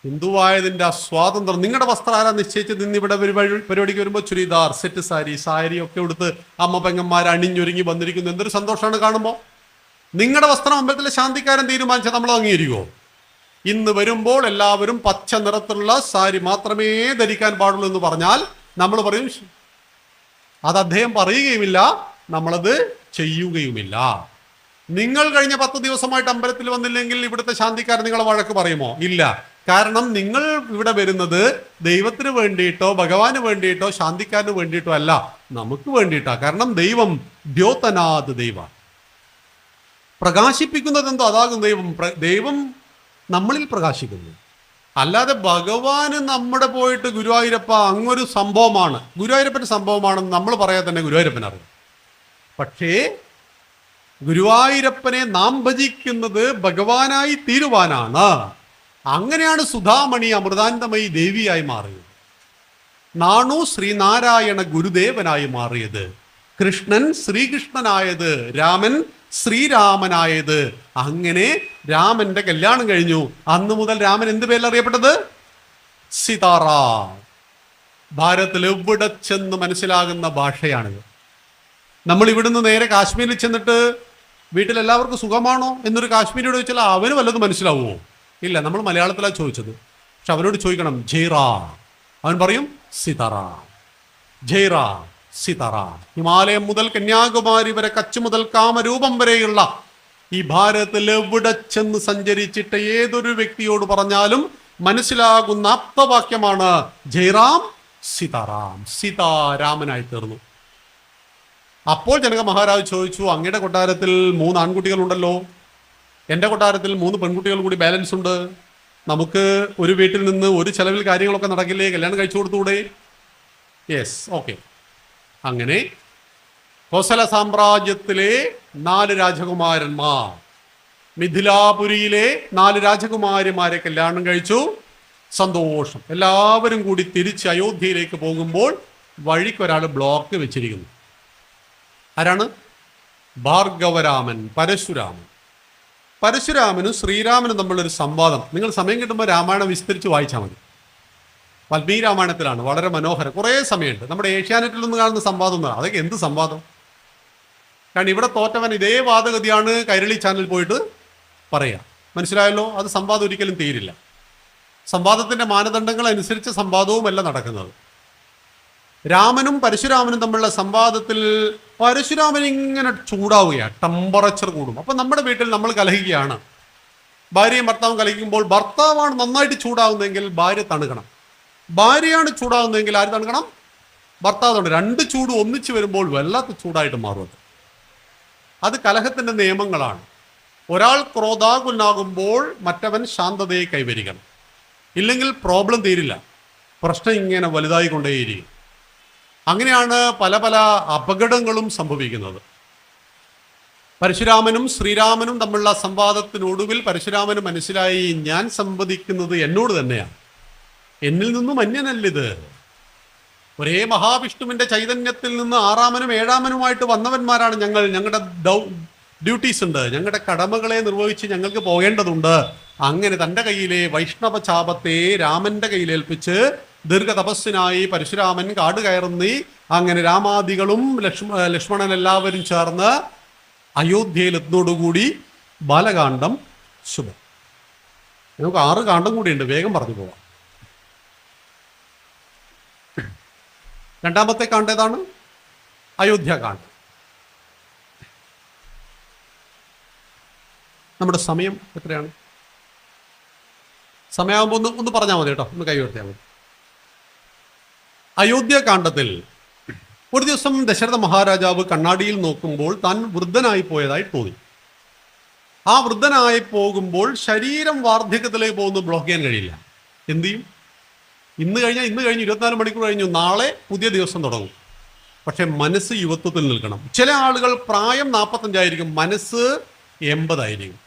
ഹിന്ദുവായതിൻ്റെ ആ സ്വാതന്ത്ര്യം. നിങ്ങളുടെ വസ്ത്രം ആരാ നിശ്ചയിച്ചത്? ഇന്നിവിടെ പരിപാടിക്ക് വരുമ്പോൾ ചുരിദാർ, സെറ്റ് സാരി ഒക്കെ എടുത്ത് അമ്മ പെങ്ങന്മാർ അണിഞ്ഞൊരുങ്ങി വന്നിരിക്കുന്നു. എന്തൊരു സന്തോഷമാണ് കാണുമ്പോൾ. നിങ്ങളുടെ വസ്ത്രം അമ്പലത്തിലെ ശാന്തിക്കാരൻ തീരുമാനിച്ചാൽ നമ്മൾ അംഗീകരിക്കുമോ? ഇന്ന് വരുമ്പോൾ എല്ലാവരും പച്ച നിറത്തിലുള്ള സാരി മാത്രമേ ധരിക്കാൻ പാടുള്ളൂ എന്ന് പറഞ്ഞാൽ നമ്മൾ പറയും അത് അദ്ദേഹം പറയുകയുമില്ല, നമ്മളത് ചെയ്യുകയുമില്ല. നിങ്ങൾ കഴിഞ്ഞ 10 ദിവസമായിട്ട് അമ്പലത്തിൽ വന്നില്ലെങ്കിൽ ഇവിടുത്തെ ശാന്തിക്കാരൻ നിങ്ങളെ വഴക്ക് പറയുമോ? ഇല്ല. കാരണം നിങ്ങൾ ഇവിടെ വരുന്നത് ദൈവത്തിന് വേണ്ടിയിട്ടോ ഭഗവാന് വേണ്ടിയിട്ടോ ശാന്തിക്കാരന് വേണ്ടിയിട്ടോ അല്ല, നമുക്ക് വേണ്ടിയിട്ടാ. കാരണം ദൈവം ദ്യോതനാഥ് ദൈവ, പ്രകാശിപ്പിക്കുന്നത് എന്തോ അതാകും ദൈവം. ദൈവം നമ്മളിൽ പ്രകാശിക്കുന്നു. അല്ലാതെ ഭഗവാന് നമ്മുടെ പോയിട്ട് ഗുരുവായൂരപ്പ അങ്ങൊരു സംഭവമാണ്, ഗുരുവായൂരപ്പൻ്റെ സംഭവമാണെന്ന് നമ്മൾ പറയാൻ തന്നെ ഗുരുവായൂരപ്പൻ അറിയാം. പക്ഷേ ഗുരുവായൂരപ്പനെ നാം ഭജിക്കുന്നത് ഭഗവാനായി തീരുവാനാണ്. അങ്ങനെയാണ് സുധാമണി അമൃതാനന്ദമയി ദേവിയായി മാറിയത്. നാണു ശ്രീനാരായണ ഗുരുദേവനായി മാറിയത്, കൃഷ്ണൻ ശ്രീകൃഷ്ണനായത്, രാമൻ ശ്രീരാമനായത്. അങ്ങനെ രാമന്റെ കല്യാണം കഴിഞ്ഞു. അന്ന് മുതൽ രാമൻ എന്ത് പേരിൽ അറിയപ്പെട്ടത്? സീതാറാം. ഭാരതത്തിൽ എവിടെ ചെന്ന് മനസ്സിലാകുന്ന ഭാഷയാണിത്. നമ്മൾ ഇവിടുന്ന് നേരെ കാശ്മീരിൽ ചെന്നിട്ട് വീട്ടിലെല്ലാവർക്കും സുഖമാണോ എന്നൊരു കാശ്മീരിയോട് ചോദിച്ചാൽ അവന് വല്ലതും മനസ്സിലാവുമോ? ഇല്ല. നമ്മൾ മലയാളത്തിലാണ് ചോദിച്ചത്. പക്ഷെ അവനോട് ചോദിക്കണം ജയ്റാം, അവൻ പറയും സീതാറാം. ജയ്റാം, സീതാറാം. ഹിമാലയം മുതൽ കന്യാകുമാരി വരെ, കച്ച് മുതൽ കാമരൂപം വരെയുള്ള ഈ ഭാരതത്തിൽ എവിടെ ചെന്ന് സഞ്ചരിച്ചിട്ട് ഏതൊരു വ്യക്തിയോട് പറഞ്ഞാലും മനസ്സിലാകുന്ന ആപ്തവാക്യമാണ് ജയ്റാം സീതാറാം. സീതാരാമനായി തീർന്നു. അപ്പോൾ ജനക മഹാരാജ് ചോദിച്ചു, അങ്ങയുടെ കൊട്ടാരത്തിൽ 3 ആൺകുട്ടികളുണ്ടല്ലോ, എൻ്റെ കൊട്ടാരത്തിൽ 3 പെൺകുട്ടികൾ കൂടി ബാലൻസ് ഉണ്ട്. നമുക്ക് ഒരു വീട്ടിൽ നിന്ന് ഒരു ചെലവിൽ കാര്യങ്ങളൊക്കെ നടക്കില്ലേ? കല്യാണം കഴിച്ചു കൊടുത്തുകൂടെ? Yes, okay. അങ്ങനെ കോസല സാമ്രാജ്യത്തിലെ 4 രാജകുമാരന്മാർ മിഥിലാപുരിയിലെ 4 രാജകുമാരിമാരെ കല്യാണം കഴിച്ചു. സന്തോഷം. എല്ലാവരും കൂടി തിരിച്ച് അയോധ്യയിലേക്ക് പോകുമ്പോൾ വഴിക്കൊരാൾ ബ്ലോക്ക് വെച്ചിരിക്കുന്നു. ആരാണ്? ഭാർഗവരാമൻ, പരശുരാമൻ. പരശുരാമനും ശ്രീരാമനും തമ്മിലൊരു സംവാദം. നിങ്ങൾ സമയം കിട്ടുമ്പോൾ രാമായണം വിസ്തരിച്ച് വായിച്ചാൽ മതി. വാൽമീകി രാമായണത്തിലാണ്, വളരെ മനോഹരം. കുറേ സമയമുണ്ട്. നമ്മുടെ ഏഷ്യാനെറ്റിൽ നിന്ന് കാണുന്ന സംവാദം ഒന്നും അതൊക്കെ എന്ത് സംവാദം? കാരണം ഇവിടെ തോറ്റവൻ ഇതേ വാദഗതിയാണ് കൈരളി ചാനൽ പോയിട്ട് പറയാം. മനസ്സിലായല്ലോ? അത് സംവാദം ഒരിക്കലും തീരില്ല. സംവാദത്തിന്റെ മാനദണ്ഡങ്ങൾ അനുസരിച്ച് സംവാദവുമല്ല നടക്കുന്നത്. രാമനും പരശുരാമനും തമ്മിലുള്ള സംവാദത്തിൽ പരശുരാമൻ ഇങ്ങനെ ചൂടാവുകയാണ്, ടെമ്പറേച്ചർ കൂടും. അപ്പം നമ്മുടെ വീട്ടിൽ നമ്മൾ കലഹിക്കുകയാണ്, ഭാര്യയും ഭർത്താവും കലഹിക്കുമ്പോൾ ഭർത്താവാണ് നന്നായിട്ട് ചൂടാവുന്നതെങ്കിൽ ഭാര്യ തണുക്കണം, ഭാര്യയാണ് ചൂടാവുന്നതെങ്കിൽ ആര് തണുക്കണം? ഭർത്താവ് തണുക്കണം. 2 ചൂട് ഒന്നിച്ചു വരുമ്പോൾ വല്ലാത്ത ചൂടായിട്ട് മാറും. അത് കലഹത്തിന്റെ നിയമങ്ങളാണ്. ഒരാൾ ക്രോധാകുലനാകുമ്പോൾ മറ്റവൻ ശാന്തതയെ കൈവരിക്കണം, ഇല്ലെങ്കിൽ പ്രോബ്ലം തീരില്ല, പ്രശ്നം ഇങ്ങനെ വലുതായിക്കൊണ്ടേയിരിക്കും. അങ്ങനെയാണ് പല പല അപകടങ്ങളും സംഭവിക്കുന്നത്. പരശുരാമനും ശ്രീരാമനും തമ്മിലുള്ള സംവാദത്തിനൊടുവിൽ പരശുരാമന് മനസ്സിലായി, ഞാൻ സംവദിക്കുന്നത് എന്നോട് തന്നെയാണ്, എന്നിൽ നിന്നും അന്യനല്ലിത്. ഒരേ മഹാവിഷ്ണുവിന്റെ ചൈതന്യത്തിൽ നിന്ന് 6ാമനും 7ാമനുമായിട്ട് വന്നവന്മാരാണ് ഞങ്ങൾ. ഞങ്ങളുടെ ഡ്യൂട്ടീസ് ഉണ്ട്, ഞങ്ങളുടെ കടമകളെ നിർവഹിച്ച് ഞങ്ങൾക്ക് പോകേണ്ടതുണ്ട്. അങ്ങനെ തൻ്റെ കയ്യിലെ വൈഷ്ണവ ചാപത്തെ രാമന്റെ കയ്യിലേൽപ്പിച്ച് ദീർഘതപസ്സിനായി പരശുരാമൻ കാട് കയറുന്നി. അങ്ങനെ രാമാദികളും ലക്ഷ്മണൻ എല്ലാവരും ചേർന്ന് അയോധ്യയിലെത്തുന്നതോടുകൂടി ബാലകാന്ഡം ശുഭം. നമുക്ക് 6 കാണ്ഡം കൂടിയുണ്ട്, വേഗം പറഞ്ഞു പോവാം. 2ാമത്തെ കാണ്ഡം ഏതാണ്? അയോധ്യാകാന്ഡം. നമ്മുടെ സമയം എത്രയാണ്? സമയമാകുമ്പോൾ ഒന്ന് പറഞ്ഞാൽ മതി കേട്ടോ, ഒന്ന് കൈ ഉയർത്തിയാൽ മതി. അയോധ്യാകാന്ഡത്തിൽ ഒരു ദിവസം ദശരഥ മഹാരാജാവ് കണ്ണാടിയിൽ നോക്കുമ്പോൾ താൻ വൃദ്ധനായി പോയതായി തോന്നി. ആ വൃദ്ധനായി പോകുമ്പോൾ ശരീരം വാർദ്ധക്യത്തിലേക്ക് പോകുന്നു, ബ്ലോക്ക് ചെയ്യാൻ കഴിയില്ല. എന്ത് ചെയ്യും? ഇന്ന് കഴിഞ്ഞ് 24 മണിക്കൂർ കഴിഞ്ഞു, നാളെ പുതിയ ദിവസം തുടങ്ങും. പക്ഷെ മനസ്സ് യുവത്വത്തിൽ നിൽക്കണം. ചില ആളുകൾ പ്രായം 45 ആയിരിക്കും, മനസ്സ് 80 ആയിരിക്കും.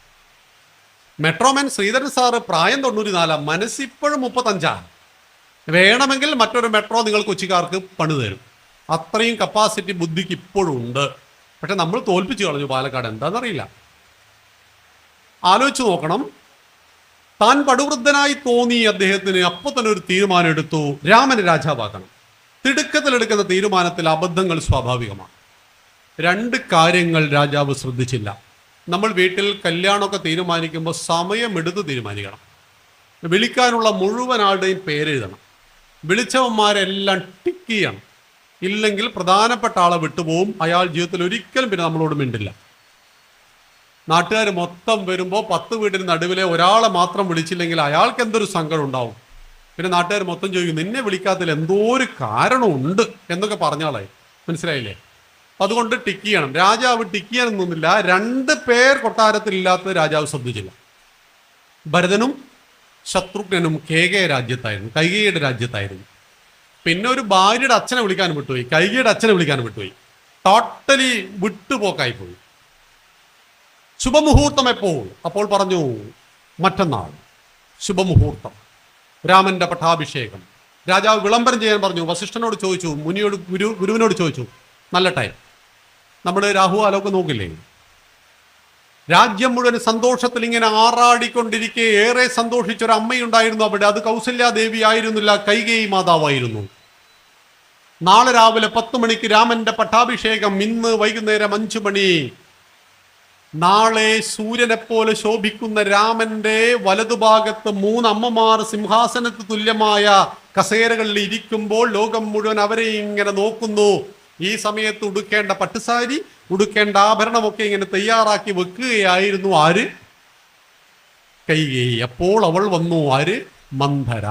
മെട്രോമാൻ ശ്രീധരൻ സാറ് പ്രായം 94, മനസ്സ് ഇപ്പോഴും 35. വേണമെങ്കിൽ മറ്റൊരു മെട്രോ നിങ്ങൾ കൊച്ചിക്കാർക്ക് പണി തരും. അത്രയും കപ്പാസിറ്റി ബുദ്ധിക്ക് ഇപ്പോഴും ഉണ്ട്. പക്ഷെ നമ്മൾ തോൽപ്പിച്ചു കളഞ്ഞു പാലക്കാട്. എന്താണെന്നറിയില്ല. ആലോചിച്ച് നോക്കണം. താൻ പടുവൃദ്ധനായി തോന്നി അദ്ദേഹത്തിന്. അപ്പോൾ തന്നെ ഒരു തീരുമാനം എടുത്തു, രാമനെ രാജാവാക്കണം. തിടുക്കത്തിലെടുക്കുന്ന തീരുമാനത്തിൽ അബദ്ധങ്ങൾ സ്വാഭാവികമാണ്. 2 കാര്യങ്ങൾ രാജാവ് ശ്രദ്ധിച്ചില്ല. നമ്മൾ വീട്ടിൽ കല്യാണമൊക്കെ തീരുമാനിക്കുമ്പോൾ സമയമെടുത്ത് തീരുമാനിക്കണം. വിളിക്കാനുള്ള മുഴുവൻ ആളുടെയും പേരെഴുതണം. വിളിച്ചവന്മാരെല്ലാം ടിക്ക് ചെയ്യണം. ഇല്ലെങ്കിൽ പ്രധാനപ്പെട്ട ആളെ വിട്ടുപോകും. അയാൾ ജീവിതത്തിൽ ഒരിക്കലും പിന്നെ നമ്മളോട് മിണ്ടില്ല. നാട്ടുകാർ മൊത്തം വരുമ്പോൾ 10 വീടിന് നടുവിലെ ഒരാളെ മാത്രം വിളിച്ചില്ലെങ്കിൽ അയാൾക്ക് എന്തൊരു സങ്കടം ഉണ്ടാവും. പിന്നെ നാട്ടുകാർ മൊത്തം ചോദിക്കും, നിന്നെ വിളിക്കാത്തതിൽ എന്തോ ഒരു കാരണമുണ്ട് എന്നൊക്കെ പറഞ്ഞാളായി. മനസ്സിലായില്ലേ? അതുകൊണ്ട് ടിക്ക് ചെയ്യണം. രാജാവ് ടിക്ക് ചെയ്യാനൊന്നുമില്ല. 2 പേർ കൊട്ടാരത്തിലില്ലാത്തത് രാജാവ് ശ്രദ്ധിച്ചില്ല. ഭരതനും ശത്രുഘ്നനും രാജ്യത്തായിരുന്നു, കൈകേയിയുടെ രാജ്യത്തായിരുന്നു. പിന്നെ ഒരു ഭാര്യയുടെ അച്ഛനെ വിളിക്കാൻ വിട്ടുപോയി, കൈകേയിയുടെ അച്ഛനെ വിളിക്കാൻ വിട്ടുപോയി. ടോട്ടലി വിട്ടുപോക്കായി പോയി. ശുഭമുഹൂർത്തം എപ്പോൾ? അപ്പോൾ പറഞ്ഞു, മറ്റന്നാൾ ശുഭമുഹൂർത്തം, രാമന്റെ പട്ടാഭിഷേകം. രാജാവ് വിളംബരം ചെയ്യാൻ പറഞ്ഞു. വസിഷ്ഠനോട് ചോദിച്ചു, മുനിയോട് ഗുരുവിനോട് ചോദിച്ചു, നല്ല ടൈം. നമ്മൾ രാഹു ആലോക്ക് നോക്കില്ലേ? രാജ്യം മുഴുവൻ സന്തോഷത്തിൽ ഇങ്ങനെ ആറാടിക്കൊണ്ടിരിക്കെ ഏറെ സന്തോഷിച്ചൊരു അമ്മയുണ്ടായിരുന്നു അവിടെ. അത് കൗസല്യാദേവി ആയിരുന്നില്ല, കൈകേയി മാതാവായിരുന്നു. നാളെ രാവിലെ 10 മണിക്ക് രാമന്റെ പട്ടാഭിഷേകം. ഇന്ന് വൈകുന്നേരം 5 മണി. നാളെ സൂര്യനെ പോലെ ശോഭിക്കുന്ന രാമന്റെ വലതുഭാഗത്ത് 3 അമ്മമാർ സിംഹാസനത്തിന് തുല്യമായ കസേരകളിൽ ഇരിക്കുമ്പോൾ ലോകം മുഴുവൻ അവരെ ഇങ്ങനെ നോക്കുന്നു. ഈ സമയത്ത് ഉടുക്കേണ്ട പട്ടുസാരി, ഉടുക്കേണ്ട ആഭരണമൊക്കെ ഇങ്ങനെ തയ്യാറാക്കി വെക്കുകയായിരുന്നു. ആര്? കൈകേയി. അപ്പോൾ അവൾ വന്നു. ആര്? മന്ധര.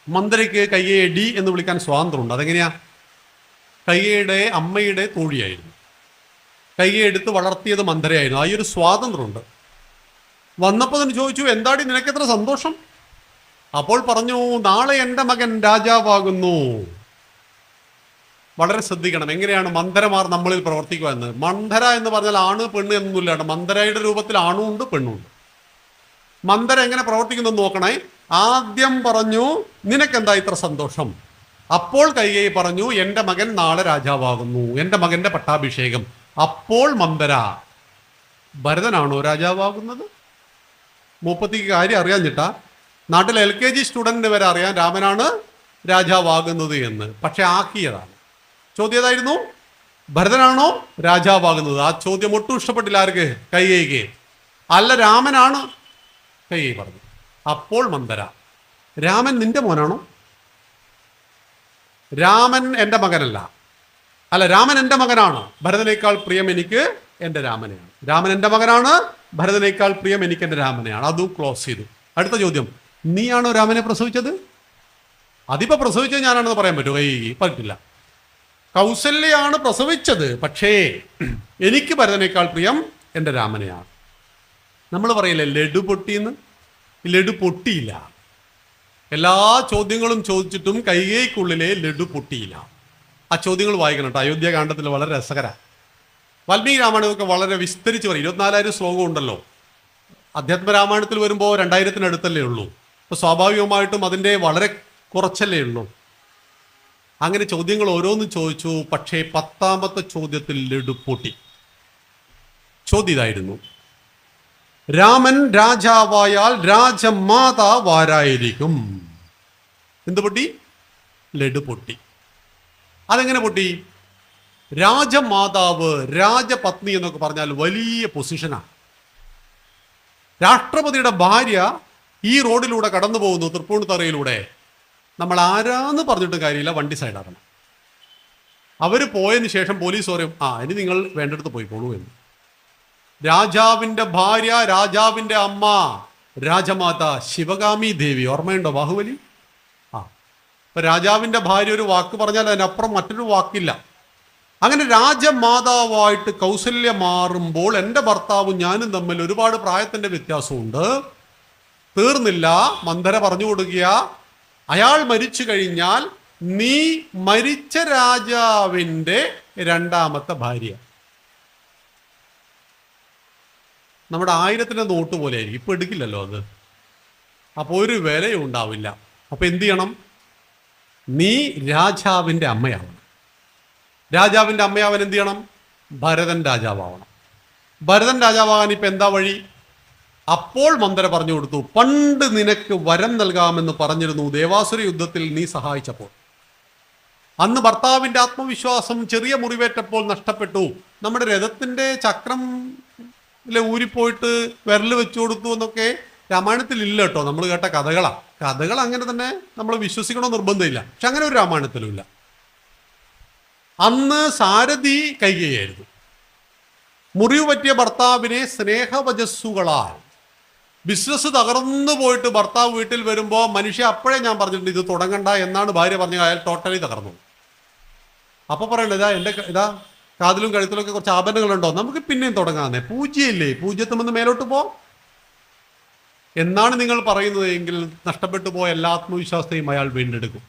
മന്ധരയ്ക്ക് കൈകേയി ഡി എന്ന് വിളിക്കാൻ സ്വാതന്ത്ര്യമുണ്ട്. അതെങ്ങനെയാ? കൈകേയിയുടെ അമ്മയുടെ തോഴിയായിരുന്നു. കൈകേയി എടുത്ത് വളർത്തിയത് മന്ധരയായിരുന്നു. ആ ഒരു സ്വാതന്ത്ര്യമുണ്ട്. വന്നപ്പോൾ തന്നെ ചോദിച്ചു, എന്താടി നിനക്കെത്ര സന്തോഷം? അപ്പോൾ പറഞ്ഞു, നാളെ എൻ്റെ മകൻ രാജാവാകുന്നു. വളരെ ശ്രദ്ധിക്കണം എങ്ങനെയാണ് മന്ദരമാർ നമ്മളിൽ പ്രവർത്തിക്കുക എന്ന്. മന്ദര എന്ന് പറഞ്ഞാൽ ആണ് പെണ്ണ് എന്നൊന്നുമില്ല. മന്ദരയുടെ രൂപത്തിൽ ആണും ഉണ്ട് പെണ്ണും ഉണ്ട്. മന്ദര എങ്ങനെ പ്രവർത്തിക്കുന്നു നോക്കണേ. ആദ്യം പറഞ്ഞു, നിനക്കെന്താ ഇത്ര സന്തോഷം? അപ്പോൾ കൈകേയി പറഞ്ഞു, എൻ്റെ മകൻ നാളെ രാജാവാകുന്നു, എൻ്റെ മകന്റെ പട്ടാഭിഷേകം. അപ്പോൾ മന്ദര, ഭരതനാണോ രാജാവാകുന്നത്? മൂപ്പത്തിക്ക് കാര്യം അറിയാഞ്ഞിട്ടാ. നാട്ടിലെ LKG സ്റ്റുഡൻറ്റിന് വരെ അറിയാൻ രാമനാണ് രാജാവാകുന്നത് എന്ന്. പക്ഷെ ആക്കിയതാണ്. ചോദ്യം ഏതായിരുന്നു? ഭരതനാണോ രാജാവാകുന്നത്? ആ ചോദ്യം ഒട്ടും ഇഷ്ടപ്പെട്ടില്ല ആർക്ക്? കൈകേയിക്ക്. അല്ല, രാമനാണ്. കൈകേയി പറഞ്ഞു. അപ്പോൾ മന്ദര, രാമൻ നിന്റെ മോനാണോ? രാമൻ എൻ്റെ മകനല്ല. അല്ല, രാമൻ എൻ്റെ മകനാണ്. ഭരതനേക്കാൾ പ്രിയം എനിക്ക് എൻ്റെ രാമനെയാണ്. രാമൻ എൻ്റെ മകനാണ്, ഭരതനേക്കാൾ പ്രിയം എനിക്ക് എൻ്റെ രാമനെയാണ്. അതും ക്ലോസ് ചെയ്തു. അടുത്ത ചോദ്യം, നീയാണോ രാമനെ പ്രസവിച്ചത്? അതിപ്പോ പ്രസവിച്ചത് ഞാനാണെന്ന് പറയാൻ പറ്റുമോ? പറ്റില്ല. കൗസല്യയാണ് പ്രസവിച്ചത്, പക്ഷേ എനിക്ക് ഭരതനേക്കാൾ പ്രിയം എൻ്റെ രാമനെയാണ്. നമ്മൾ പറയില്ലേ ലഡു പൊട്ടിയെന്ന്? ലഡു പൊട്ടിയില്ല. എല്ലാ ചോദ്യങ്ങളും ചോദിച്ചിട്ടും കൈകേയിക്കുള്ളിലെ ലഡു പൊട്ടിയില്ല. ആ ചോദ്യങ്ങൾ വായിക്കണം കേട്ടോ. അയോധ്യാകാന്ഡത്തിൽ വളരെ രസകര. വാൽമീകി രാമായണമൊക്കെ വളരെ വിസ്തരിച്ച് പറയും. 24,000 ശ്ലോകം ഉണ്ടല്ലോ. അധ്യാത്മ രാമായണത്തിൽ വരുമ്പോൾ 2000-ത്തിനടുത്തല്ലേ ഉള്ളൂ. അപ്പോൾ സ്വാഭാവികമായിട്ടും അതിൻ്റെ വളരെ കുറച്ചല്ലേ ഉള്ളൂ. അങ്ങനെ ചോദ്യങ്ങൾ ഓരോന്നും ചോദിച്ചു. പക്ഷേ 10ാമത്തെ ചോദ്യത്തിൽ ലഡു പൊട്ടി. ചോദ്യം ഇതായിരുന്നു, രാമൻ രാജാവായാൽ രാജമാതാവ് ആരായിരിക്കും? എന്ത് പൊട്ടി? ലഡു പൊട്ടി. അതെങ്ങനെ പൊട്ടി? രാജമാതാവ്, രാജപത്നി എന്നൊക്കെ പറഞ്ഞാൽ വലിയ പൊസിഷനാണ്. രാഷ്ട്രപതിയുടെ ഭാര്യ ഈ റോഡിലൂടെ കടന്നു പോകുന്നു, തൃപ്പൂണിത്തറയിലൂടെ. നമ്മൾ ആരാന്ന് പറഞ്ഞിട്ട് കാര്യമില്ല, വണ്ടി സൈഡാക്കണം. അവർ പോയതിന് ശേഷം പോലീസ് പറയും, ഇനി നിങ്ങൾ വേണ്ടടുത്ത് പോയിക്കോളൂ എന്ന്. രാജാവിൻ്റെ ഭാര്യ, രാജാവിൻ്റെ അമ്മ, രാജമാത ശിവകാമി ദേവി. ഓർമ്മയുണ്ടോ ബാഹുബലി? ഇപ്പൊ രാജാവിൻ്റെ ഭാര്യ ഒരു വാക്ക് പറഞ്ഞാൽ അതിനപ്പുറം മറ്റൊരു വാക്കില്ല. അങ്ങനെ രാജമാതാവായിട്ട് കൗസല്യ മാറുമ്പോൾ എൻ്റെ ഭർത്താവും ഞാനും തമ്മിൽ ഒരുപാട് പ്രായത്തിൻ്റെ വ്യത്യാസമുണ്ട്. തീർന്നില്ല, മന്ദര പറഞ്ഞു കൊടുക്കുക, അയാൾ മരിച്ചു കഴിഞ്ഞാൽ നീ മരിച്ച രാജാവിൻ്റെ 2ാമത്തെ ഭാര്യ. നമ്മുടെ 1000-ന്റെ നോട്ട് പോലെ ആയിരിക്കും. ഇപ്പൊ എടുക്കില്ലല്ലോ അത്. അപ്പോൾ ഒരു വിലയും ഉണ്ടാവില്ല. അപ്പൊ എന്ത് ചെയ്യണം? നീ രാജാവിൻ്റെ അമ്മയാവണം. രാജാവിൻ്റെ അമ്മയാവൻ എന്ത് ചെയ്യണം? ഭരതൻ രാജാവാവണം. ഭരതൻ രാജാവാകാൻ ഇപ്പം എന്താ വഴി? അപ്പോൾ മന്ദര പറഞ്ഞു കൊടുത്തു, പണ്ട് നിനക്ക് വരം നൽകാമെന്ന് പറഞ്ഞിരുന്നു ദേവാസുര യുദ്ധത്തിൽ നീ സഹായിച്ചപ്പോൾ. അന്ന് ഭർത്താവിൻ്റെ ആത്മവിശ്വാസം ചെറിയ മുറിവേറ്റപ്പോൾ നഷ്ടപ്പെട്ടു. നമ്മുടെ രഥത്തിൻ്റെ ചക്രം ഊരിപ്പോയിട്ട് വിരൽ വെച്ചു കൊടുത്തു എന്നൊക്കെ രാമായണത്തിൽ ഇല്ല കേട്ടോ. നമ്മൾ കേട്ട കഥകളാണ്. കഥകൾ അങ്ങനെ തന്നെ നമ്മൾ വിശ്വസിക്കണോ നിർബന്ധമില്ല. പക്ഷെ അങ്ങനെ ഒരു രാമായണത്തിലും ഇല്ല. അന്ന് സാരഥി കൈകേയിയായിരുന്നു. മുറിവ് പറ്റിയ ഭർത്താവിനെ സ്നേഹവചസ്സുകളാൽ, ബിസിനസ് തകർന്നു പോയിട്ട് ഭർത്താവ് വീട്ടിൽ വരുമ്പോൾ മനുഷ്യ അപ്പോഴേ ഞാൻ പറഞ്ഞിട്ടുണ്ട് ഇത് തുടങ്ങണ്ട എന്നാണ് ഭാര്യ പറഞ്ഞ, അയാൾ ടോട്ടലി തകർന്നു. അപ്പോൾ പറയണ്ട, ഇതാ കാതിലും കഴുത്തിലൊക്കെ കുറച്ച് ആഭരണങ്ങളുണ്ടോ, നമുക്ക് പിന്നെയും തുടങ്ങാന്നേ, പൂജ്യമില്ലേ, പൂജ്യത്തുമെന്ന് മേലോട്ട് പോ എന്നാണ് നിങ്ങൾ പറയുന്നത് എങ്കിൽ നഷ്ടപ്പെട്ടു പോയ എല്ലാ ആത്മവിശ്വാസത്തെയും അയാൾ വീണ്ടെടുക്കും.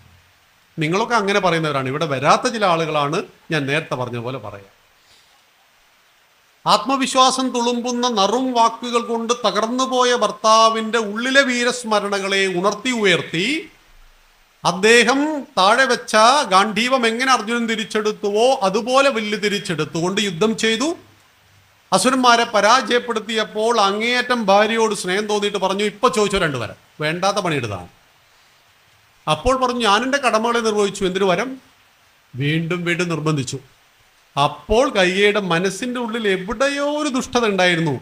നിങ്ങളൊക്കെ അങ്ങനെ പറയുന്നവരാണ്. ഇവിടെ വരാത്ത ചില ആളുകളാണ് ഞാൻ നേരത്തെ പറഞ്ഞ പോലെ പറയാം. ആത്മവിശ്വാസം തുളുമ്പുന്ന നറും വാക്കുകൾ കൊണ്ട് തകർന്നുപോയ ഭർത്താവിൻ്റെ ഉള്ളിലെ വീരസ്മരണകളെ ഉണർത്തി ഉയർത്തി അദ്ദേഹം താഴെ വെച്ച ഗാന്ധീവം എങ്ങനെ അർജുനൻ തിരിച്ചെടുത്തുവോ അതുപോലെ വില്ല് തിരിച്ചെടുത്തുകൊണ്ട് യുദ്ധം ചെയ്തു. അസുരന്മാരെ പരാജയപ്പെടുത്തിയപ്പോൾ അങ്ങേയറ്റം ഭാര്യയോട് സ്നേഹം തോന്നിയിട്ട് പറഞ്ഞു, ഇപ്പൊ ചോദിച്ചോ 2 വരം, വേണ്ടാത്ത പണിയെടുത്താണ്. അപ്പോൾ പറഞ്ഞു, ഞാൻ എൻ്റെ കടമകളെ നിർവഹിച്ചു, എന്തൊരു വരം? വീണ്ടും വീണ്ടും നിർബന്ധിച്ചു. അപ്പോൾ കൈകേയിയുടെ മനസ്സിൻ്റെ ഉള്ളിൽ എവിടെയോ ഒരു ദുഷ്ടത ഉണ്ടായിരുന്നു.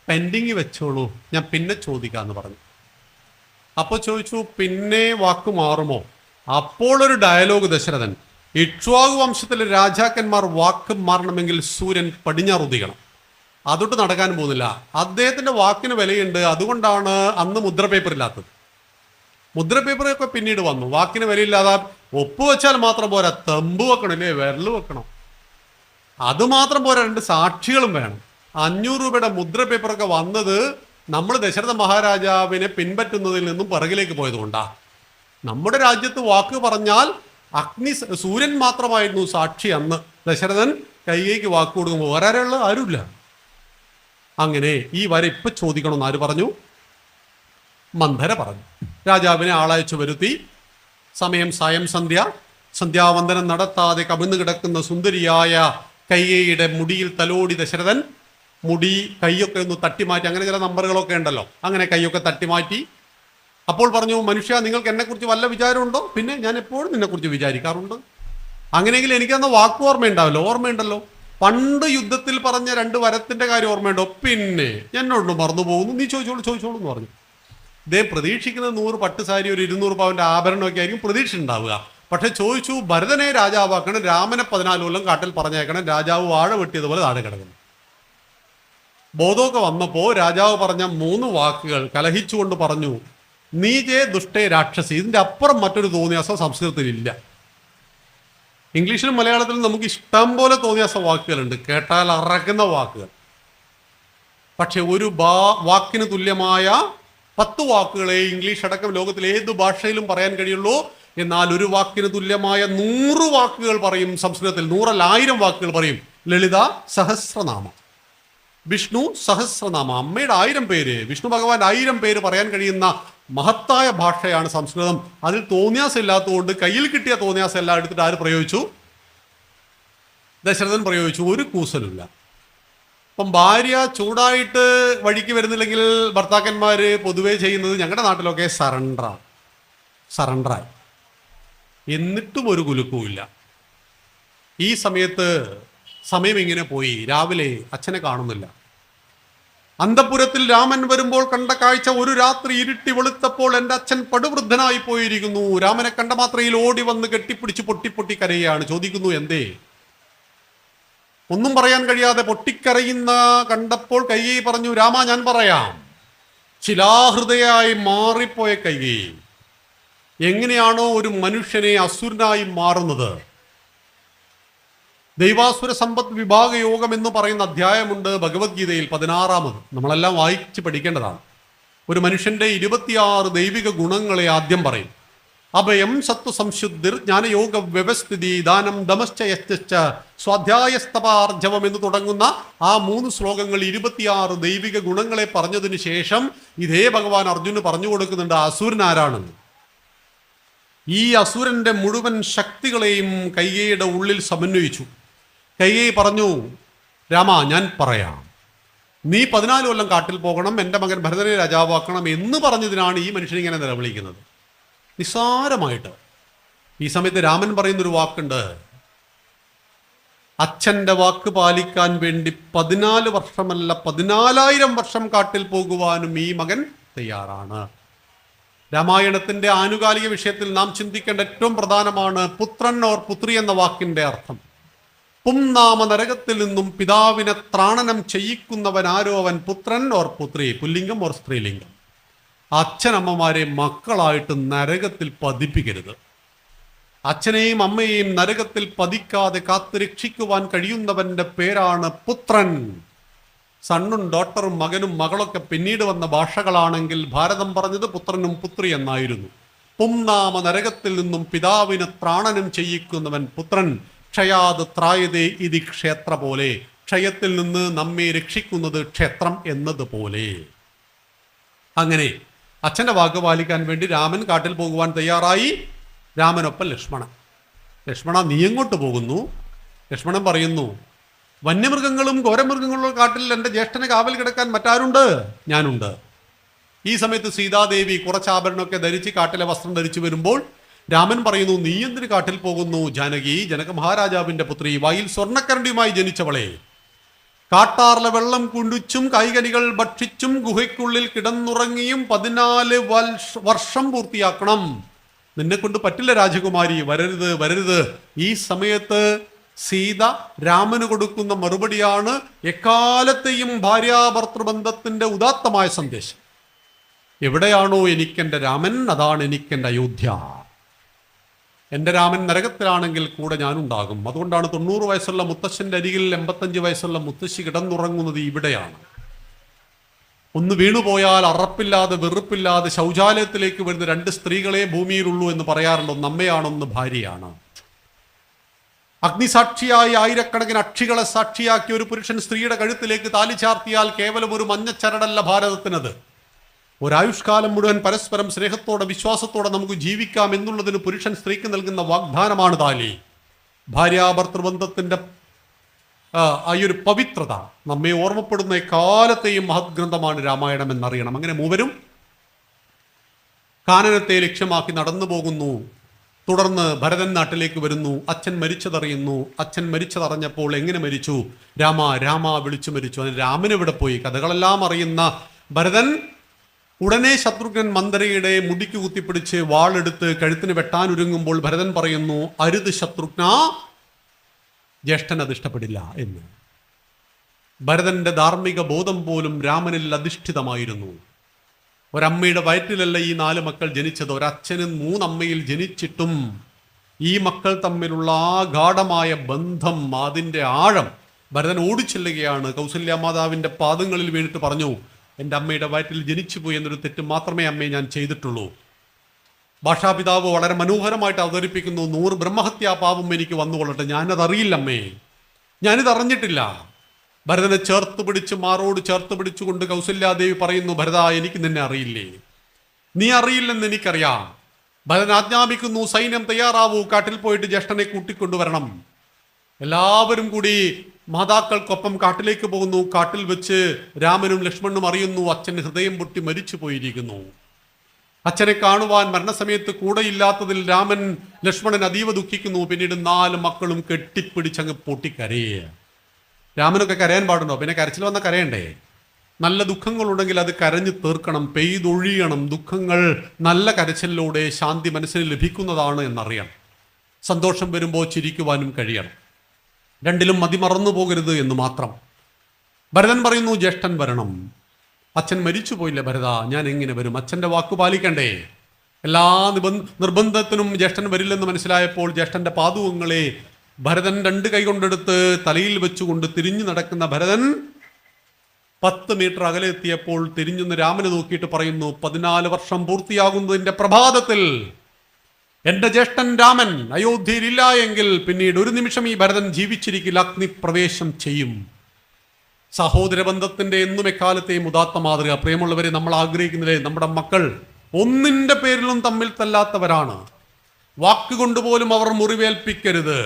പെൻഡിങ് വെച്ചോളൂ, ഞാൻ പിന്നെ ചോദിക്കാമെന്ന് പറഞ്ഞു. അപ്പോൾ ചോദിച്ചു, പിന്നെ വാക്ക് മാറുമോ? അപ്പോൾ ഒരു ഡയലോഗ് ദശരഥൻ, ഇക്ഷ്വാകു വംശത്തിലെ രാജാക്കന്മാർ വാക്ക് മാറണമെങ്കിൽ സൂര്യൻ പടിഞ്ഞാറുദിക്കണം. അതൊട്ട് നടക്കാൻ പോകുന്നില്ല. അദ്ദേഹത്തിൻ്റെ വാക്കിന് വിലയുണ്ട്. അതുകൊണ്ടാണ് അന്ന് മുദ്ര പേപ്പർ ഇല്ലാത്തത്. മുദ്ര പേപ്പറൊക്കെ പിന്നീട് വന്നു. വാക്കിന് വിലയില്ലാതെ ഒപ്പുവെച്ചാൽ മാത്രം പോരാ, തമ്പ് വെക്കണം, ഇല്ലേ, വിരൽ വെക്കണം. അതുമാത്രം പോരാ, 2 സാക്ഷികളും വേണം. 500 രൂപയുടെ മുദ്ര പേപ്പറൊക്കെ വന്നത് നമ്മൾ ദശരഥ മഹാരാജാവിനെ പിൻപറ്റുന്നതിൽ നിന്നും പിറകിലേക്ക് പോയതുകൊണ്ടാണ്. നമ്മുടെ രാജ്യത്ത് വാക്ക് പറഞ്ഞാൽ സൂര്യൻ മാത്രമായിരുന്നു സാക്ഷി. അന്ന് ദശരഥൻ കൈകേയിക്ക് വാക്ക് കൊടുക്കുമ്പോൾ വേറെ ആരുള്ള ആരുമില്ല. അങ്ങനെ ഈ വര ഇപ്പൊ ചോദിക്കണമെന്ന് ആര് പറഞ്ഞു? മന്ധര പറഞ്ഞു. രാജാവിനെ ആളയച്ചു വരുത്തി. സമയം സായം സന്ധ്യ. സന്ധ്യാവന്ദനം നടത്താതെ കമിഴ്ന്നു കിടക്കുന്ന സുന്ദരിയായ കൈകേയിയുടെ മുടിയിൽ തലോടി ദശരഥൻ മുടി കൈയൊക്കെ ഒന്ന് തട്ടിമാറ്റി. അങ്ങനെ ചില നമ്പറുകളൊക്കെ ഉണ്ടല്ലോ, അങ്ങനെ കൈയൊക്കെ തട്ടിമാറ്റി. അപ്പോൾ പറഞ്ഞു, മനുഷ്യ, നിങ്ങൾക്ക് എന്നെക്കുറിച്ച് വല്ല വിചാരമുണ്ടോ? പിന്നെ ഞാൻ എപ്പോഴും നിന്നെക്കുറിച്ച് വിചാരിക്കാറുണ്ട്. അങ്ങനെയെങ്കിൽ എനിക്കന്ന് വാക്ക് ഓർമ്മയുണ്ടാവല്ലോ. ഓർമ്മയുണ്ടല്ലോ, പണ്ട് യുദ്ധത്തിൽ പറഞ്ഞ 2 വരത്തിന്റെ കാര്യം ഓർമ്മയുണ്ടോ? പിന്നെ എന്നോട് മറന്നു പോകുന്നു. നീ ചോദിച്ചോളൂ എന്ന് പറഞ്ഞു. ഇദ്ദേഹം പ്രതീക്ഷിക്കുന്നത് 100 പട്ടുസാരി, ഒരു 200 പവന്റെ ആഭരണമൊക്കെ ആയിരിക്കും പ്രതീക്ഷ ഉണ്ടാവുക. പക്ഷെ ചോദിച്ചു, ഭരതനെ രാജാവാക്കണം, രാമനെ 14 കൊല്ലം കാട്ടിൽ പറഞ്ഞേക്കണം, രാജാവ് വാഴ വെട്ടിയതുപോലെ താഴെ കിടക്കുന്നു. ബോധമൊക്കെ വന്നപ്പോ രാജാവ് പറഞ്ഞ 3 വാക്കുകൾ കലഹിച്ചുകൊണ്ട് പറഞ്ഞു, നീജേ ദുഷ്ടേ രാക്ഷസി. ഇതിന്റെ അപ്പുറം മറ്റൊരു തോന്നിയാസം സംസ്കൃതത്തിലില്ല. ഇംഗ്ലീഷിലും മലയാളത്തിലും നമുക്ക് ഇഷ്ടം പോലെ തോന്നിയാസ വാക്കുകളുണ്ട്, കേട്ടാൽ അറക്കുന്ന വാക്കുകൾ. പക്ഷെ ഒരു വാക്കിന് തുല്യമായ 10 വാക്കുകളെ ഇംഗ്ലീഷ് അടക്കം ലോകത്തിൽ ഏത് ഭാഷയിലും പറയാൻ കഴിയുള്ളൂ. എന്നാൽ ഒരു വാക്കിന് തുല്യമായ 100 വാക്കുകൾ പറയും സംസ്കൃതത്തിൽ. 100 അല്ല, 1000 വാക്കുകൾ പറയും. ലളിത സഹസ്രനാമം, വിഷ്ണു സഹസ്രനാമം, അമ്മയുടെ 1000 പേര്, വിഷ്ണു ഭഗവാൻ 1000 പേര് പറയാൻ കഴിയുന്ന മഹത്തായ ഭാഷയാണ് സംസ്കൃതം. അതിൽ തോന്നിയാസം ഇല്ലാത്തതുകൊണ്ട് കയ്യിൽ കിട്ടിയ തോന്നിയാസം എല്ലാം എടുത്തിട്ട് ആര് പ്രയോഗിച്ചു? ദശരഥൻ പ്രയോഗിച്ചു. ഒരു കൂസലുമില്ല. അപ്പം ഭാര്യ ചൂടായിട്ട് വഴിക്ക് വരുന്നില്ലെങ്കിൽ ഭർത്താക്കന്മാര് പൊതുവേ ചെയ്യുന്നത് ഞങ്ങളുടെ നാട്ടിലൊക്കെ സറണ്ടറായി. എന്നിട്ടും ഒരു കുലുക്കുമില്ല. ഈ സമയം ഇങ്ങനെ പോയി. രാവിലെ അച്ഛനെ കാണുന്നില്ല. അന്തപുരത്തിൽ രാമൻ വരുമ്പോൾ കണ്ട കാഴ്ച, ഒരു രാത്രി ഇരുട്ടി വെളുത്തപ്പോൾ എൻ്റെ അച്ഛൻ പടുവൃദ്ധനായി പോയിരിക്കുന്നു. രാമനെ കണ്ട മാത്രയിൽ ഓടി വന്ന് കെട്ടിപ്പിടിച്ച് പൊട്ടി കരയുകയാണ്. ചോദിക്കുന്നു, എന്തേ? ഒന്നും പറയാൻ കഴിയാതെ പൊട്ടിക്കരയുന്ന കണ്ടപ്പോൾ കൈകേയി പറഞ്ഞു, രാമ, ഞാൻ പറയാം. ശിലാഹൃദയായി മാറിപ്പോയ കൈകേയി എങ്ങനെയാണോ ഒരു മനുഷ്യനെ അസുരനായി മാറുന്നത്? ദൈവാസുര സമ്പത്ത് വിഭാഗ യോഗം എന്ന് പറയുന്ന അധ്യായമുണ്ട് ഭഗവത്ഗീതയിൽ, 16ാമത്. നമ്മളെല്ലാം വായിച്ച് പഠിക്കേണ്ടതാണ്. ഒരു മനുഷ്യന്റെ 26 ദൈവിക ഗുണങ്ങളെ ആദ്യം പറയും. അഭയം, സത്വ, സംശുദ്ധിർ, ജ്ഞാനയോഗ, വ്യവസ്ഥിതി, ദാനം, ദമശ്ച, യശ്ച, സ്വാധ്യായസ്തപാർജവം എന്ന് തുടങ്ങുന്ന ആ 3 ശ്ലോകങ്ങൾ 26 ദൈവിക ഗുണങ്ങളെ പറഞ്ഞതിന് ശേഷം ഇതേ ഭഗവാൻ അർജുന് പറഞ്ഞു കൊടുക്കുന്നുണ്ട് അസുരൻ ആരാണെന്ന്. ഈ അസുരന്റെ മുഴുവൻ ശക്തികളെയും കൈകേയിയുടെ ഉള്ളിൽ സമന്വയിച്ചു. കൈകേയി പറഞ്ഞു, രാമ, ഞാൻ പറയാം. നീ 14 കൊല്ലം കാട്ടിൽ പോകണം, എൻ്റെ മകൻ ഭരതനെ രാജാവാക്കണം എന്ന് പറഞ്ഞതിനാണ് ഈ മനുഷ്യൻ ഇങ്ങനെ നിലവിളിക്കുന്നത്, നിസ്സാരമായിട്ട്. ഈ സമയത്ത് രാമൻ പറയുന്നൊരു വാക്കുണ്ട്, അച്ഛൻ്റെ വാക്ക് പാലിക്കാൻ വേണ്ടി 14 വർഷമല്ല 14,000 വർഷം കാട്ടിൽ പോകുവാനും ഈ മകൻ തയ്യാറാണ്. രാമായണത്തിന്റെ ആനുകാലിക വിഷയത്തിൽ നാം ചിന്തിക്കേണ്ട ഏറ്റവും പ്രധാനമാണ് പുത്രൻ ഓർ പുത്രി എന്ന വാക്കിന്റെ അർത്ഥം. പുംനാമ നരകത്തിൽ നിന്നും പിതാവിനെ ത്രാണനം ചെയ്യിക്കുന്നവൻ ആരോ അവൻ പുത്രൻ ഓർ പുത്രി, പുല്ലിംഗം ഓർ സ്ത്രീലിംഗം. അച്ഛനമ്മമാരെ മക്കളായിട്ട് നരകത്തിൽ പതിപ്പിക്കരുത്. അച്ഛനെയും അമ്മയെയും നരകത്തിൽ പതിക്കാതെ കാത്തു രക്ഷിക്കുവാൻ കഴിയുന്നവന്റെ പേരാണ് പുത്രൻ. സണ്ണും ഡോട്ടറും മകനും മകളൊക്കെ പിന്നീട് വന്ന ഭാഷകളാണെങ്കിൽ ഭാരതം പറഞ്ഞത് പുത്രനും പുത്രി എന്നായിരുന്നു. പുംനാമ നരകത്തിൽ നിന്നും പിതാവിനെ ത്രാണനം ചെയ്യിക്കുന്നവൻ പുത്രൻ. ക്ഷയാത് ത്രായതേ ഇതി ക്ഷേത്ര പോലെ, ക്ഷയത്തിൽ നിന്ന് നമ്മെ രക്ഷിക്കുന്നത് ക്ഷേത്രം എന്നതുപോലെ. അങ്ങനെ അച്ഛൻ്റെ വാക്ക് പാലിക്കാൻ വേണ്ടി രാമൻ കാട്ടിൽ പോകുവാൻ തയ്യാറായി. രാമനൊപ്പം ലക്ഷ്മണ നീ എങ്ങോട്ട് പോകുന്നു? ലക്ഷ്മണൻ പറയുന്നു, വന്യമൃഗങ്ങളും ഘോരമൃഗങ്ങളും കാട്ടിൽ എൻ്റെ ജ്യേഷ്ഠനെ കാവൽ കിടക്കാൻ മറ്റാരുണ്ട്? ഞാനുണ്ട്. ഈ സമയത്ത് സീതാദേവി കുറച്ച് ആഭരണമൊക്കെ ധരിച്ച് കാട്ടിലെ വസ്ത്രം ധരിച്ചു വരുമ്പോൾ രാമൻ പറയുന്നു, നീ എന്തിന് കാട്ടിൽ പോകുന്നു? ജാനകി, ജനക മഹാരാജാവിന്റെ പുത്രി, വായിൽ സ്വർണ്ണക്കരണ്ടിയുമായി ജനിച്ചവളെ, കാട്ടാറിലെ വെള്ളം കുണ്ടിച്ചും കൈകനികൾ ഭക്ഷിച്ചും ഗുഹയ്ക്കുള്ളിൽ കിടന്നുറങ്ങിയും 14 വർഷം പൂർത്തിയാക്കണം. നിന്നെ കൊണ്ട് പറ്റില്ല രാജകുമാരി, വരരുത്. ഈ സമയത്ത് സീത രാമന് കൊടുക്കുന്ന മറുപടിയാണ് എക്കാലത്തെയും ഭാര്യാഭർത്തൃബന്ധത്തിന്റെ ഉദാത്തമായ സന്ദേശം. എവിടെയാണോ എനിക്കെൻ്റെ രാമൻ, അതാണ് എനിക്കെൻ്റെ അയോധ്യ. എൻ്റെ രാമൻ നരകത്തിലാണെങ്കിൽ കൂടെ ഞാനുണ്ടാകും. അതുകൊണ്ടാണ് 90 വയസ്സുള്ള മുത്തശ്ശൻ്റെ അരികിൽ 85 വയസ്സുള്ള മുത്തശ്ശി കിടന്നുറങ്ങുന്നത് ഇവിടെയാണ്. ഒന്ന് വീണുപോയാൽ അറപ്പില്ലാതെ വെറുപ്പില്ലാതെ ശൗചാലയത്തിലേക്ക് വരുന്ന രണ്ട് സ്ത്രീകളെ ഭൂമിയിലുള്ളൂ എന്ന് പറയാറുണ്ട്. ഒന്ന് അമ്മയാണ്, ഒന്ന് ഭാര്യയാണ്. അഗ്നിസാക്ഷിയായി ആയിരക്കണക്കിന് അക്ഷികളെ സാക്ഷിയാക്കി ഒരു പുരുഷൻ സ്ത്രീയുടെ കഴുത്തിലേക്ക് താലി ചാർത്തിയാൽ കേവലം ഒരു മഞ്ഞച്ചരടല്ല ഭാരതത്തിനത്. ഒരായുഷ്കാലം മുഴുവൻ പരസ്പരം സ്നേഹത്തോടെ വിശ്വാസത്തോടെ നമുക്ക് ജീവിക്കാം എന്നുള്ളതിന് പുരുഷൻ സ്ത്രീക്ക് നൽകുന്ന വാഗ്ദാനമാണ് താലി. ഭാര്യാഭർത്തൃബന്ധത്തിന്റെ ഈ ഒരു പവിത്രത നമ്മെ ഓർമ്മപ്പെടുന്ന എക്കാലത്തെയും മഹത് ഗ്രന്ഥമാണ് രാമായണം എന്നറിയണം. അങ്ങനെ മൂവരും കാനനത്തെ ലക്ഷ്യമാക്കി നടന്നു പോകുന്നു. തുടർന്ന് ഭരതൻ നാട്ടിലേക്ക് വരുന്നു. അച്ഛൻ മരിച്ചതറിയുന്നു. അച്ഛൻ മരിച്ചതറിഞ്ഞപ്പോൾ എങ്ങനെ മരിച്ചു? രാമ രാമ വിളിച്ചു മരിച്ചു. അതിന് രാമൻ എവിടെ പോയി? കഥകളെല്ലാം അറിയുന്ന ഭരതൻ ഉടനെ ശത്രുഘ്നൻ മന്ദരയുടെ മുടിക്ക് കുത്തിപ്പിടിച്ച് വാളെടുത്ത് കഴുത്തിന് വെട്ടാനൊരുങ്ങുമ്പോൾ ഭരതൻ പറയുന്നു, അരുത് ശത്രുഘ്ന, ജ്യേഷ്ഠൻ അത് ഇഷ്ടപ്പെടില്ല എന്ന്. ഭരതന്റെ ധാർമ്മിക ബോധം പോലും രാമനിൽ അധിഷ്ഠിതമായിരുന്നു. ഒരമ്മയുടെ വയറ്റിലല്ല ഈ 4 മക്കൾ ജനിച്ചത്. ഒരച്ഛന് 3 അമ്മയിൽ ജനിച്ചിട്ടും ഈ മക്കൾ തമ്മിലുള്ള ആ ഗാഢമായ ബന്ധം, അതിൻ്റെ ആഴം ഭരതൻ ഓടിച്ചെല്ലുകയാണ്. കൗസല്യ മാതാവിൻ്റെ പാദങ്ങളിൽ വീണിട്ട് പറഞ്ഞു, എൻ്റെ അമ്മയുടെ വയറ്റിൽ ജനിച്ചുപോയി എന്നൊരു തെറ്റ് മാത്രമേ അമ്മയെ ഞാൻ ചെയ്തിട്ടുള്ളൂ. ഭാഷാപിതാവ് വളരെ മനോഹരമായിട്ട് അവതരിപ്പിക്കുന്നു, 100 ബ്രഹ്മഹത്യാ പാപം എനിക്ക് വന്നുകൊള്ളട്ടെ, ഞാനതറിയില്ല അമ്മേ, ഞാനിതറിഞ്ഞിട്ടില്ല. ഭരതനെ ചേർത്ത് പിടിച്ച് മാറോട് ചേർത്ത് പിടിച്ചുകൊണ്ട് കൗസല്യാദേവി പറയുന്നു, ഭരത, എനിക്ക് നിന്നെ അറിയില്ലേ? നീ അറിയില്ലെന്ന് എനിക്കറിയാം. ഭരതൻ ആജ്ഞാപിക്കുന്നു, സൈന്യം തയ്യാറാവൂ, കാട്ടിൽ പോയിട്ട് ജ്യേഷ്ഠനെ കൂട്ടിക്കൊണ്ടുവരണം. എല്ലാവരും കൂടി മാതാക്കൾക്കൊപ്പം കാട്ടിലേക്ക് പോകുന്നു. കാട്ടിൽ വെച്ച് രാമനും ലക്ഷ്മണനും അറിയുന്നു, അച്ഛൻ ഹൃദയം പൊട്ടി മരിച്ചു പോയിരിക്കുന്നു. അച്ഛനെ കാണുവാൻ മരണസമയത്ത് കൂടെയില്ലാത്തതിൽ രാമൻ ലക്ഷ്മണൻ അതീവ ദുഃഖിക്കുന്നു. പിന്നീട് 4 മക്കളും കെട്ടിപ്പിടിച്ചങ്ങ് പൊട്ടിക്കരയുക. രാമനൊക്കെ കരയാൻ പാടുണ്ടോ? പിന്നെ കരച്ചിൽ വന്ന കരയണ്ടേ? നല്ല ദുഃഖങ്ങളുണ്ടെങ്കിൽ അത് കരഞ്ഞു തീർക്കണം, പെയ്തൊഴിയണം. ദുഃഖങ്ങൾ നല്ല കരച്ചിലൂടെ ശാന്തി മനസ്സിന് ലഭിക്കുന്നതാണ് എന്നറിയണം. സന്തോഷം വരുമ്പോൾ ചിരിക്കുവാനും കഴിയണം. രണ്ടിലും മതിമറന്നു പോകരുത് എന്ന് മാത്രം. ഭരതൻ പറയുന്നു, ജ്യേഷ്ഠൻ വരണം. അച്ഛൻ മരിച്ചു പോയില്ല ഭരത, ഞാൻ എങ്ങനെ വരും? അച്ഛൻ്റെ വാക്കു പാലിക്കണ്ടേ? എല്ലാ നിർബന്ധത്തിനും ജ്യേഷ്ഠൻ വരില്ലെന്ന് മനസ്സിലായപ്പോൾ ജ്യേഷ്ഠന്റെ പാദുകങ്ങളെ ഭരതൻ 2 കൈ കൊണ്ടെടുത്ത് തലയിൽ വെച്ചുകൊണ്ട് തിരിഞ്ഞു നടക്കുന്ന ഭരതൻ 10 മീറ്റർ അകലെ എത്തിയപ്പോൾ തിരിഞ്ഞുന്ന് രാമനെ നോക്കിയിട്ട് പറയുന്നു, 14 വർഷം പൂർത്തിയാകുന്നതിന്റെ പ്രഭാതത്തിൽ എന്റെ ജ്യേഷ്ഠൻ രാമൻ അയോധ്യയിലില്ല എങ്കിൽ പിന്നീട് ഒരു നിമിഷം ഈ ഭരതൻ ജീവിച്ചിരിക്കില്ല, അഗ്നിപ്രവേശം ചെയ്യും. സഹോദര ബന്ധത്തിന്റെ എന്നും എക്കാലത്തെയും ഉദാത്ത മാതൃക. പ്രിയമുള്ളവരെ, നമ്മൾ ആഗ്രഹിക്കുന്നില്ലേ നമ്മുടെ മക്കൾ ഒന്നിന്റെ പേരിലും തമ്മിൽ തല്ലാത്തവരാണ്. വാക്കുകൊണ്ടുപോലും അവർ മുറിവേൽപ്പിക്കരുത്.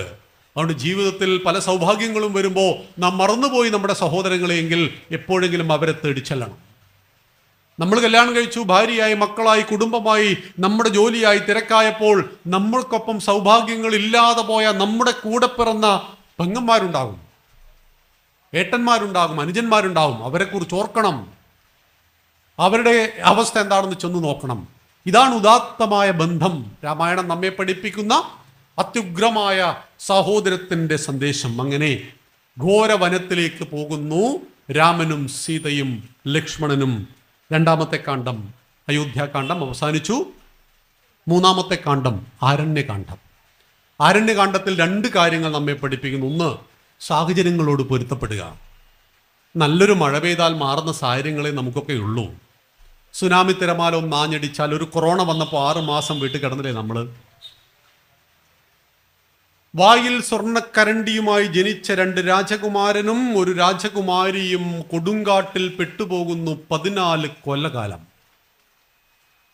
അതുകൊണ്ട് ജീവിതത്തിൽ പല സൗഭാഗ്യങ്ങളും വരുമ്പോൾ നാം മറന്നുപോയി നമ്മുടെ സഹോദരങ്ങളെയെങ്കിൽ എപ്പോഴെങ്കിലും അവരെ തേടിച്ചെല്ലണം. നമ്മൾ കല്യാണം കഴിച്ചു, ഭാര്യയായി, മക്കളായി, കുടുംബമായി, നമ്മുടെ ജോലിയായി, തിരക്കായപ്പോൾ നമ്മൾക്കൊപ്പം സൗഭാഗ്യങ്ങൾ ഇല്ലാതെ പോയ നമ്മുടെ കൂടെ പിറന്ന പെങ്ങന്മാരുണ്ടാകും, ഏട്ടന്മാരുണ്ടാകും, അനുജന്മാരുണ്ടാകും. അവരെക്കുറിച്ച് ഓർക്കണം. അവരുടെ അവസ്ഥ എന്താണെന്ന് ചെന്ന് നോക്കണം. ഇതാണ് ഉദാത്തമായ ബന്ധം. രാമായണം നമ്മെ പഠിപ്പിക്കുന്ന അത്യുഗ്രമായ സഹോദരത്തിന്റെ സന്ദേശം. അങ്ങനെ ഘോരവനത്തിലേക്ക് പോകുന്നു രാമനും സീതയും ലക്ഷ്മണനും. 2-ാമത്തെ കാണ്ഡം അയോധ്യാകാന്ഡം അവസാനിച്ചു. 3-ാമത്തെ കാണ്ഡം ആരണ്യകാന്ഡം. ആരണ്യകാന്ഡത്തിൽ 2 കാര്യങ്ങൾ നമ്മെ പഠിപ്പിക്കുന്നു. ഒന്ന്, സാഹചര്യങ്ങളോട് പൊരുത്തപ്പെടുക. നല്ലൊരു മഴ പെയ്താൽ മാറുന്ന സാഹചര്യങ്ങളെ നമുക്കൊക്കെ ഉള്ളൂ. സുനാമി തിരമാല ഒന്ന് ആഞ്ഞടിച്ചാൽ, ഒരു കൊറോണ വന്നപ്പോൾ 6 മാസം വീട്ടിൽ കിടന്നില്ലേ നമ്മൾ? വായിൽ സ്വർണ്ണക്കരണ്ടിയുമായി ജനിച്ച 2 രാജകുമാരനും 1 രാജകുമാരിയും കൊടുങ്കാട്ടിൽ പെട്ടുപോകുന്നു 14 കൊല്ലകാലം.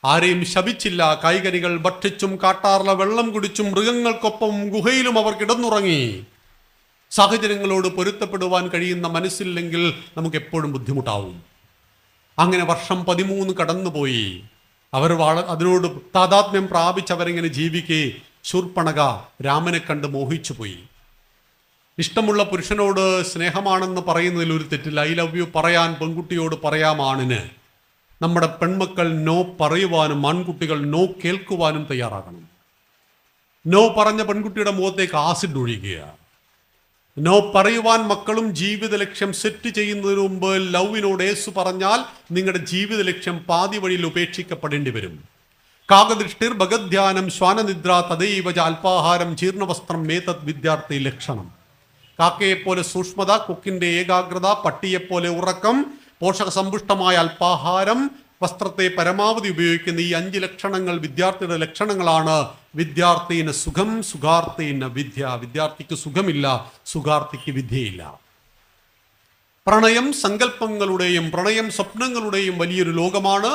ആരെയും ശപിച്ചില്ല. കായ്കനികൾ ഭക്ഷിച്ചും കാട്ടാറിലെ വെള്ളം കുടിച്ചും മൃഗങ്ങൾക്കൊപ്പം ഗുഹയിലും അവർ കിടന്നുറങ്ങി. സാഹചര്യങ്ങളോട് പൊരുത്തപ്പെടുവാൻ കഴിയുന്ന മനസ്സില്ലെങ്കിൽ നമുക്ക് എപ്പോഴും ബുദ്ധിമുട്ടാവും. അങ്ങനെ വർഷം 13 കടന്നുപോയി. അവർ അതിനോട് താതാത്മ്യം പ്രാപിച്ചവരിങ്ങനെ ജീവിക്കെ ശൂർപ്പണഖ രാമനെ കണ്ട് മോഹിച്ചു പോയി. ഇഷ്ടമുള്ള പുരുഷനോട് സ്നേഹമാണെന്ന് പറയുന്നതിൽ ഒരു തെറ്റില്ല. ഐ ലവ് യു പറയാൻ പെൺകുട്ടിയോട് പറയാം ആണിന്. നമ്മുടെ പെൺമക്കൾ നോ പറയുവാനും ആൺകുട്ടികൾ നോ കേൾക്കുവാനും തയ്യാറാകണം. നോ പറഞ്ഞ പെൺകുട്ടിയുടെ മുഖത്തേക്ക് ആസിഡ് ഒഴിക്കുക. നോ പറയുവാൻ മക്കളും ജീവിത ലക്ഷ്യം സെറ്റ് ചെയ്യുന്നതിന് മുമ്പ് ലവിനോട് യേശു പറഞ്ഞാൽ നിങ്ങളുടെ ജീവിത ലക്ഷ്യം പാതി വഴിയിൽ ഉപേക്ഷിക്കപ്പെടേണ്ടി വരും. കാകദൃഷ്ടിർ ഭഗധ്യാനം ശ്വാനനിദ്ര തദൈവ അല്പാഹാരം ജീർണവസ്ത്രം മേതത് വിദ്യാർത്ഥി ലക്ഷണം. കാക്കയെപ്പോലെ സൂക്ഷ്മത, കൊക്കിന്റെ ഏകാഗ്രത, പട്ടിയെപ്പോലെ ഉറക്കം, പോഷകസമ്പുഷ്ടമായ അല്പാഹാരം, വസ്ത്രത്തെ പരമാവധി ഉപയോഗിക്കുന്ന ഈ 5 ലക്ഷണങ്ങൾ വിദ്യാർത്ഥിയുടെ ലക്ഷണങ്ങളാണ്. വിദ്യാർത്ഥിന് സുഖം, സുഖാർത്ഥിന് വിദ്യ. വിദ്യാർത്ഥിക്ക് സുഖമില്ല, സുഖാർത്ഥിക്ക് വിദ്യയില്ല. പ്രണയം സങ്കല്പങ്ങളുടെയും പ്രണയം സ്വപ്നങ്ങളുടെയും വലിയൊരു ലോകമാണ്.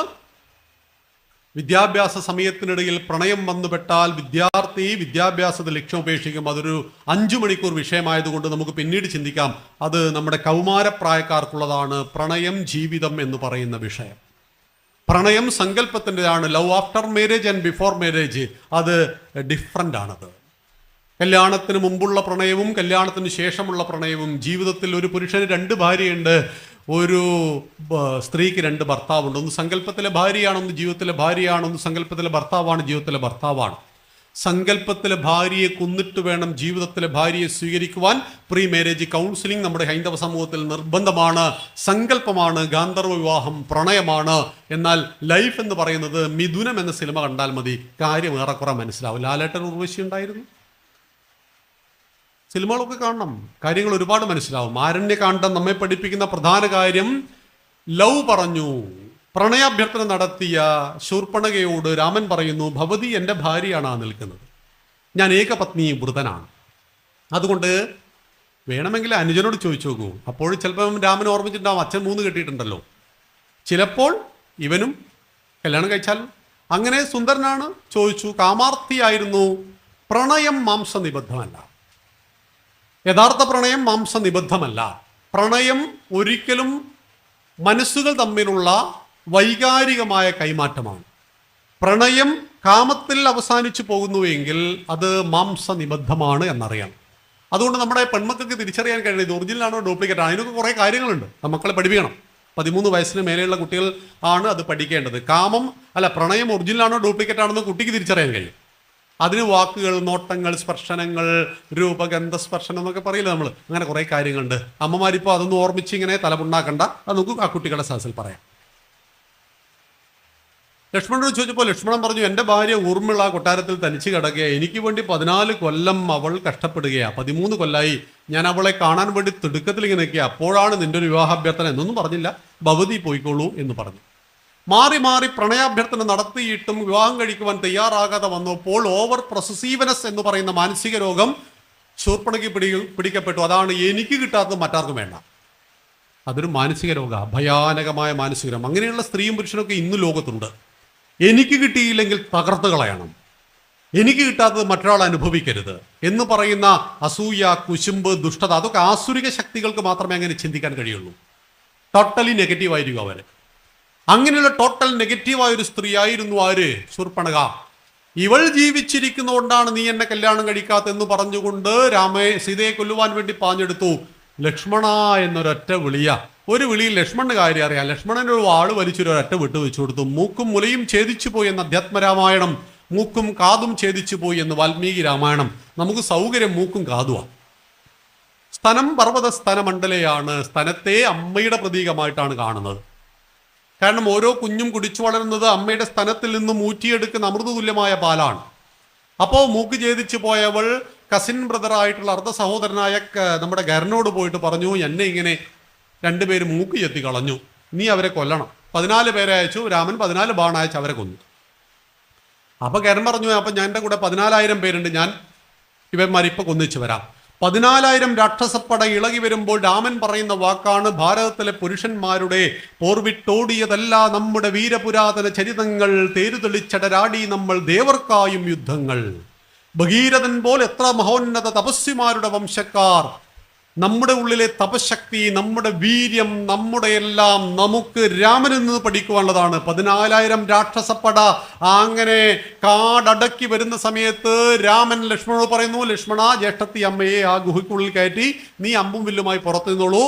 വിദ്യാഭ്യാസ സമയത്തിനിടയിൽ പ്രണയം വന്നുപെട്ടാൽ വിദ്യാർത്ഥി വിദ്യാഭ്യാസത്തെ ലക്ഷ്യം ഉപേക്ഷിക്കും. അതൊരു 5 മണിക്കൂർ വിഷയമായതുകൊണ്ട് നമുക്ക് പിന്നീട് ചിന്തിക്കാം. അത് നമ്മുടെ കൗമാരപ്രായക്കാർക്കുള്ളതാണ് പ്രണയം ജീവിതം എന്ന് പറയുന്ന വിഷയം. പ്രണയം സങ്കല്പത്തിൻ്റെതാണ്. Love after marriage and before marriage അത് ഡിഫറൻ്റ് ആണത്. കല്യാണത്തിന് മുമ്പുള്ള പ്രണയവും കല്യാണത്തിന് ശേഷമുള്ള പ്രണയവും. ജീവിതത്തിൽ ഒരു പുരുഷന് 2 ഭാര്യയുണ്ട്, ഒരു സ്ത്രീക്ക് 2 ഭർത്താവുണ്ട്. ഒന്ന് സങ്കല്പത്തിലെ ഭാര്യയാണ്, ഒന്ന് ജീവിതത്തിലെ ഭാര്യയാണ്. ഒന്ന് സങ്കല്പത്തിലെ ഭർത്താവാണ്, ജീവിതത്തിലെ ഭർത്താവാണ്. സങ്കല്പത്തിലെ ഭാര്യയെ കൊന്നിട്ട് വേണം ജീവിതത്തിലെ ഭാര്യയെ സ്വീകരിക്കുവാൻ. പ്രീ മാരേജ് കൗൺസിലിംഗ് നമ്മുടെ ഹൈന്ദവ സമൂഹത്തിൽ നിർബന്ധമാണ്. സങ്കല്പമാണ്, ഗാന്ധർവ വിവാഹം പ്രണയമാണ്. എന്നാൽ ലൈഫ് എന്ന് പറയുന്നത് മിഥുനം എന്ന സിനിമ കണ്ടാൽ മതി, കാര്യം ഏറെക്കുറെ മനസ്സിലാവും. ലാലേട്ടൻ ഉർവശി ഉണ്ടായിരുന്നു. സിനിമകളൊക്കെ കാണണം, കാര്യങ്ങൾ ഒരുപാട് മനസ്സിലാവും. ആരണ്യകാണ്ഡം നമ്മെ പഠിപ്പിക്കുന്ന പ്രധാന കാര്യം ലവ് പറഞ്ഞു. പ്രണയാഭ്യർത്ഥന നടത്തിയ ശൂർപ്പണഖയോട് രാമൻ പറയുന്നു, ഭവതി എൻ്റെ ഭാര്യയാണ് നിൽക്കുന്നത്, ഞാൻ ഏകപത്നി വൃതനാണ്. അതുകൊണ്ട് വേണമെങ്കിൽ അനുജനോട് ചോദിച്ചു നോക്കൂ. അപ്പോൾ ചിലപ്പം രാമൻ ഓർമ്മിച്ചിട്ടുണ്ടാവും, അച്ഛൻ 3 കെട്ടിയിട്ടുണ്ടല്ലോ, ചിലപ്പോൾ ഇവനും കല്യാണം കഴിച്ചാൽ. അങ്ങനെ സുന്ദരനാണ്, ചോദിച്ചു. കാമാർത്ഥിയായിരുന്നു. പ്രണയം മാംസനിബദ്ധമല്ല. യഥാർത്ഥ പ്രണയം മാംസനിബദ്ധമല്ല. പ്രണയം ഒരിക്കലും മനസ്സുകൾ തമ്മിലുള്ള വൈകാരികമായ കൈമാറ്റമാണ്. പ്രണയം കാമത്തിൽ അവസാനിച്ചു പോകുന്നുവെങ്കിൽ അത് മാംസനിബദ്ധമാണ് എന്നറിയാം. അതുകൊണ്ട് നമ്മുടെ പെൺമക്കൾക്ക് തിരിച്ചറിയാൻ കഴിയുന്നത് ഒറിജിനലാണോ ഡ്യൂപ്ലിക്കേറ്റ് ആണോ, അതിനൊക്കെ കുറേ കാര്യങ്ങളുണ്ട്. മക്കളെ പഠിപ്പിക്കണം. 13 വയസ്സിന് മേലെയുള്ള കുട്ടികൾ ആണ് അത് പഠിക്കേണ്ടത്. പ്രണയം ഒറിജിനലാണോ ഡ്യൂപ്ലിക്കേറ്റ് ആണെന്ന് കുട്ടിക്ക് തിരിച്ചറിയാൻ കഴിയും. അതിന് വാക്കുകൾ, നോട്ടങ്ങൾ, സ്പർശനങ്ങൾ, രൂപഗന്ധ സ്പർശനം എന്നൊക്കെ പറയില്ല നമ്മൾ. അങ്ങനെ കുറേ കാര്യങ്ങളുണ്ട്. അമ്മമാരിപ്പോൾ അതൊന്നും ഓർമ്മിച്ച് ഇങ്ങനെ തലമുണ്ടാക്കണ്ട. അത് നമുക്ക് ആ കുട്ടികളുടെ സാഹസിൽ പറയാം. ലക്ഷ്മണനോട് ചോദിച്ചപ്പോൾ ലക്ഷ്മണൻ പറഞ്ഞു, എൻ്റെ ഭാര്യ ഊർമിള കൊട്ടാരത്തിൽ തനിച്ച് കിടക്കുക, എനിക്ക് വേണ്ടി 14 കൊല്ലം അവൾ കഷ്ടപ്പെടുകയാണ്. 13 കൊല്ലമായി ഞാൻ അവളെ കാണാൻ വേണ്ടി തിടുക്കത്തിൽ ഇങ്ങനെ നിൽക്കുക. അപ്പോഴാണ് നിന്റെ ഒരു വിവാഹാഭ്യർത്ഥന. എന്നൊന്നും പറഞ്ഞില്ല, ഭവതി പോയിക്കോളൂ എന്ന് പറഞ്ഞു. മാറി മാറി പ്രണയാഭ്യർത്ഥന നടത്തിയിട്ടും വിവാഹം കഴിക്കുവാൻ തയ്യാറാകാതെ വന്നപ്പോൾ ഓവർ പ്രൊസസീവ്നെസ് എന്ന് പറയുന്ന മാനസിക രോഗം ശൂർപ്പണഖയ്ക്ക് പിടിക്കപ്പെട്ടു. അതാണ് എനിക്ക് കിട്ടാത്തത് മറ്റാർക്കും വേണ്ട. അതൊരു മാനസിക രോഗമാണ്, ഭയാനകമായ മാനസിക രോഗം. അങ്ങനെയുള്ള സ്ത്രീയും പുരുഷനൊക്കെ ഇന്ന് ലോകത്തുണ്ട്. എനിക്ക് കിട്ടിയില്ലെങ്കിൽ തകർത്ത് കളയണം, എനിക്ക് കിട്ടാത്തത് മറ്റൊരാൾ അനുഭവിക്കരുത് എന്ന് പറയുന്ന അസൂയ, കുശുമ്പ്, ദുഷ്ടത, അതൊക്കെ ആസുരിക ശക്തികൾക്ക് മാത്രമേ അങ്ങനെ ചിന്തിക്കാൻ കഴിയുള്ളൂ. ടോട്ടലി നെഗറ്റീവായിരിക്കും അവർ. അങ്ങനെയുള്ള ടോട്ടൽ നെഗറ്റീവായ ഒരു സ്ത്രീ ആയിരുന്നു ആര്? ശൂർപ്പണഖ. ഇവൾ ജീവിച്ചിരിക്കുന്നതുകൊണ്ടാണ് നീ എന്നെ കല്യാണം കഴിക്കാത്തെന്ന് പറഞ്ഞുകൊണ്ട് സീതയെ കൊല്ലുവാൻ വേണ്ടി പാഞ്ഞെടുത്തു. ലക്ഷ്മണ എന്നൊരൊറ്റ വിളിയ. ഒരു വിളിയിൽ ലക്ഷ്മണന് കാര്യം അറിയാം. ലക്ഷ്മണൻ്റെ ഒരു വാള് വലിച്ചൊരു ഒരൊറ്റ വിട്ടു വെച്ചു കൊടുത്തു. മൂക്കും മുലയും ഛേദിച്ചു പോയി എന്ന അധ്യാത്മരാമായണം, മൂക്കും കാതും ഛേദിച്ചു പോയി എന്ന് വാൽമീകി രാമായണം. നമുക്ക് സൗകര്യം മൂക്കും കാതുവാണ്. സ്തനം പർവ്വത സ്തനമണ്ഡലയാണ്. സ്തനത്തെ അമ്മയുടെ പ്രതീകമായിട്ടാണ് കാണുന്നത്. കാരണം ഓരോ കുഞ്ഞും കുടിച്ചു വളരുന്നത് അമ്മയുടെ സ്തനത്തിൽ നിന്നും ഊറ്റിയെടുക്കുന്ന അമൃതതുല്യമായ പാലാണ്. അപ്പോൾ മൂക്ക് ഛേദിച്ചു പോയവൾ കസിൻ ബ്രദറായിട്ടുള്ള അർദ്ധ സഹോദരനായ നമ്മുടെ ഗരനോട് പോയിട്ട് പറഞ്ഞു, എന്നെ ഇങ്ങനെ 2 പേര് മൂക്ക് ചെത്തി കളഞ്ഞു, നീ അവരെ കൊല്ലണം. 14 പേരെ അയച്ചു. രാമൻ 14 ബാണം അയച്ച് അവരെ കൊന്നു. അപ്പൊ ഗരൻ പറഞ്ഞു, അപ്പൊ ഞാൻ എൻ്റെ കൂടെ 14,000 പേരുണ്ട്, ഞാൻ ഇവന്മാരിപ്പോൾ കൊന്നിച്ചു വരാം. 14,000 രാക്ഷസപ്പട ഇളകി വരുമ്പോൾ രാമൻ പറയുന്ന വാക്കാണ്, ഭാരതത്തിലെ പുരുഷന്മാരുടെ പോർവിട്ടോടിയതല്ല നമ്മുടെ വീരപുരാതന ചരിതങ്ങൾ, തേരുതെളിച്ചടരാടി നമ്മൾ ദേവർക്കായും യുദ്ധങ്ങൾ. ഭഗീരഥൻ പോലെ എത്ര മഹോന്നത തപസ്വിമാരുടെ വംശക്കാർ. നമ്മുടെ ഉള്ളിലെ തപശക്തി, നമ്മുടെ വീര്യം, നമ്മുടെ എല്ലാം നമുക്ക് രാമനിൽ നിന്ന് പഠിക്കുവാനുള്ളതാണ്. 14,000 രാക്ഷസപ്പട അങ്ങനെ കാടടക്കി വരുന്ന സമയത്ത് രാമൻ ലക്ഷ്മണനോട് പറയുന്നു, ലക്ഷ്മണ, ജ്യേഷ്ഠത്തി അമ്മയെ ആ ഗുഹയ്ക്കുള്ളിൽ കയറ്റി നീ അമ്പും വില്ലുമായി പുറത്തു നിന്നോളൂ,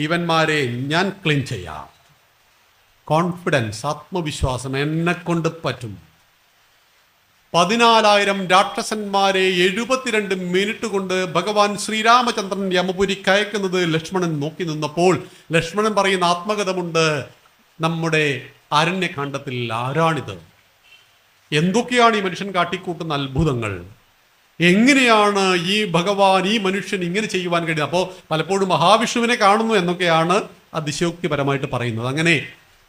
ഇവന്മാരെ ഞാൻ ക്ലീൻ ചെയ്യാം. കോൺഫിഡൻസ്, ആത്മവിശ്വാസം, എന്നെ കൊണ്ട് പറ്റും. 14,000 രാക്ഷസന്മാരെ 72 മിനിറ്റ് കൊണ്ട് ഭഗവാൻ ശ്രീരാമചന്ദ്രൻ യമപുരിക്ക് അയക്കുന്നത് ലക്ഷ്മണൻ നോക്കി നിന്നപ്പോൾ ലക്ഷ്മണൻ പറയുന്ന ആത്മകഥമുണ്ട് നമ്മുടെ ആരണ്യകാണ്ഡത്തിൽ. ആരാണിത്? എന്തൊക്കെയാണ് ഈ മനുഷ്യൻ കാട്ടിക്കൂട്ടുന്ന അത്ഭുതങ്ങൾ? എങ്ങനെയാണ് ഈ ഭഗവാൻ, ഈ മനുഷ്യൻ ഇങ്ങനെ ചെയ്യുവാൻ കഴിയുന്നത്? അപ്പോൾ പലപ്പോഴും മഹാവിഷ്ണുവിനെ കാണുന്നു എന്നൊക്കെയാണ് അതിശയോക്തിപരമായിട്ട് പറയുന്നത്. അങ്ങനെ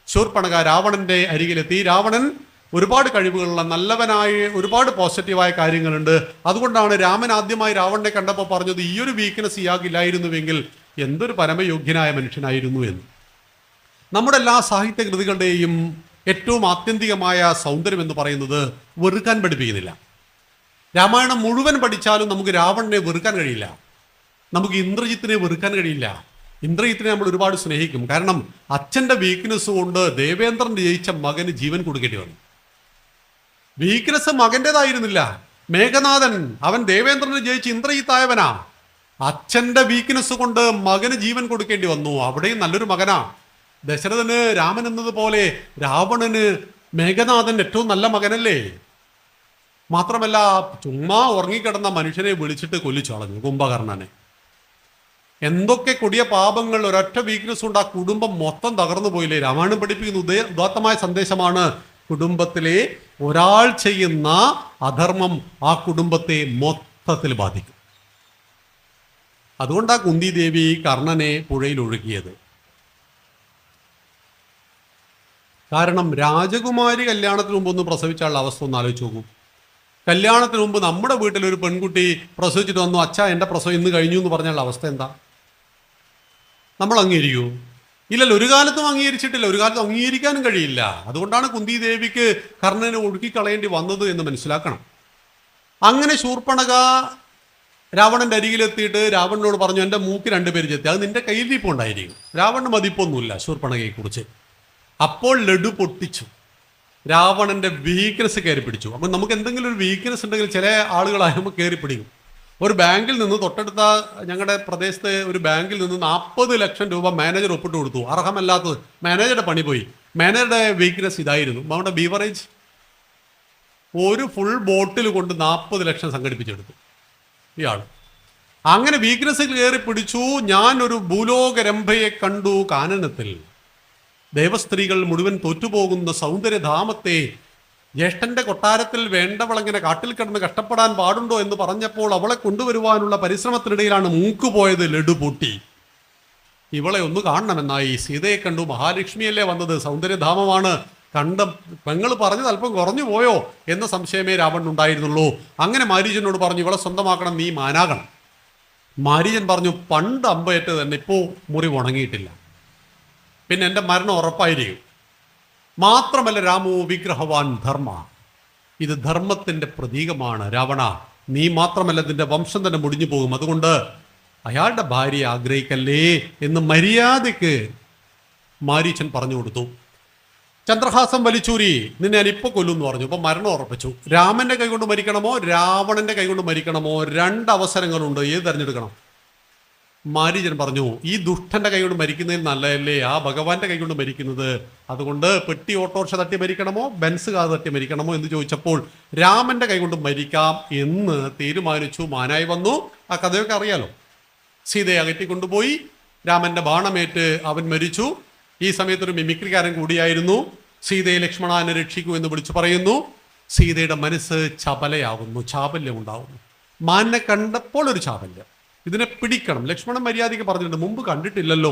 ശൂർപ്പണഖ രാവണന്റെ അരികിലെത്തി. രാവണൻ ഒരുപാട് കഴിവുകളുള്ള നല്ലവനായ ഒരുപാട് പോസിറ്റീവായ കാര്യങ്ങളുണ്ട്. അതുകൊണ്ടാണ് രാമൻ ആദ്യമായി രാവണനെ കണ്ടപ്പോൾ പറഞ്ഞത് ഈ ഒരു വീക്ക്നെസ് ഇയാൾക്കില്ലായിരുന്നുവെങ്കിൽ എന്തൊരു പരമയോഗ്യനായ മനുഷ്യനായിരുന്നു എന്ന്. നമ്മുടെ എല്ലാ സാഹിത്യ കൃതികളുടെയും ഏറ്റവും ആത്യന്തികമായ സൗന്ദര്യം എന്ന് പറയുന്നത് വെറുക്കാൻ പഠിപ്പിക്കുന്നില്ല. രാമായണം മുഴുവൻ പഠിച്ചാലും നമുക്ക് രാവണനെ വെറുക്കാൻ കഴിയില്ല, നമുക്ക് ഇന്ദ്രജിത്തിനെ വെറുക്കാൻ കഴിയില്ല. ഇന്ദ്രജിത്തിനെ നമ്മൾ ഒരുപാട് സ്നേഹിക്കും. കാരണം അച്ഛൻ്റെ വീക്ക്നെസ് കൊണ്ട് ദേവേന്ദ്രൻ ജയിച്ച മകന് ജീവൻ കൊടുക്കേണ്ടി വന്നു. വീക്ക്നെസ് മകൻ്റെതായിരുന്നില്ല. മേഘനാഥൻ അവൻ ദേവേന്ദ്രന് ജയിച്ച് ഇന്ദ്രജിത്തായവനാ. അച്ഛൻ്റെ വീക്ക്നെസ് കൊണ്ട് മകന് ജീവൻ കൊടുക്കേണ്ടി വന്നു. അവിടെയും നല്ലൊരു മകനാ. ദശരഥന് രാമൻ എന്നതുപോലെ രാവണന് മേഘനാഥൻ ഏറ്റവും നല്ല മകനല്ലേ. മാത്രമല്ല ചുമ്മാ ഉറങ്ങിക്കിടന്ന മനുഷ്യനെ വിളിച്ചിട്ട് കൊല്ലിച്ചു കളഞ്ഞു കുംഭകർണനെ. എന്തൊക്കെ കൊടിയ പാപങ്ങൾ, ഒരൊറ്റ വീക്ക്നെസ് കൊണ്ട് ആ കുടുംബം മൊത്തം തകർന്നു പോയില്ലേ. രാമായണം പഠിപ്പിക്കുന്ന ഉദാത്തമായ സന്ദേശമാണ്. കുടുംബത്തിലെ ഒരാൾ ചെയ്യുന്ന അധർമ്മം ആ കുടുംബത്തെ മൊത്തത്തിൽ ബാധിക്കും. അതുകൊണ്ടാണ് കുന്തി ദേവി കർണനെ പുഴയിൽ ഒഴുകിയത്. കാരണം രാജകുമാരി കല്യാണത്തിന് മുമ്പ് ഒന്ന് പ്രസവിച്ചാലുള്ള അവസ്ഥ ഒന്ന് ആലോചിച്ച് നോക്കൂ. കല്യാണത്തിന് മുമ്പ് നമ്മുടെ വീട്ടിലൊരു പെൺകുട്ടി പ്രസവിച്ചിട്ട് വന്നു, അച്ഛാ എൻ്റെ പ്രസവം ഇന്ന് കഴിഞ്ഞു എന്ന് പറഞ്ഞുള്ള അവസ്ഥ എന്താ? നമ്മൾ അംഗീകരിക്കൂ? ഇല്ലല്ലോ, ഒരു കാലത്തും അംഗീകരിച്ചിട്ടില്ല, ഒരു കാലത്തും അംഗീകരിക്കാനും കഴിയില്ല. അതുകൊണ്ടാണ് കുന്തി ദേവിക്ക് കർണനെ ഒഴുക്കിക്കളയേണ്ടി വന്നത് എന്ന് മനസ്സിലാക്കണം. അങ്ങനെ ശൂർപ്പണഖ രാവണന്റെ അരികിലെത്തിയിട്ട് രാവണനോട് പറഞ്ഞു, എൻ്റെ മൂക്ക് 2 പേര് ചെത്തി, അത് നിന്റെ കയ്യിലിരിപ്പുണ്ടായിരിക്കും. രാവണന് മതിപ്പൊന്നുമില്ല ശൂർപ്പണഖയെക്കുറിച്ച്. അപ്പോൾ ലഡു പൊട്ടിച്ചു. രാവണന്റെ വീക്ക്നെസ് കയറി പിടിച്ചു. അപ്പം നമുക്ക് എന്തെങ്കിലും ഒരു വീക്ക്നെസ് ഉണ്ടെങ്കിൽ ചില ആളുകളാകുമ്പോൾ കയറി പിടിക്കും. ഒരു ബാങ്കിൽ നിന്ന് തൊട്ടടുത്ത ഞങ്ങളുടെ പ്രദേശത്ത് ഒരു ബാങ്കിൽ നിന്ന് 40 ലക്ഷം രൂപ മാനേജർ ഒപ്പിട്ട് കൊടുത്തു. അർഹമല്ലാത്തത്. മാനേജറുടെ പണി പോയി. മാനേജറുടെ വീക്ക്നെസ് ഇതായിരുന്നു. നമ്മുടെ ബീവറേജ് ഒരു ഫുൾ ബോട്ടിൽ കൊണ്ട് 40 ലക്ഷം സംഘടിപ്പിച്ചെടുത്തു ഇയാൾ. അങ്ങനെ വീക്ക്നെസ് കയറി പിടിച്ചു. ഞാൻ ഒരു ഭൂലോകരംഭയെ കണ്ടു കാനനത്തിൽ. ദേവസ്ത്രീകൾ മുഴുവൻ തോറ്റുപോകുന്ന സൗന്ദര്യധാമത്തെ ജ്യേഷ്ഠന്റെ കൊട്ടാരത്തിൽ വേണ്ടവളങ്ങനെ കാട്ടിൽ കിടന്ന് കഷ്ടപ്പെടാൻ പാടുണ്ടോ എന്ന് പറഞ്ഞപ്പോൾ അവളെ കൊണ്ടുവരുവാനുള്ള പരിശ്രമത്തിനിടയിലാണ് മൂക്കുപോയത്, ലഡു പൊട്ടി. ഇവളെ ഒന്ന് കാണണമെന്നായി. സീതയെ കണ്ടു. മഹാലക്ഷ്മിയല്ലേ വന്നത്, സൗന്ദര്യധാമമാണ്. കണ്ട പെങ്ങൾ പറഞ്ഞത് അല്പം കുറഞ്ഞു പോയോ എന്ന സംശയമേ രാവണനുണ്ടായിരുന്നുള്ളൂ. അങ്ങനെ മാരീചനോട് പറഞ്ഞു, ഇവളെ സ്വന്തമാക്കണം, നീ മാനാകണം. മാരീചൻ പറഞ്ഞു, പണ്ട് അമ്പയേറ്റ് തന്നെ, ഇപ്പോൾ മുറിവ് ഉണങ്ങിയിട്ടില്ല, പിന്നെ എൻ്റെ മരണം ഉറപ്പായിരിക്കും. മാത്രമല്ല രാമോ വിഗ്രഹവാൻ ധർമ്മ, ഇത് ധർമ്മത്തിൻ്റെ പ്രതീകമാണ്. രാവണ, നീ മാത്രമല്ല നിന്റെ വംശം തന്നെ മുടിഞ്ഞു പോകും. അതുകൊണ്ട് അയാളുടെ ഭാര്യയെ ആഗ്രഹിക്കല്ലേ എന്ന് മര്യാദയ്ക്ക് മാരീച്ചൻ പറഞ്ഞു കൊടുത്തു. ചന്ദ്രഹാസം വലിച്ചൂരി, നിന്നെ ഞാൻ ഇപ്പോൾ കൊല്ലും എന്ന് പറഞ്ഞു. അപ്പം മരണം ഉറപ്പിച്ചു. രാമന്റെ കൈകൊണ്ട് മരിക്കണമോ രാവണന്റെ കൈകൊണ്ട് മരിക്കണമോ? 2 അവസരങ്ങളുണ്ട്, ഏത് തിരഞ്ഞെടുക്കണം? മാരീചൻ പറഞ്ഞു, ഈ ദുഷ്ടന്റെ കൈകൊണ്ട് മരിക്കുന്നതിൽ നല്ലതല്ലേ ആ ഭഗവാന്റെ കൈകൊണ്ട് മരിക്കുന്നത്. അതുകൊണ്ട് പെട്ടി ഓട്ടോറിക്ഷ തട്ടി മരിക്കണമോ ബെൻസ് കാർ തട്ടി മരിക്കണമോ എന്ന് ചോദിച്ചപ്പോൾ രാമന്റെ കൈകൊണ്ട് മരിക്കാം എന്ന് തീരുമാനിച്ചു. മാനായി വന്നു. ആ കഥയൊക്കെ അറിയാലോ. സീതയെ അകറ്റിക്കൊണ്ടുപോയി. രാമന്റെ ബാണമേറ്റ് അവൻ മരിച്ചു. ഈ സമയത്തൊരു മിമിക്രിക്കാരൻ കൂടിയായിരുന്നു. സീതയെ ലക്ഷ്മണനെ രക്ഷിക്കൂ എന്ന് വിളിച്ചു പറയുന്നു. സീതയുടെ മനസ്സ് ചപലയാകുന്നു, ചാപല്യം ഉണ്ടാകുന്നു. മാനെ കണ്ടപ്പോൾ ഒരു ചാപല്യം, ഇതിനെ പിടിക്കണം. ലക്ഷ്മണൻ മര്യാദയ്ക്ക് പറഞ്ഞിട്ടുണ്ട്, മുമ്പ് കണ്ടിട്ടില്ലല്ലോ.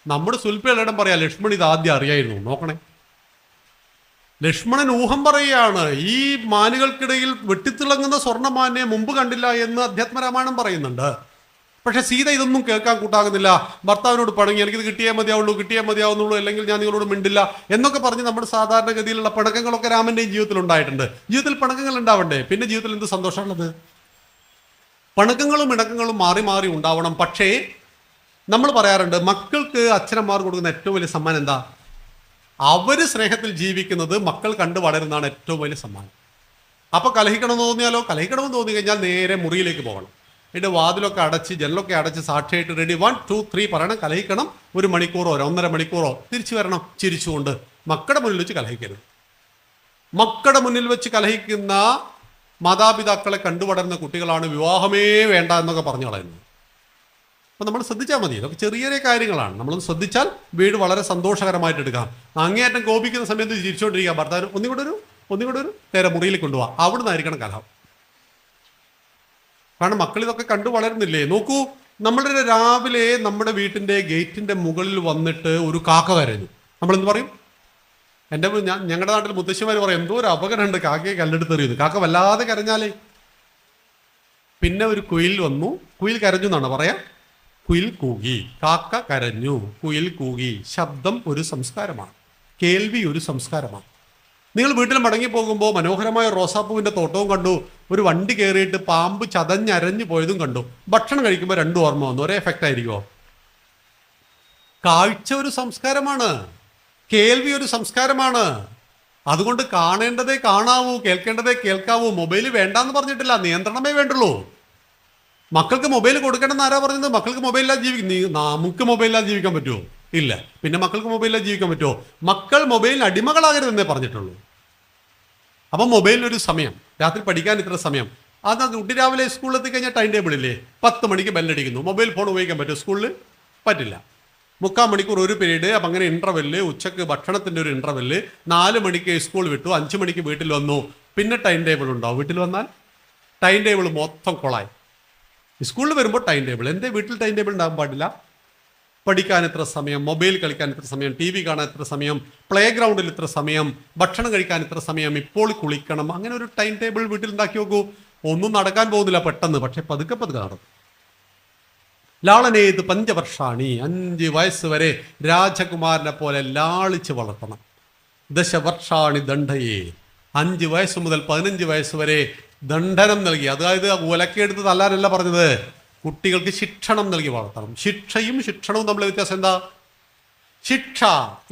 നമ്മുടെ സുൽപ്പയിടം പറയാം, ലക്ഷ്മൺ ഇത് ആദ്യം അറിയായിരുന്നു. നോക്കണേ, ലക്ഷ്മണൻ ഊഹം പറയുകയാണ്, ഈ മാനുകൾക്കിടയിൽ വെട്ടിത്തിളങ്ങുന്ന സ്വർണ്ണമാനെ മുമ്പ് കണ്ടില്ല എന്ന് അധ്യാത്മരാമായണം പറയുന്നുണ്ട്. പക്ഷെ സീത ഇതൊന്നും കേൾക്കാൻ കൂട്ടാകുന്നില്ല. ഭർത്താവിനോട് പണങ്ങി, എനിക്കിത് കിട്ടിയേ മതിയാവുന്നുള്ളൂ, അല്ലെങ്കിൽ ഞാൻ നിങ്ങളോട് മിണ്ടില്ല എന്നൊക്കെ പറഞ്ഞ് നമ്മുടെ സാധാരണഗതിയിലുള്ള പിണക്കങ്ങളൊക്കെ രാമന്റെയും ജീവിതത്തിൽ ഉണ്ടായിട്ടുണ്ട്. ജീവിതത്തിൽ പിണക്കങ്ങൾ ഉണ്ടാവണ്ടേ? പിന്നെ ജീവിതത്തിൽ എന്ത് സന്തോഷമുള്ളത്? പിണക്കങ്ങളും ഇണക്കങ്ങളും മാറി മാറി ഉണ്ടാവണം. പക്ഷേ നമ്മൾ പറയാറുണ്ട്, മക്കൾക്ക് അച്ഛനമ്മമാർ കൊടുക്കുന്ന ഏറ്റവും വലിയ സമ്മാനം എന്താ? അവര് സ്നേഹത്തിൽ ജീവിക്കുന്നത് മക്കൾ കണ്ടു വളരുന്നതാണ് ഏറ്റവും വലിയ സമ്മാനം. അപ്പൊ കലഹിക്കണമെന്ന് തോന്നിയാലോ? കലഹിക്കണമെന്ന് തോന്നി കഴിഞ്ഞാൽ നേരെ മുറിയിലേക്ക് പോകണം. എന്നിട്ട് വാതിലൊക്കെ അടച്ച് ജനലൊക്കെ അടച്ച് സാക്ഷിയായിട്ട് റെഡി 1 2 3 പറയണം. കലഹിക്കണം. 1 മണിക്കൂറോ 1.5 മണിക്കൂറോ തിരിച്ചു വരണം ചിരിച്ചുകൊണ്ട്. മക്കളുടെ മുന്നിൽ വെച്ച് കലഹിക്കരുത്. മക്കളുടെ മുന്നിൽ വെച്ച് കലഹിക്കുന്ന മാതാപിതാക്കളെ കണ്ടുവളരുന്ന കുട്ടികളാണ് വിവാഹമേ വേണ്ട എന്നൊക്കെ പറഞ്ഞു കളയുന്നത്. അപ്പം നമ്മൾ ശ്രദ്ധിച്ചാൽ മതി. ഇതൊക്കെ ചെറിയ ചെറിയ കാര്യങ്ങളാണ്. നമ്മളൊന്ന് ശ്രദ്ധിച്ചാൽ വീട് വളരെ സന്തോഷകരമായിട്ട് എടുക്കാം. അങ്ങേയറ്റം കോപിക്കുന്ന സമയത്ത് ചിരിച്ചുകൊണ്ടിരിക്കുക. ഭർത്താവ് ഒന്നുകൂടെ ഒരു നേരെ മുറിയിൽ കൊണ്ടുപോകാം. അവിടെ നിന്നായിരിക്കണം കലഹം. കാരണം മക്കൾ ഇതൊക്കെ കണ്ടു വളരുന്നില്ലേ? നോക്കൂ, നമ്മളുടെ രാവിലെ നമ്മുടെ വീട്ടിൻ്റെ ഗേറ്റിൻ്റെ മുകളിൽ വന്നിട്ട് ഒരു കാക്ക കരഞ്ഞു. നമ്മളെന്ത് പറയും? ഞങ്ങളുടെ നാട്ടിൽ മുത്തശ്ശിമാർ പറയും, എന്തോ ഒരു അപകടമുണ്ട്, കാക്കയെ കല്ലെടുത്ത് എറിയുന്നു. കാക്ക വല്ലാതെ കരഞ്ഞാലേ. പിന്നെ ഒരു കുയിൽ വന്നു, കുയിൽ കരഞ്ഞു എന്നാണ് പറയാ. കുയിൽ കൂകി, കാക്ക കരഞ്ഞു, കുയിൽ കൂകി. ശബ്ദം ഒരു സംസ്കാരമാണ്, കേൾവി ഒരു സംസ്കാരമാണ്. നിങ്ങൾ വീട്ടിൽ മടങ്ങി പോകുമ്പോൾ മനോഹരമായ റോസാപ്പൂവിൻ്റെ തോട്ടവും കണ്ടു, ഒരു വണ്ടി കയറിയിട്ട് പാമ്പ് ചതഞ്ഞരഞ്ഞു പോയതും കണ്ടു. ഭക്ഷണം കഴിക്കുമ്പോൾ രണ്ടും ഓർമ്മ വന്നു. ഒരേ എഫക്റ്റ് ആയിരിക്കുമോ? കാഴ്ച ഒരു സംസ്കാരമാണ്, കേൾവി ഒരു സംസ്കാരമാണ്. അതുകൊണ്ട് കാണേണ്ടതേ കാണാവൂ, കേൾക്കേണ്ടതേ കേൾക്കാവൂ. മൊബൈൽ വേണ്ടാന്ന് പറഞ്ഞിട്ടില്ല, നിയന്ത്രണമേ വേണ്ടുള്ളൂ. മക്കൾക്ക് മൊബൈൽ കൊടുക്കണമെന്ന് ആരാ പറഞ്ഞത്? മക്കൾക്ക് മൊബൈലില്ലാതെ നമുക്ക് മൊബൈലില്ലാതെ ജീവിക്കാൻ പറ്റുമോ? ഇല്ല. പിന്നെ മക്കൾക്ക് മൊബൈലില്ലാതെ ജീവിക്കാൻ പറ്റുമോ? മക്കൾ മൊബൈലിന് അടിമകളാകരുതെന്നേ പറഞ്ഞിട്ടുള്ളൂ. അപ്പം മൊബൈലിനൊരു സമയം, രാത്രി പഠിക്കാൻ ഇത്ര സമയം. അതാ കുട്ടി രാവിലെ സ്കൂളിൽ എത്തിക്കഴിഞ്ഞാൽ ടൈം ടേബിൾ ഇല്ലേ? 10 മണിക്ക് ബെല്ലടിക്കുന്നു. മൊബൈൽ ഫോൺ ഉപയോഗിക്കാൻ പറ്റുമോ സ്കൂളിൽ? പറ്റില്ല. 3/4 മണിക്കൂർ ഒരു പീരീഡ്. അപ്പം അങ്ങനെ ഇൻ്റർവെല്ല്, ഉച്ചക്ക് ഭക്ഷണത്തിൻ്റെ ഒരു ഇൻ്റർവെല്ല്. 4 മണിക്ക് സ്കൂൾ വിട്ടു, 5 മണിക്ക് വീട്ടിൽ വന്നു. പിന്നെ ടൈം ടേബിൾ ഉണ്ടാവും. വീട്ടിൽ വന്നാൽ ടൈം ടേബിൾ മൊത്തം കൊളായി. സ്കൂളിൽ വരുമ്പോൾ ടൈം ടേബിൾ. എൻ്റെ വീട്ടിൽ ടൈം ടേബിൾ ഉണ്ടാകാൻ പാടില്ല. പഠിക്കാൻ എത്ര സമയം, മൊബൈൽ കളിക്കാൻ എത്ര സമയം, ടി വി കാണാൻ എത്ര സമയം, പ്ലേ ഗ്രൗണ്ടിൽ എത്ര സമയം, ഭക്ഷണം കഴിക്കാൻ എത്ര സമയം, ഇപ്പോൾ കുളിക്കണം. അങ്ങനെ ഒരു ടൈം ടേബിൾ വീട്ടിൽ ഉണ്ടാക്കി നോക്കൂ. ഒന്നും നടക്കാൻ പോകുന്നില്ല പെട്ടെന്ന്, പക്ഷെ പതുക്കെ പതുക്കെ നടക്കും. ലാളനേത് പഞ്ചവർഷാണി, 5 വയസ്സ് വരെ രാജകുമാരനെ പോലെ ലാളിച്ച് വളർത്തണം. ദശവർഷാണി ദണ്ഡയേ, 5 വയസ്സ് മുതൽ 15 വയസ്സ് വരെ ദണ്ഡനം നൽകി. അതായത് ഉലക്കെടുത്ത് തല്ലാനല്ല പറഞ്ഞത്, കുട്ടികൾക്ക് ശിക്ഷണം നൽകി വളർത്തണം. ശിക്ഷയും ശിക്ഷണവും തമ്മിലെ വ്യത്യാസം എന്താ? ശിക്ഷ,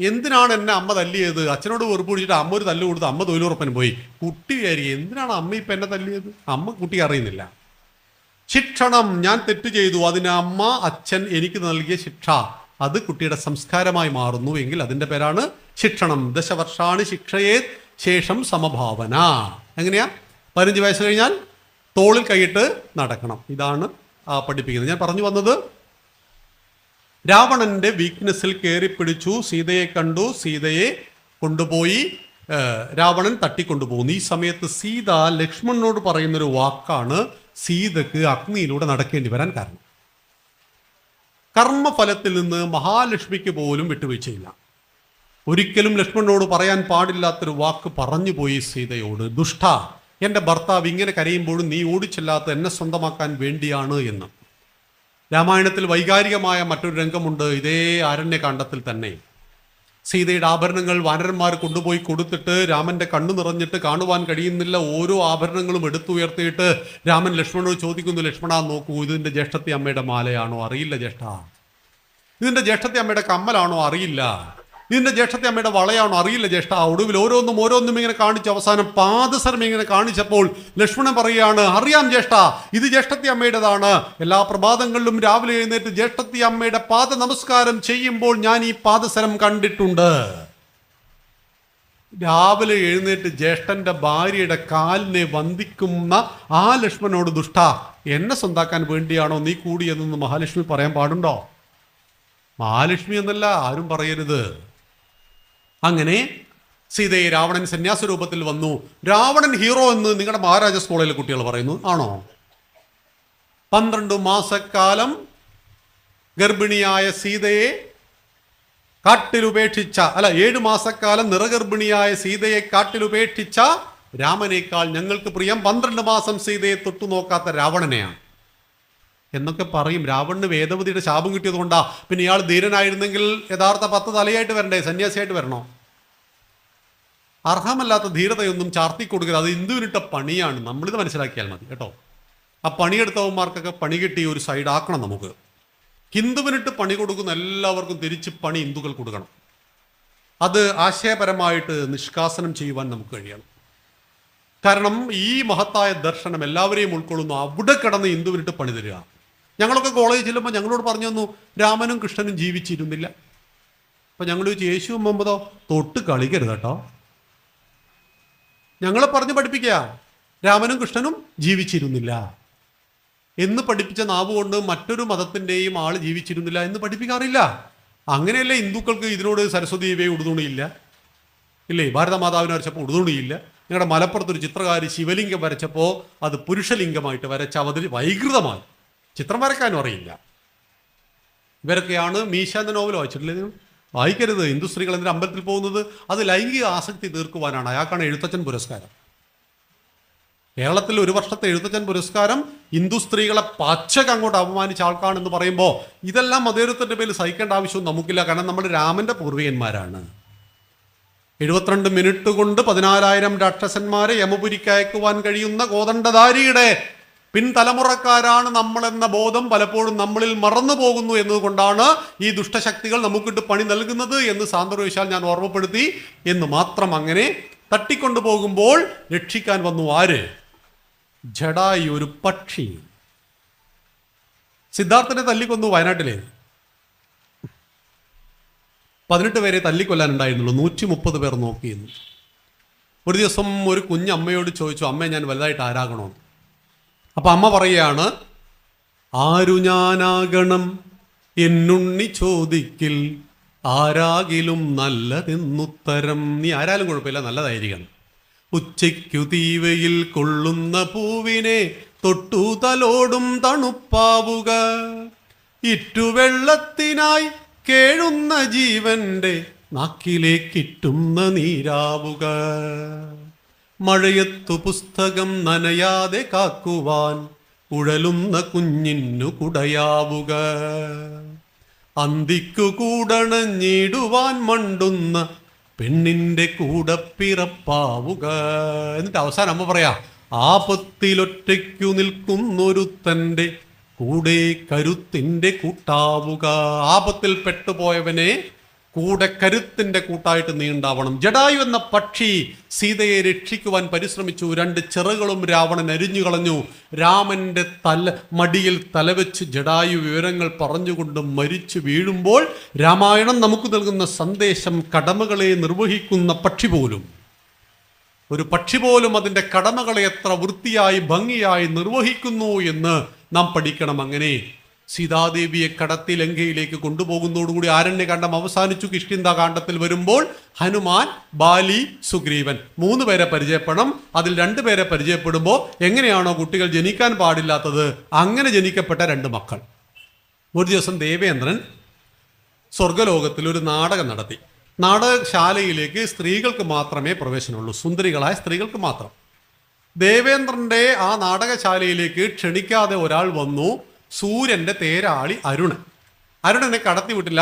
എന്തിനാണ് എന്നെ അമ്മ തല്ലിയത്? അച്ഛനോട് വെറുപ്പ് പിടിച്ചിട്ട് അമ്മ ഒരു തല്ല് കൊടുത്ത് അമ്മ തൊഴിലുറപ്പിന് പോയി. കുട്ടി വിചാരിക്കും, എന്തിനാണ് അമ്മ ഇപ്പം എന്നെ തല്ലിയത്? അമ്മ കുട്ടി അറിയുന്നില്ല. ശിക്ഷണം, ഞാൻ തെറ്റ് ചെയ്തു, അതിന് അമ്മ അച്ഛൻ എനിക്ക് നൽകിയ ശിക്ഷ, അത് കുട്ടിയുടെ സംസ്കാരമായി മാറുന്നു എങ്കിൽ അതിൻ്റെ പേരാണ് ശിക്ഷണം. ദശവർഷാണ് ശിക്ഷയെ ശേഷം സമഭാവന. എങ്ങനെയാ? 15 വയസ്സ് കഴിഞ്ഞാൽ തോളിൽ കൈയിട്ട് നടക്കണം. ഇതാണ് പഠിപ്പിക്കുന്നത്. ഞാൻ പറഞ്ഞു വന്നത്, രാവണന്റെ വീക്ക്നെസ്സിൽ കയറി പിടിച്ചു, സീതയെ കണ്ടു, സീതയെ കൊണ്ടുപോയി രാവണൻ തട്ടിക്കൊണ്ടുപോകുന്നു. ഈ സമയത്ത് സീത ലക്ഷ്മണനോട് പറയുന്നൊരു വാക്കാണ് സീതക്ക് അഗ്നിയിലൂടെ നടക്കേണ്ടി വരാൻ കാരണം. കർമ്മഫലത്തിൽ നിന്ന് മഹാലക്ഷ്മിക്ക് പോലും വിട്ടുവീഴ്ചയില്ല. ഒരിക്കലും ലക്ഷ്മണനോട് പറയാൻ പാടില്ലാത്തൊരു വാക്ക് പറഞ്ഞുപോയി സീതയോട്. ദുഷ്ട, എൻ്റെ ഭർത്താവ് ഇങ്ങനെ കരയുമ്പോഴും നീ ഓടിച്ചെല്ലാത്ത എന്നെ സ്വന്തമാക്കാൻ വേണ്ടിയാണ് എന്ന്. രാമായണത്തിൽ വൈകാരികമായ മറ്റൊരു രംഗമുണ്ട്. ഇതേ ആരണ്യകാണ്ഡത്തിൽ തന്നെ സീതയുടെ ആഭരണങ്ങൾ വാനരന്മാർ കൊണ്ടുപോയി കൊടുത്തിട്ട് രാമന്റെ കണ്ണു നിറഞ്ഞിട്ട് കാണുവാൻ കഴിയുന്നില്ല. ഓരോ ആഭരണങ്ങളും എടുത്തുയർത്തിയിട്ട് രാമൻ ലക്ഷ്മണനോട് ചോദിക്കുന്നു, ലക്ഷ്മണ നോക്കൂ, ഇതിൻ്റെ ജ്യേഷ്ഠത്തി അമ്മയുടെ മാലയാണോ? അറിയില്ല ജ്യേഷ്ഠ. ഇതിൻ്റെ ജ്യേഷ്ഠത്തി അമ്മയുടെ കമ്മലാണോ? അറിയില്ല. ഇതിൻ്റെ ജ്യേഷ്ഠത്തെ അമ്മയുടെ വളയാണോ? അറിയില്ല ജ്യേഷ്ഠ. ഒടുവിൽ ഓരോന്നും ഇങ്ങനെ കാണിച്ച് അവസാനം പാദസരം ഇങ്ങനെ കാണിച്ചപ്പോൾ ലക്ഷ്മണൻ പറയുകയാണ്, അറിയാം ജ്യേഷ്ഠ, ഇത് ജ്യേഷ്ഠത്തി അമ്മയുടേതാണ്. എല്ലാ പ്രഭാതങ്ങളിലും രാവിലെ എഴുന്നേറ്റ് ജ്യേഷ്ഠത്തി അമ്മയുടെ പാദ നമസ്കാരം ചെയ്യുമ്പോൾ ഞാൻ ഈ പാദസരം കണ്ടിട്ടുണ്ട്. രാവിലെ എഴുന്നേറ്റ് ജ്യേഷ്ഠന്റെ ഭാര്യയുടെ കാലിനെ വന്ദിക്കുന്ന ആ ലക്ഷ്മണനോട്, ദുഷ്ട, എന്നെ സ്വന്താക്കാൻ വേണ്ടിയാണോ നീ കൂടിയതെന്ന് മഹാലക്ഷ്മി പറയാൻ പാടുണ്ടോ? മഹാലക്ഷ്മി എന്നല്ല ആരും പറയരുത്. അങ്ങനെ സീതയെ രാവണൻ സന്യാസ രൂപത്തിൽ വന്നു. രാവണൻ ഹീറോ എന്ന് നിങ്ങളുടെ മഹാരാജാസ് കോളേജിലെ കുട്ടികൾ പറയുന്നു. ആണോ? 12 മാസക്കാലം ഗർഭിണിയായ സീതയെ കാട്ടിലുപേക്ഷിച്ച 7 മാസക്കാലം നിറഗർഭിണിയായ സീതയെ കാട്ടിലുപേക്ഷിച്ച രാമനേക്കാൾ ഞങ്ങൾക്ക് പ്രിയം 12 മാസം സീതയെ തൊട്ടു നോക്കാത്ത രാവണനെയാണ് എന്നൊക്കെ പറയും. രാവണന് വേദവതിയുടെ ശാപം കിട്ടിയത് കൊണ്ടാ. പിന്നെ ഇയാൾ ധീരനായിരുന്നെങ്കിൽ യഥാർത്ഥ 10 തലയായിട്ട് വരണ്ടേ? സന്യാസിയായിട്ട് വരണോ? അർഹമല്ലാത്ത ധീരതയൊന്നും ചാർത്തി കൊടുക്കരുത്. അത് ഹിന്ദുവിനിട്ട പണിയാണ്. നമ്മളിത് മനസ്സിലാക്കിയാൽ മതി കേട്ടോ. ആ പണിയെടുത്തവന്മാർക്കൊക്കെ പണി കിട്ടി ഒരു സൈഡാക്കണം. നമുക്ക് ഹിന്ദുവിനിട്ട് പണി കൊടുക്കുന്ന എല്ലാവർക്കും തിരിച്ച് പണി ഹിന്ദുക്കൾ കൊടുക്കണം. അത് ആശയപരമായിട്ട് നിഷ്കാസനം ചെയ്യുവാൻ നമുക്ക് കഴിയണം. കാരണം ഈ മഹത്തായ ദർശനം എല്ലാവരെയും ഉൾക്കൊള്ളുന്നു. അവിടെ കിടന്ന് ഹിന്ദുവിനിട്ട് പണി തരിക. ഞങ്ങളൊക്കെ കോളേജിൽ ചെല്ലുമ്പോൾ ഞങ്ങളോട് പറഞ്ഞു തന്നു, രാമനും കൃഷ്ണനും ജീവിച്ചിരുന്നില്ല. അപ്പം ഞങ്ങൾ ചോദിച്ചു, യേശു മുമ്പതോ? തൊട്ട് കളിക്കരുത് കേട്ടോ. ഞങ്ങളെ പറഞ്ഞ് പഠിപ്പിക്കുക, രാമനും കൃഷ്ണനും ജീവിച്ചിരുന്നില്ല എന്ന് പഠിപ്പിച്ച നാവ് കൊണ്ട് മറ്റൊരു മതത്തിൻ്റെയും ആൾ ജീവിച്ചിരുന്നില്ല എന്ന് പഠിപ്പിക്കാറില്ല. അങ്ങനെയല്ലേ ഹിന്ദുക്കൾക്ക് ഇതിനോട് സരസ്വതി ദേവിയെ ഉടുതുണിയില്ല ഇല്ലേ? ഭാരതമാതാവിനെ വരച്ചപ്പോൾ ഉടുതുണിയില്ല. നിങ്ങളുടെ മലപ്പുറത്തൊരു ചിത്രകാരി ശിവലിംഗം വരച്ചപ്പോൾ അത് പുരുഷലിംഗമായിട്ട് വരച്ച വൈകൃതമായി ചിത്രം വരയ്ക്കാനും അറിയില്ല. ഇവരൊക്കെയാണ് മീശ എന്ന നോവൽ വായിച്ചിട്ടില്ലേ നിങ്ങൾ? വായിക്കരുത്. ഹിന്ദു സ്ത്രീകൾ എന്തിനാ അമ്പലത്തിൽ പോകുന്നത്? അത് ലൈംഗിക ആസക്തി തീർക്കുവാനാണ്. അയാൾക്കാണ് എഴുത്തച്ഛൻ പുരസ്കാരം. കേരളത്തിൽ ഒരു വർഷത്തെ എഴുത്തച്ഛൻ പുരസ്കാരം ഹിന്ദു സ്ത്രീകളെ പച്ചക്ക് അങ്ങോട്ട് അപമാനിച്ച ആൾക്കാണെന്ന് പറയുമ്പോൾ ഇതെല്ലാം മതേതരത്തിൻ്റെ പേരിൽ സഹിക്കേണ്ട ആവശ്യവും നമുക്കില്ല. കാരണം നമ്മൾ രാമന്റെ പൂർവികന്മാരാണ്. 72 മിനിറ്റ് കൊണ്ട് 14,000 രാക്ഷസന്മാരെ യമപുരിക്ക് അയക്കുവാൻ കഴിയുന്ന കോദണ്ഡധാരിയുടെ പിൻതലമുറക്കാരാണ് നമ്മളെന്ന ബോധം പലപ്പോഴും നമ്മളിൽ മറന്നു പോകുന്നു എന്നതുകൊണ്ടാണ് ഈ ദുഷ്ടശക്തികൾ നമുക്കിട്ട് പണി നൽകുന്നത് എന്ന് സാന്ദർഭികവശാൽ ഞാൻ ഓർമ്മപ്പെടുത്തി എന്ന് മാത്രം. അങ്ങനെ തട്ടിക്കൊണ്ടു പോകുമ്പോൾ രക്ഷിക്കാൻ വന്നു ആര്? ജഡായി, ഒരു പക്ഷി. സിദ്ധാർത്ഥനെ തല്ലിക്കൊന്നു വയനാട്ടിലെ. 18 പേരെ തല്ലിക്കൊല്ലാനുണ്ടായിരുന്നുള്ളൂ. 130 പേർ നോക്കിയിരുന്നു. ഒരു ദിവസം ഒരു കുഞ്ഞമ്മയോട് ചോദിച്ചു, അമ്മേ ഞാൻ വലുതായിട്ട് ആരാകണോ? അപ്പൊ അമ്മ പറയുകയാണ്, ആരു ഞാനാകണം എന്നുണ്ണി ചോദിക്കിൽ ആരാകിലും നല്ലതെന്നുത്തരം. നീ ആരാലും കുഴപ്പമില്ല, നല്ലതായിരിക്കണം. ഉച്ചയ്ക്കു തീവയിൽ കൊള്ളുന്ന പൂവിനെ തൊട്ടു തലോടും തണുപ്പാവുക, ഇറ്റുവെള്ളത്തിനായി കേഴുന്ന ജീവന്റെ നാക്കിലേക്കിട്ടുന്ന നീരാവുക, മഴയത്തു പുസ്തകം നനയാതെ കാക്കുവാൻ ഉഴലുന്ന കുഞ്ഞിനു കുടയാവുക, അന്തിക്കു കൂടണഞ്ഞിടുവാൻ മണ്ടുന്ന പെണ്ണിന്റെ കൂടെ പിറപ്പാവുക. എന്നിട്ട് അവസാനം അമ്മ പറയാ, ആപത്തിലൊറ്റയ്ക്കു നിൽക്കുന്നൊരുത്തൻ്റെ കൂടെ കരുത്തിന്റെ കൂട്ടാവുക. ആപത്തിൽ പെട്ടുപോയവനെ കൂടെ കരുത്തിന്റെ കൂട്ടായിട്ട് നീ ഉണ്ടാവണം. ജഡായു എന്ന പക്ഷി സീതയെ രക്ഷിക്കുവാൻ പരിശ്രമിച്ചു. 2 ചിറകുകളും രാവണൻ അരിഞ്ഞുകളഞ്ഞു. രാമന്റെ മടിയിൽ തലവെച്ച് ജഡായു വിവരങ്ങൾ പറഞ്ഞുകൊണ്ട് മരിച്ചു വീഴുമ്പോൾ രാമായണം നമുക്ക് നൽകുന്ന സന്ദേശം, കടമകളെ നിർവഹിക്കുന്ന പക്ഷി പോലും, ഒരു പക്ഷി പോലും അതിൻ്റെ കടമകളെ എത്ര വൃത്തിയായി ഭംഗിയായി നിർവഹിക്കുന്നു എന്ന് നാം പഠിക്കണം. അങ്ങനെ സീതാദേവിയെ കടത്തി ലങ്കയിലേക്ക് കൊണ്ടുപോകുന്നതോടുകൂടി ആരണ്യകാണ്ഡം അവസാനിച്ചു. കിഷ്കിന്ധാകാണ്ഡത്തിൽ വരുമ്പോൾ ഹനുമാൻ, ബാലി, സുഗ്രീവൻ 3 പേരെ പരിചയപ്പെടണം. അതിൽ 2 പേരെ പരിചയപ്പെടുമ്പോൾ എങ്ങനെയാണോ കുട്ടികൾ ജനിക്കാൻ പാടില്ലാത്തത് അങ്ങനെ ജനിക്കപ്പെട്ട 2 മക്കൾ. ഒരു ദിവസം ദേവേന്ദ്രൻ സ്വർഗലോകത്തിൽ ഒരു നാടകം നടത്തി. നാടകശാലയിലേക്ക് സ്ത്രീകൾക്ക് മാത്രമേ പ്രവേശനമുള്ളൂ, സുന്ദരികളായ സ്ത്രീകൾക്ക് മാത്രം. ദേവേന്ദ്രന്റെ ആ നാടകശാലയിലേക്ക് ക്ഷണിക്കാതെ ഒരാൾ വന്നു. സൂര്യന്റെ തേരാളി അരുണൻ. അരുണനെ കടത്തിവിട്ടില്ല,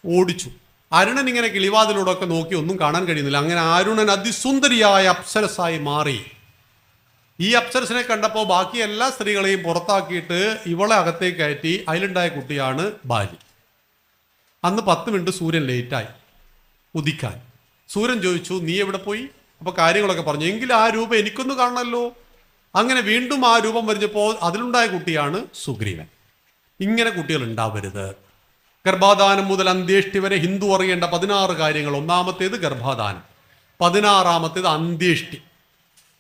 ഓടിച്ചു. അരുണൻ ഇങ്ങനെ കിളിവാതിലൂടെ ഒക്കെ നോക്കി ഒന്നും കാണാൻ കഴിയുന്നില്ല. അങ്ങനെ അരുണൻ അതിസുന്ദരിയായ അപ്സരസായി മാറി. ഈ അപ്സരസിനെ കണ്ടപ്പോൾ ബാക്കി എല്ലാ സ്ത്രീകളെയും പുറത്താക്കിയിട്ട് ഇവളെ അകത്തേക്ക് കയറ്റി. അതിലുണ്ടായ കുട്ടിയാണ് ബാലി. അന്ന് 10 മിനിറ്റ് സൂര്യൻ ലേറ്റായി ഉദിക്കാൻ. സൂര്യൻ ചോദിച്ചു, നീ എവിടെ പോയി? അപ്പൊ കാര്യങ്ങളൊക്കെ പറഞ്ഞു. എങ്കിലും ആ രൂപം എനിക്കൊന്ന് കാണണമല്ലോ. അങ്ങനെ വീണ്ടും ആ രൂപം വരഞ്ഞപ്പോൾ അതിലുണ്ടായ കുട്ടിയാണ് സുഗ്രീവൻ. ഇങ്ങനെ കുട്ടികൾ ഉണ്ടാവരുത്. ഗർഭാധാനം മുതൽ അന്ത്യേഷ്ടി വരെ ഹിന്ദു അറിയേണ്ട 16 കാര്യങ്ങൾ. 1-ാമത്തേത് ഗർഭാധാനം, 16-ാമത്തേത് അന്ത്യേഷ്ടി.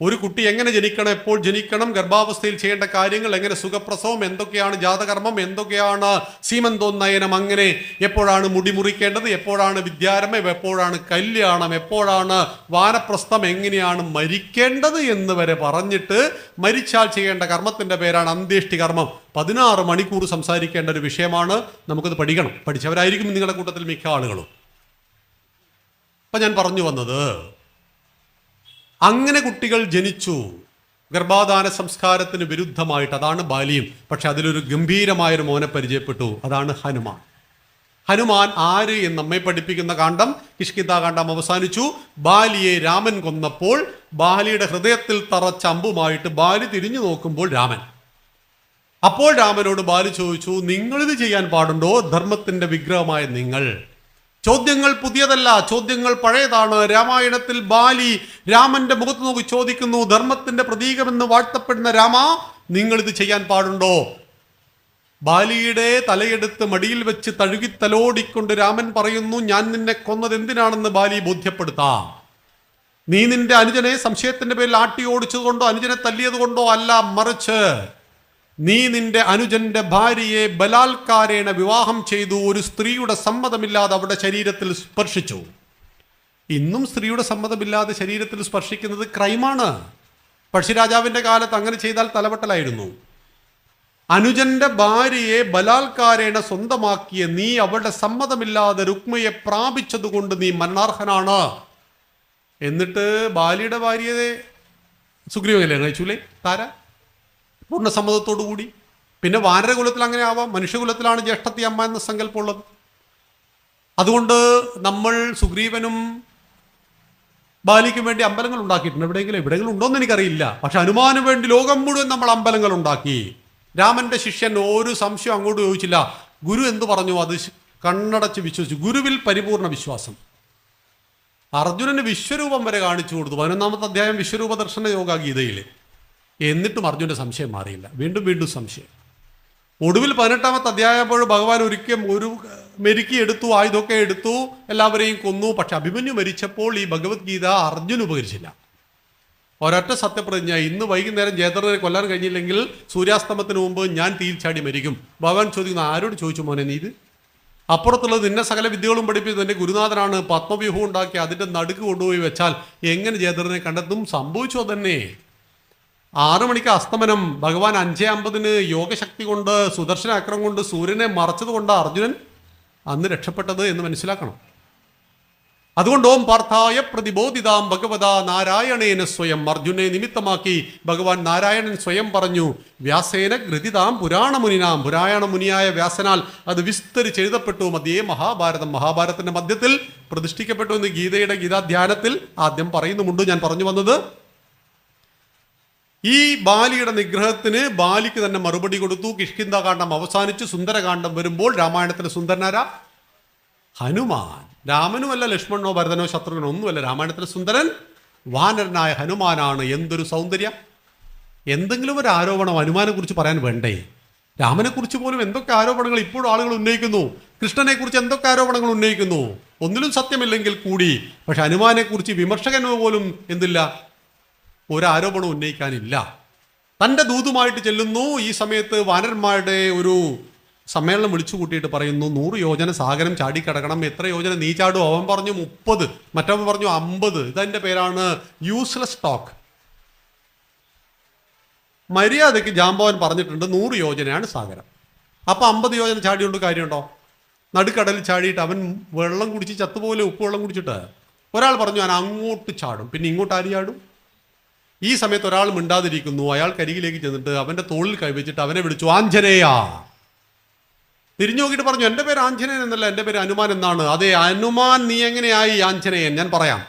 ഒരു കുട്ടി എങ്ങനെ ജനിക്കണം, എപ്പോൾ ജനിക്കണം, ഗർഭാവസ്ഥയിൽ ചെയ്യേണ്ട കാര്യങ്ങൾ, എങ്ങനെ സുഖപ്രസവം, എന്തൊക്കെയാണ് ജാതകർമ്മം, എന്തൊക്കെയാണ് സീമന്തോന്നയനം, അങ്ങനെ എപ്പോഴാണ് മുടി മുറിക്കേണ്ടത്, എപ്പോഴാണ് വിദ്യാരംഭം, എപ്പോഴാണ് കല്യാണം, എപ്പോഴാണ് വാനപ്രസ്ഥം, എങ്ങനെയാണ് മരിക്കേണ്ടത് എന്ന് വരെ പറഞ്ഞിട്ട് മരിച്ചാൽ ചെയ്യേണ്ട കർമ്മത്തിന്റെ പേരാണ് അന്ത്യേഷ്ടി കർമ്മം. 16 മണിക്കൂർ സംസാരിക്കേണ്ട ഒരു വിഷയമാണ്. നമുക്കത് പഠിക്കണം. പഠിച്ചവരായിരിക്കും നിങ്ങളുടെ കൂട്ടത്തിൽ മിക്ക ആളുകളും. അപ്പൊ ഞാൻ പറഞ്ഞു വന്നത്, അങ്ങനെ കുട്ടികൾ ജനിച്ചു ഗർഭാധാന സംസ്കാരത്തിന് വിരുദ്ധമായിട്ട്. അതാണ് ബാലിയും. പക്ഷെ അതിലൊരു ഗംഭീരമായൊരു മോനെ പരിചയപ്പെട്ടു. അതാണ് ഹനുമാൻ. ഹനുമാൻ ആര് എന്ന് നമ്മെ പഠിപ്പിക്കുന്ന കാണ്ഡം കിഷ്കിന്ധാകാണ്ഡം അവസാനിച്ചു. ബാലിയെ രാമൻ കൊന്നപ്പോൾ ബാലിയുടെ ഹൃദയത്തിൽ തറച്ച അമ്പുമായിട്ട് ബാലി തിരിഞ്ഞു നോക്കുമ്പോൾ രാമൻ. അപ്പോൾ രാമനോട് ബാലി ചോദിച്ചു, നിങ്ങളിത് ചെയ്യാൻ പാടുണ്ടോ? ധർമ്മത്തിന്റെ വിഗ്രഹമായ നിങ്ങൾ. ചോദ്യങ്ങൾ പുതിയതല്ല, ചോദ്യങ്ങൾ പഴയതാണ്. രാമായണത്തിൽ ബാലി രാമന്റെ മുഖത്ത് നോക്കി ചോദിക്കുന്നു, ധർമ്മത്തിന്റെ പ്രതീകമെന്ന് വാഴ്ത്തപ്പെടുന്ന രാമ, നിങ്ങളിത് ചെയ്യാൻ പാടുണ്ടോ? ബാലിയുടെ തലയെടുത്ത് മടിയിൽ വെച്ച് തഴുകി തലോടിക്കൊണ്ട് രാമൻ പറയുന്നു, ഞാൻ നിന്നെ കൊന്നത് എന്തിനാണെന്ന് ബാലി ബോധ്യപ്പെടുത്താം. നീ നിന്റെ അനുജനെ സംശയത്തിന്റെ പേരിൽ ആട്ടി ഓടിച്ചതുകൊണ്ടോ അനുജനെ തല്ലിയത് കൊണ്ടോ അല്ല, മറിച്ച് നീ നിന്റെ അനുജന്റെ ഭാര്യയെ ബലാത്കാരേണ വിവാഹം ചെയ്തു. ഒരു സ്ത്രീയുടെ സമ്മതമില്ലാതെ അവരുടെ ശരീരത്തിൽ സ്പർശിച്ചു. ഇന്നും സ്ത്രീയുടെ സമ്മതമില്ലാതെ ശരീരത്തിൽ സ്പർശിക്കുന്നത് ക്രൈമാണ്. പഴശ്ശിരാജാവിന്റെ കാലത്ത് അങ്ങനെ ചെയ്താൽ തലവെട്ടലായിരുന്നു. അനുജന്റെ ഭാര്യയെ ബലാത്കാരേണ സ്വന്തമാക്കിയ നീ അവളുടെ സമ്മതമില്ലാതെ രുക്മയെ പ്രാപിച്ചതുകൊണ്ട് നീ മരണാർഹനാണ്. എന്നിട്ട് ബാലിയുടെ ഭാര്യയെ സുഗ്രീവനല്ലേ കഴിച്ചൂലേ താര പൂർണ്ണ സമ്മതത്തോടു കൂടി. പിന്നെ വാനരകുലത്തിൽ അങ്ങനെ ആവാം, മനുഷ്യകുലത്തിലാണ് ജ്യേഷ്ഠത്തി അമ്മ എന്ന സങ്കല്പമുള്ളത്. അതുകൊണ്ട് നമ്മൾ സുഗ്രീവനും ബാലിക്കും വേണ്ടി അമ്പലങ്ങൾ ഉണ്ടാക്കിയിട്ടുണ്ട്. എവിടെയെങ്കിലും ഉണ്ടോയെന്ന് എനിക്കറിയില്ല. പക്ഷെ ഹനുമാന് വേണ്ടി ലോകം മുഴുവൻ നമ്മൾ അമ്പലങ്ങൾ ഉണ്ടാക്കി. രാമന്റെ ശിഷ്യൻ ഒരു സംശയം അങ്ങോട്ട് ചോദിച്ചില്ല. ഗുരു എന്തു പറഞ്ഞു അത് കണ്ണടച്ച് വിശ്വസിച്ചു. ഗുരുവിൽ പരിപൂർണ വിശ്വാസം. അർജുനന് വിശ്വരൂപം വരെ കാണിച്ചു കൊടുത്തു. 11-ാമത്തെ അധ്യായം വിശ്വരൂപ ദർശന യോഗ ഗീതയിൽ. എന്നിട്ടും അർജുനന്റെ സംശയം മാറിയില്ല. വീണ്ടും സംശയം. ഒടുവിൽ 18-ാമത്തെ അധ്യായപ്പോൾ ഭഗവാൻ ഒരു മെരുക്കി എടുത്തു, ആയുധമൊക്കെ എടുത്തു, എല്ലാവരെയും കൊന്നു. പക്ഷെ അഭിമന്യു മരിച്ചപ്പോൾ ഈ ഭഗവത്ഗീത അർജുന ഉപകരിച്ചില്ല. ഒരൊറ്റ സത്യപ്രതിജ്ഞ, ഇന്ന് വൈകുന്നേരം ജയദ്രഥനെ കൊല്ലാൻ കഴിഞ്ഞില്ലെങ്കിൽ സൂര്യാസ്തമത്തിന് മുമ്പ് ഞാൻ തീയിൽ ചാടി മരിക്കും. ഭഗവാൻ ചോദിക്കുന്നു, ആരോട് ചോദിച്ചു മോനെ നീ ഇത്? അപ്പുറത്തുള്ളത് നിന്നെ സകല വിദ്യകളും പഠിപ്പിച്ചത് എൻ്റെ ഗുരുനാഥനാണ്. പത്മവ്യൂഹം ഉണ്ടാക്കി അതിൻ്റെ നടുക്ക് കൊണ്ടുപോയി വെച്ചാൽ എങ്ങനെ ജയദ്രഥനെ കണ്ടെത്തും? സംഭവിച്ചു തന്നെ. 6 മണിക്ക് അസ്തമനം. ഭഗവാൻ 5:50 യോഗശക്തി കൊണ്ട് സുദർശന അക്രം കൊണ്ട് സൂര്യനെ മറച്ചത് കൊണ്ട് അർജുനൻ അന്ന് രക്ഷപ്പെട്ടത് എന്ന് മനസ്സിലാക്കണം. അതുകൊണ്ട് ഓം പാർത്ഥായ പ്രതിബോധിതാം ഭഗവതാ നാരായണേന സ്വയം. അർജുനെ നിമിത്തമാക്കി ഭഗവാൻ നാരായണൻ സ്വയം പറഞ്ഞു. വ്യാസേന ഗ്രഥിതാം പുരാണമുനിനാം. പുരാണമുനിയായ വ്യാസനാൽ അത് വിസ്തരിച്ചെഴുതപ്പെട്ടു. മധ്യേ മഹാഭാരതം. മഹാഭാരതത്തിന്റെ മധ്യത്തിൽ പ്രതിഷ്ഠിക്കപ്പെട്ടു എന്ന് ഗീതയുടെ ഗീതാധ്യാനത്തിൽ ആദ്യം പറയുന്നുമുണ്ട്. ഞാൻ പറഞ്ഞു വന്നത് ഈ ബാലിയുടെ നിഗ്രഹത്തിന് ബാലിക്ക് തന്നെ മറുപടി കൊടുത്തു. കിഷ്കിന്ധാകാന്ഡം അവസാനിച്ച് സുന്ദരകാന്ഡം വരുമ്പോൾ രാമായണത്തിലെ സുന്ദരനാര ഹനുമാൻ. രാമനുമല്ല, ലക്ഷ്മണനോ ഭരതനോ ശത്രുഘ്നോ ഒന്നുമല്ല. രാമായണത്തിലെ സുന്ദരൻ വാനരനായ ഹനുമാനാണ്. എന്തൊരു സൗന്ദര്യം! എന്തെങ്കിലും ഒരു ആരോപണം ഹനുമാനെ കുറിച്ച് പറയാൻ വേണ്ടേ? രാമനെ കുറിച്ച് പോലും എന്തൊക്കെ ആരോപണങ്ങൾ ഇപ്പോഴും ആളുകൾ ഉന്നയിക്കുന്നു. കൃഷ്ണനെ കുറിച്ച് എന്തൊക്കെ ആരോപണങ്ങൾ ഉന്നയിക്കുന്നു. ഒന്നിലും സത്യമില്ലെങ്കിൽ കൂടി. പക്ഷെ ഹനുമാനെ കുറിച്ച് വിമർശകനോ പോലും എന്തില്ല, ഒരാരോപണം ഉന്നയിക്കാനില്ല. തൻ്റെ ദൂതുമായിട്ട് ചെല്ലുന്നു. ഈ സമയത്ത് വാനരന്മാരുടെ ഒരു സമ്മേളനം വിളിച്ചു കൂട്ടിയിട്ട് പറയുന്നു, 100 യോജന സാഗരം ചാടിക്കടക്കണം. എത്ര യോജന നീ ചാടും? അവൻ പറഞ്ഞു 30, മറ്റവൻ പറഞ്ഞു 50. ഇതെൻ്റെ പേരാണ് യൂസ്ലെസ് ടോക്ക്. മര്യാദയ്ക്ക് ജാമ്പവൻ പറഞ്ഞിട്ടുണ്ട് 100 യോജനയാണ് സാഗരം. അപ്പം 50 യോജന ചാടിയോണ്ട് കാര്യമുണ്ടോ? നടുക്കടലിൽ ചാടിയിട്ട് അവൻ വെള്ളം കുടിച്ച് ചത്തുപോലെ ഉപ്പ് വെള്ളം കുടിച്ചിട്ട്. ഒരാൾ പറഞ്ഞു ഞാൻ അങ്ങോട്ട് ചാടും. പിന്നെ ഇങ്ങോട്ട് ആര് ചാടും? ഈ സമയത്ത് ഒരാൾ മിണ്ടാതിരിക്കുന്നു. അയാൾ കരികിലേക്ക് ചെന്നിട്ട് അവൻ്റെ തോളിൽ കൈവച്ചിട്ട് അവനെ വിളിച്ചു, ആഞ്ജനേയ. തിരിഞ്ഞു നോക്കിയിട്ട് പറഞ്ഞു, എൻ്റെ പേര് ആഞ്ജനേയൻ എന്നല്ല, എൻ്റെ പേര് ഹനുമാൻ എന്നാണ്. അതെ, ഹനുമാൻ നീ എങ്ങനെയായി ആഞ്ജനേയൻ? ഞാൻ പറയാം.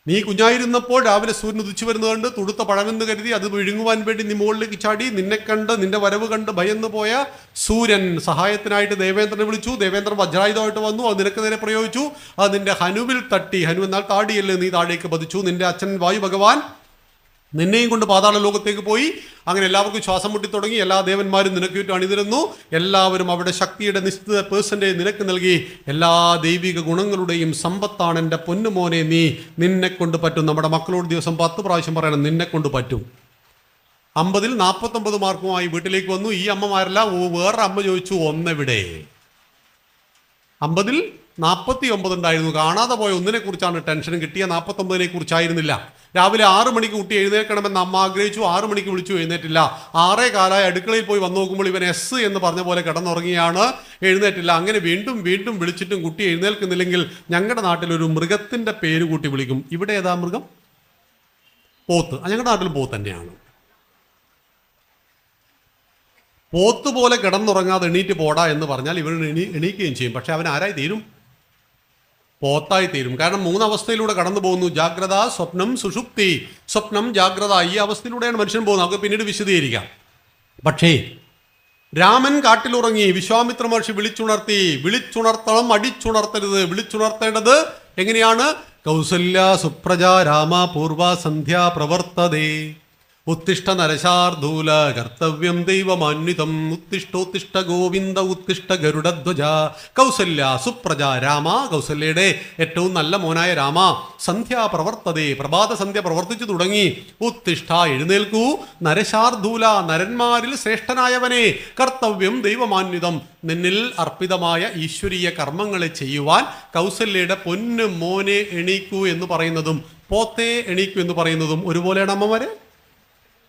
നീ കുഞ്ഞായിരുന്നപ്പോൾ രാവിലെ സൂര്യൻ ഉദിച്ചു വരുന്നത് കണ്ട് തുടുത്ത പഴമെന്ന് കരുതി അത് വിഴുങ്ങുവാൻ വേണ്ടി നീ മുകളിലേക്ക് ചാടി. നിന്നെ കണ്ട്, നിന്റെ വരവ് കണ്ട് ഭയന്ന് പോയ സൂര്യൻ സഹായത്തിനായിട്ട് ദേവേന്ദ്രനെ വിളിച്ചു. ദേവേന്ദ്രൻ വജ്രായുധമായിട്ട് വന്നു. അത് നിനക്ക് നേരെ പ്രയോഗിച്ചു. അത് നിന്റെ ഹനുവിൽ തട്ടി. ഹനു എന്നാൽ താടിയല്ലേ, നീ താഴേക്ക് പതിച്ചു. നിന്റെ അച്ഛൻ വായു ഭഗവാൻ നിന്നെയും കൊണ്ട് പാതാള ലോകത്തേക്ക് പോയി. അങ്ങനെ എല്ലാവർക്കും ശ്വാസം മുട്ടി തുടങ്ങി. എല്ലാ ദേവന്മാരും നിനക്ക് ചുറ്റും അണിനിരന്നു. എല്ലാവരും അവിടെ ശക്തിയുടെ നിശ്ചിത പേഴ്സൻറ്റേജ് നിനക്ക് നൽകി. എല്ലാ ദൈവിക ഗുണങ്ങളുടെയും സമ്പത്താണ് എൻ്റെ പൊന്നുമോനെ നീ. നിന്നെ കൊണ്ട് പറ്റും. നമ്മുടെ മക്കളോട് ദിവസം 10 പ്രാവശ്യം പറയണം, നിന്നെ കൊണ്ട് പറ്റും. 50-ൽ 49 മാർക്കുമായി വീട്ടിലേക്ക് വന്നു. ഈ അമ്മമാരല്ല, വേറൊരു അമ്മ ചോദിച്ചു, ഒന്നെവിടെ? 50-ൽ 49 ഉണ്ടായിരുന്നു. കാണാതെ പോയ ഒന്നിനെ കുറിച്ചാണ് ടെൻഷൻ. കിട്ടിയ 49-നെ കുറിച്ചായിരുന്നില്ല. രാവിലെ 6 മണിക്ക് കുട്ടി എഴുന്നേൽക്കണമെന്ന് അമ്മ ആഗ്രഹിച്ചു. 6 മണിക്ക് വിളിച്ചു, എഴുന്നേറ്റില്ല. 6:15 അടുക്കളയിൽ പോയി വന്നു നോക്കുമ്പോൾ ഇവൻ എസ് എന്ന് പറഞ്ഞ പോലെ കിടന്നുറങ്ങിയാണ്, എഴുന്നേറ്റില്ല. അങ്ങനെ വീണ്ടും വിളിച്ചിട്ടും കുട്ടി എഴുന്നേൽക്കുന്നില്ലെങ്കിൽ ഞങ്ങളുടെ നാട്ടിലൊരു മൃഗത്തിൻ്റെ പേര് കൂട്ടി വിളിക്കും. ഇവിടെ ഏതാ മൃഗം? പോത്ത്. ഞങ്ങളുടെ നാട്ടിലും പോത്ത് തന്നെയാണ്. പോത്ത് പോലെ കിടന്നുറങ്ങാതെ എണീറ്റ് പോടാ എന്ന് പറഞ്ഞാൽ ഇവർ എണീക്കുകയും ചെയ്യും. പക്ഷെ അവൻ ആരായി തീരും? പോത്തായി തീരും. കാരണം 3 അവസ്ഥയിലൂടെ കടന്നു പോകുന്നു. ജാഗ്രത, സ്വപ്നം, സുഷുപ്തി. സ്വപ്നം, ജാഗ്രത, ഈ അവസ്ഥയിലൂടെയാണ് മനുഷ്യൻ പോകുന്നത്. നമുക്ക് പിന്നീട് വിശദീകരിക്കാം. പക്ഷേ രാമൻ കാട്ടിലുറങ്ങി. വിശ്വാമിത്ര മഹർഷി വിളിച്ചുണർത്തണം, അടിച്ചുണർത്തരുത്. വിളിച്ചുണർത്തേണ്ടത് എങ്ങനെയാണ്? കൗസല്യ സുപ്രജ രാമ പൂർവ സന്ധ്യ പ്രവർത്തതേ. ഉത്തിഷ്ഠ നരശാർദൂല കർത്തവ്യം ദൈവമാന്വിതം. ഉത്തിഷ്ഠോത്തിഷ്ഠ ഗോവിന്ദ ഉത്തിഷ്ഠ ഗരുഡധ്വജ. കൗസല്യ സുപ്രജ രാമ. കൗസല്യയുടെ ഏറ്റവും നല്ല മോനായ രാമ. സന്ധ്യ പ്രവർത്തതേ. പ്രഭാത സന്ധ്യ പ്രവർത്തിച്ചു തുടങ്ങി. ഉത്തിഷ്ഠ എഴുന്നേൽക്കൂ. നരശാർദൂല നരന്മാരിൽ ശ്രേഷ്ഠനായവനെ. കർത്തവ്യം ദൈവമാന്വിതം നിന്നിൽ അർപ്പിതമായ ഈശ്വരീയ കർമ്മങ്ങളെ ചെയ്യുവാൻ കൗസല്യയുടെ പൊന്നു മോനെ എണീക്കൂ എന്ന് പറയുന്നതും പോത്തേ എണീക്കൂ എന്ന് പറയുന്നതും ഒരുപോലെയാണ് അമ്മമാരെ.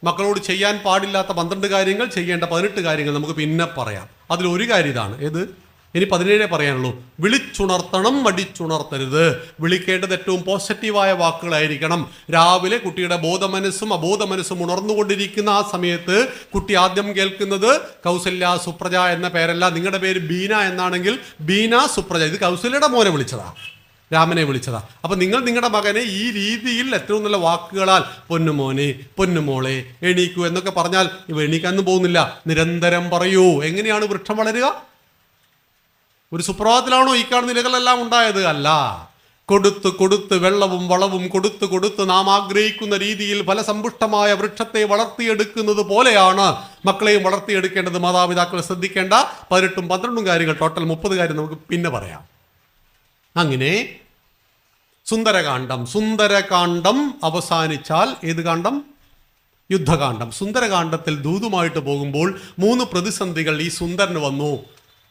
മക്കളോട് ചെയ്യാൻ പാടില്ലാത്ത 12 കാര്യങ്ങൾ, ചെയ്യേണ്ട 18 കാര്യങ്ങൾ നമുക്ക് പിന്നെ പറയാം. അതിലൊരു കാര്യം ഇതാണ്. ഏത്? ഇനി 17 പറയാനുള്ളൂ. വിളിച്ചുണർത്തണം, മടിച്ചുണർത്തരുത്. വിളിക്കേണ്ടത് ഏറ്റവും പോസിറ്റീവായ വാക്കുകളായിരിക്കണം. രാവിലെ കുട്ടിയുടെ ബോധമനസ്സും അബോധ മനസ്സും ഉണർന്നുകൊണ്ടിരിക്കുന്ന ആ സമയത്ത് കുട്ടി ആദ്യം കേൾക്കുന്നത് കൗസല്യ സുപ്രജ എന്ന പേരല്ല. നിങ്ങളുടെ പേര് ബീന എന്നാണെങ്കിൽ ബീന സുപ്രജ. ഇത് കൗസല്യയുടെ മോനെ വിളിച്ചതാ, രാമനെ വിളിച്ചതാ. അപ്പൊ നിങ്ങൾ നിങ്ങളുടെ മകനെ ഈ രീതിയിൽ ഏറ്റവും നല്ല വാക്കുകളാൽ പൊന്നുമോനെ, പൊന്നുമോളെ, എണീക്കൂ എന്നൊക്കെ പറഞ്ഞാൽ ഇവ എണീക്കാനൊന്നും പോകുന്നില്ല. നിരന്തരം പറയൂ. എങ്ങനെയാണ് വൃക്ഷം വളരുക? ഒരു സുപ്രഭാതത്തിലാണോ ഈ കാണുന്ന ഇലകളെല്ലാം ഉണ്ടായത്? അല്ല. കൊടുത്ത് കൊടുത്ത് വെള്ളവും വളവും കൊടുത്ത് കൊടുത്ത് നാം ആഗ്രഹിക്കുന്ന രീതിയിൽ ഫലസമ്പുഷ്ടമായ വൃക്ഷത്തെ വളർത്തിയെടുക്കുന്നത് പോലെയാണ് മക്കളെയും വളർത്തിയെടുക്കേണ്ടത്. മാതാപിതാക്കൾ ശ്രദ്ധിക്കേണ്ട 18ഉം 12ഉം കാര്യങ്ങൾ, ടോട്ടൽ 30 കാര്യം നമുക്ക് പിന്നെ പറയാം. അങ്ങനെ സുന്ദരകാന്ഡം അവസാനിച്ചാൽ ഏത് കാണ്ഡം? യുദ്ധകാന്ഡം. സുന്ദരകാന്ഡത്തിൽ ദൂതുമായിട്ട് പോകുമ്പോൾ 3 പ്രതിസന്ധികൾ ഈ സുന്ദരന് വന്നു.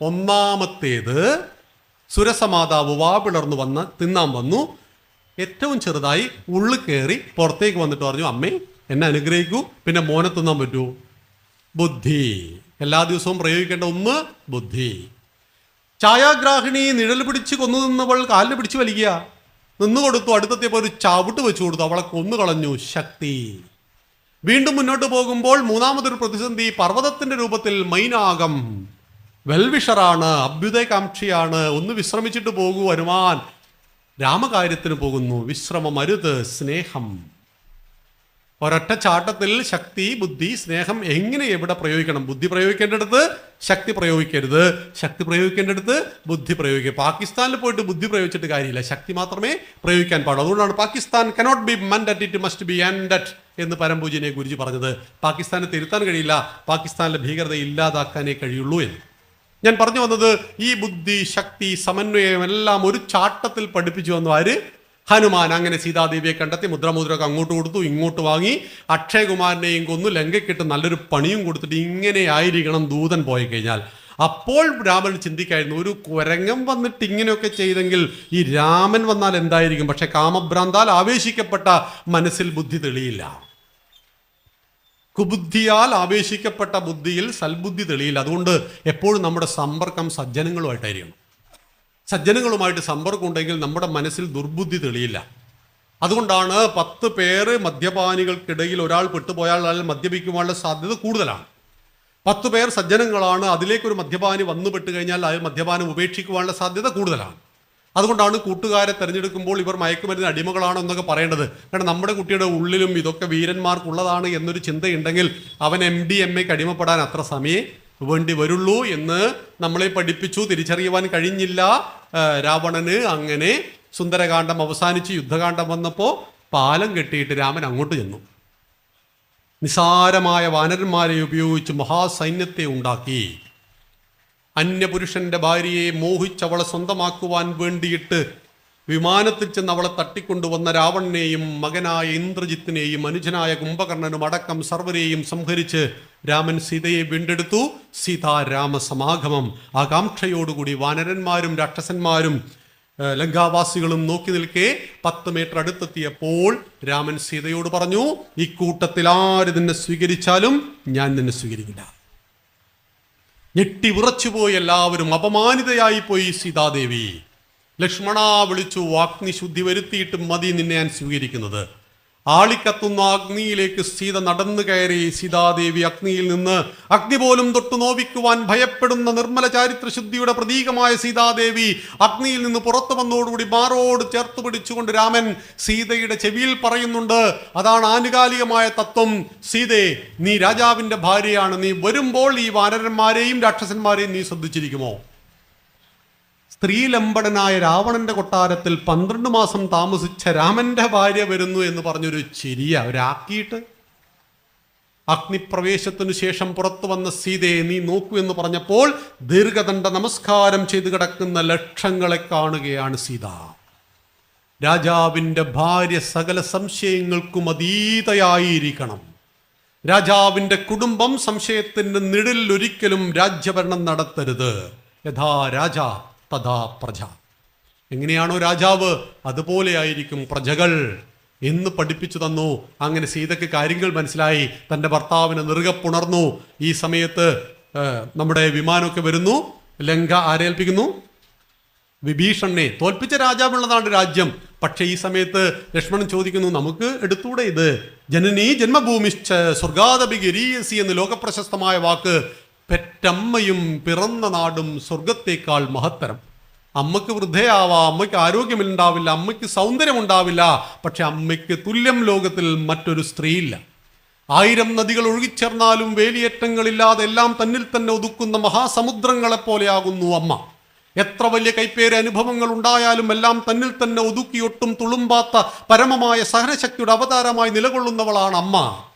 ഒന്നാമത്തേത്, സുരസമാതാവ് വാപിളർന്നു വന്ന് തിന്നാൻ വന്നു. ഏറ്റവും ചെറുതായി ഉള്ളിൽ കയറി പുറത്തേക്ക് വന്നിട്ട് പറഞ്ഞു, അമ്മേ എന്നെ അനുഗ്രഹിക്കൂ, പിന്നെ മോനെ തിന്നാൻ പറ്റൂ. ബുദ്ധി. എല്ലാ ദിവസവും പ്രയോഗിക്കേണ്ട ഒന്ന് ബുദ്ധി. ഛായാഗ്രാഹിണി നിഴൽ പിടിച്ച് കൊന്നു നിന്നവൾ കാലിന് പിടിച്ച് വലിക്കുക. നിന്നു കൊടുത്തു. അടുത്തെത്തിയപ്പോൾ ഒരു ചവിട്ട് വെച്ചു കൊടുത്തു. അവളെ കൊന്നു കളഞ്ഞു. ശക്തി. വീണ്ടും മുന്നോട്ട് പോകുമ്പോൾ മൂന്നാമതൊരു പ്രതിസന്ധി. പർവ്വതത്തിന്റെ രൂപത്തിൽ മൈനാകം. വെൽവിഷറാണ്, അഭ്യുദയകാംക്ഷിയാണ്. ഒന്ന് വിശ്രമിച്ചിട്ട് പോകൂ ഹനുമാൻ. രാമകാര്യത്തിന് പോകുന്നു. വിശ്രമം അരുത്, സ്നേഹം. ഒരൊറ്റ ചാട്ടത്തിൽ ശക്തി, ബുദ്ധി, സ്നേഹം എങ്ങനെ എവിടെ പ്രയോഗിക്കണം? ബുദ്ധി പ്രയോഗിക്കേണ്ടടുത്ത് ശക്തി പ്രയോഗിക്കരുത്, ശക്തി പ്രയോഗിക്കേണ്ടടുത്ത് ബുദ്ധി പ്രയോഗിക്കുക. പാകിസ്ഥാനിൽ പോയിട്ട് ബുദ്ധി പ്രയോഗിച്ചിട്ട് കാര്യമില്ല, ശക്തി മാത്രമേ പ്രയോഗിക്കാൻ പാടുള്ളൂ. അതുകൊണ്ടാണ് Pakistan cannot be mend, it must be ended എന്ന് പരംപൂജനെ ഗുരുജി പറഞ്ഞത്. പാകിസ്ഥാനെ തിരുത്താൻ കഴിയില്ല, പാകിസ്ഥാനിലെ ഭീകരത ഇല്ലാതാക്കാനേ കഴിയുള്ളൂ എന്ന്. ഞാൻ പറഞ്ഞു വന്നത്, ഈ ബുദ്ധി, ശക്തി, സമന്വയം എല്ലാം ഒരു ചാട്ടത്തിൽ പഠിപ്പിച്ചു വന്നു ആര്? ഹനുമാൻ. അങ്ങനെ സീതാദേവിയെ കണ്ടെത്തി മുദ്രമുദ്രയൊക്കെ അങ്ങോട്ട് കൊടുത്തു, ഇങ്ങോട്ട് വാങ്ങി. അക്ഷയകുമാരനെയും കൊന്നു, ലങ്കയ്ക്കിട്ട് നല്ലൊരു പണിയും കൊടുത്തിട്ട് ഇങ്ങനെ ആയിരിക്കണം ദൂതൻ പോയി കഴിഞ്ഞാൽ. അപ്പോൾ രാമൻ ചിന്തിക്കായിരുന്നു, ഒരു കുരങ്ങൻ വന്നിട്ട് ഇങ്ങനെയൊക്കെ ചെയ്തെങ്കിൽ ഈ രാമൻ വന്നാൽ എന്തായിരിക്കും? പക്ഷെ കാമഭ്രാന്താൽ ആവേശിക്കപ്പെട്ട മനസ്സിൽ ബുദ്ധി തെളിയില്ല. കുബുദ്ധിയാൽ ആവേശിക്കപ്പെട്ട ബുദ്ധിയിൽ സൽബുദ്ധി തെളിയില്ല. അതുകൊണ്ട് എപ്പോഴും നമ്മുടെ സമ്പർക്കം സജ്ജനങ്ങളുമായിട്ടായിരിക്കണം. സജ്ജനങ്ങളുമായിട്ട് സമ്പർക്കം ഉണ്ടെങ്കിൽ നമ്മുടെ മനസ്സിൽ ദുർബുദ്ധി തെളിയില്ല. അതുകൊണ്ടാണ് 10 പേര് മദ്യപാനികൾക്കിടയിൽ ഒരാൾ പെട്ടുപോയാൽ അയാൾ മദ്യപിക്കുവാനുള്ള സാധ്യത കൂടുതലാണ്. 10 പേർ സജ്ജനങ്ങളാണ്, അതിലേക്കൊരു മദ്യപാനി വന്നു പെട്ട് കഴിഞ്ഞാൽ അയാൾ മദ്യപാനം ഉപേക്ഷിക്കുവാനുള്ള സാധ്യത കൂടുതലാണ്. അതുകൊണ്ടാണ് കൂട്ടുകാരെ തിരഞ്ഞെടുക്കുമ്പോൾ ഇവർ മയക്കുമരുന്ന് അടിമകളാണോ എന്നൊക്കെ പറയേണ്ടത്. കാരണം നമ്മുടെ കുട്ടിയുടെ ഉള്ളിലും ഇതൊക്കെ വീരന്മാർക്കുള്ളതാണ് എന്നൊരു ചിന്തയുണ്ടെങ്കിൽ അവൻ MDMAക്ക് അടിമപ്പെടാൻ അത്ര സമയം വേണ്ടി വരുള്ളൂ എന്ന് നമ്മളെ പഠിപ്പിച്ചു. തിരിച്ചറിയുവാൻ കഴിഞ്ഞില്ല രാവണന്. അങ്ങനെ സുന്ദരകാന്ഡം അവസാനിച്ച് യുദ്ധകാന്ഡം വന്നപ്പോൾ പാലം കെട്ടിയിട്ട് രാമൻ അങ്ങോട്ട് ചെന്നു. നിസാരമായ വാനരന്മാരെ ഉപയോഗിച്ച് മഹാസൈന്യത്തെ ഉണ്ടാക്കി. അന്യപുരുഷന്റെ ഭാര്യയെ മോഹിച്ചവളെ സ്വന്തമാക്കുവാൻ വേണ്ടിയിട്ട് വിമാനത്തിൽ ചെന്ന് അവളെ തട്ടിക്കൊണ്ടുവന്ന രാവണനെയും മകനായ ഇന്ദ്രജിത്തിനെയും അനുജനായ കുംഭകർണനും അടക്കം സർവരെയും സംഹരിച്ച് രാമൻ സീതയെ വീണ്ടെടുത്തു. സീതാരാമ സമാഗമം. ആകാംക്ഷയോടുകൂടി വാനരന്മാരും രാക്ഷസന്മാരും ലങ്കാവാസികളും നോക്കി നിൽക്കെ 10 മീറ്റർ അടുത്തെത്തിയപ്പോൾ രാമൻ സീതയോട് പറഞ്ഞു, ഇക്കൂട്ടത്തിൽ ആര് നിന്നെ സ്വീകരിച്ചാലും ഞാൻ നിന്നെ സ്വീകരിക്കില്ല. ഞെട്ടി വിറച്ചുപോയി എല്ലാവരും. അപമാനിതയായി പോയി സീതാദേവി. ലക്ഷ്മണ വിളിച്ചു, അഗ്നിശുദ്ധി വരുത്തിയിട്ട് മതി നിന്നെ ഞാൻ സ്വീകരിക്കുന്നത്. ആളിക്കത്തുന്ന അഗ്നിയിലേക്ക് സീത നടന്നു കയറി. സീതാദേവി അഗ്നിയിൽ നിന്ന് അഗ്നി പോലും തൊട്ടു നോവിക്കുവാൻ ഭയപ്പെടുന്ന നിർമ്മല ചാരിത്രശുദ്ധിയുടെ പ്രതീകമായ സീതാദേവി അഗ്നിയിൽ നിന്ന് പുറത്തു വന്നതോടുകൂടി മാറോട് ചേർത്ത് പിടിച്ചുകൊണ്ട് രാമൻ സീതയുടെ ചെവിയിൽ പറയുന്നുണ്ട്. അതാണ് ആനുകാലികമായ തത്വം. സീതേ, നീ രാജാവിന്റെ ഭാര്യയാണ്. നീ വരുമ്പോൾ ഈ വാനരന്മാരെയും രാക്ഷസന്മാരെയും നീ ശ്രദ്ധിച്ചിരിക്കുമോ? സ്ത്രീലമ്പടനായ രാവണന്റെ കൊട്ടാരത്തിൽ 12 മാസം താമസിച്ച രാമന്റെ ഭാര്യ വരുന്നു എന്ന് പറഞ്ഞൊരു ചിരിയ ഒരാക്കിയിട്ട് അഗ്നിപ്രവേശത്തിനു ശേഷം പുറത്തു വന്ന സീതയെ നീ നോക്കൂ എന്ന് പറഞ്ഞപ്പോൾ ദീർഘദണ്ഡ നമസ്കാരം ചെയ്തു കിടക്കുന്ന ലക്ഷങ്ങളെ കാണുകയാണ് സീത. രാജാവിൻ്റെ ഭാര്യ സകല സംശയങ്ങൾക്കും അതീതയായിരിക്കണം. രാജാവിൻ്റെ കുടുംബം സംശയത്തിൻ്റെ നിഴലിൽ ഒരിക്കലും രാജ്യഭരണം നടത്തരുത്. യഥാ രാജ തഥാ പ്രജ. എങ്ങനെയാണോ രാജാവ് അതുപോലെ ആയിരിക്കും പ്രജകൾ. എന്ന് പഠിപ്പിച്ചു തന്നു. അങ്ങനെ സീതയ്ക്ക് കാര്യങ്ങൾ മനസ്സിലായി. തൻ്റെ ഭർത്താവിനെ നെറുകെ പുണർന്നു. ഈ സമയത്ത് നമ്മുടെ വിമാനമൊക്കെ വരുന്നു. ലങ്ക ആരേൽപ്പിക്കുന്നു? വിഭീഷണനെ. തോൽപ്പിച്ച രാജാവുള്ളതാണ് രാജ്യം. പക്ഷെ ഈ സമയത്ത് ലക്ഷ്മണൻ ചോദിക്കുന്നു, നമുക്ക് എടുത്തൂടെ ഇത്? ജനനീ ജന്മഭൂമിശ്ച സ്വർഗാദപിഗിരീയസി എന്ന് ലോകപ്രശസ്തമായ വാക്ക്. പെറ്റമ്മയും പിറന്ന നാടും സ്വർഗത്തേക്കാൾ മഹത്തരം. അമ്മയ്ക്ക് വൃദ്ധയാവാം, അമ്മയ്ക്ക് ആരോഗ്യമുണ്ടാവില്ല, അമ്മയ്ക്ക് സൗന്ദര്യമുണ്ടാവില്ല, പക്ഷെ അമ്മയ്ക്ക് തുല്യം ലോകത്തിൽ മറ്റൊരു സ്ത്രീയില്ല. 1000 നദികൾ ഒഴുകിച്ചേർന്നാലും വേലിയേറ്റങ്ങളില്ലാതെ എല്ലാം തന്നിൽ തന്നെ ഒതുക്കുന്ന മഹാസമുദ്രങ്ങളെപ്പോലെയാകുന്നു അമ്മ. എത്ര വലിയ കൈപ്പേറിയ അനുഭവങ്ങൾ ഉണ്ടായാലും എല്ലാം തന്നിൽ തന്നെ ഒതുക്കിയൊട്ടും തുളുമ്പാത്ത പരമമായ സഹനശക്തിയുടെ അവതാരമായി നിലകൊള്ളുന്നവളാണ് അമ്മ.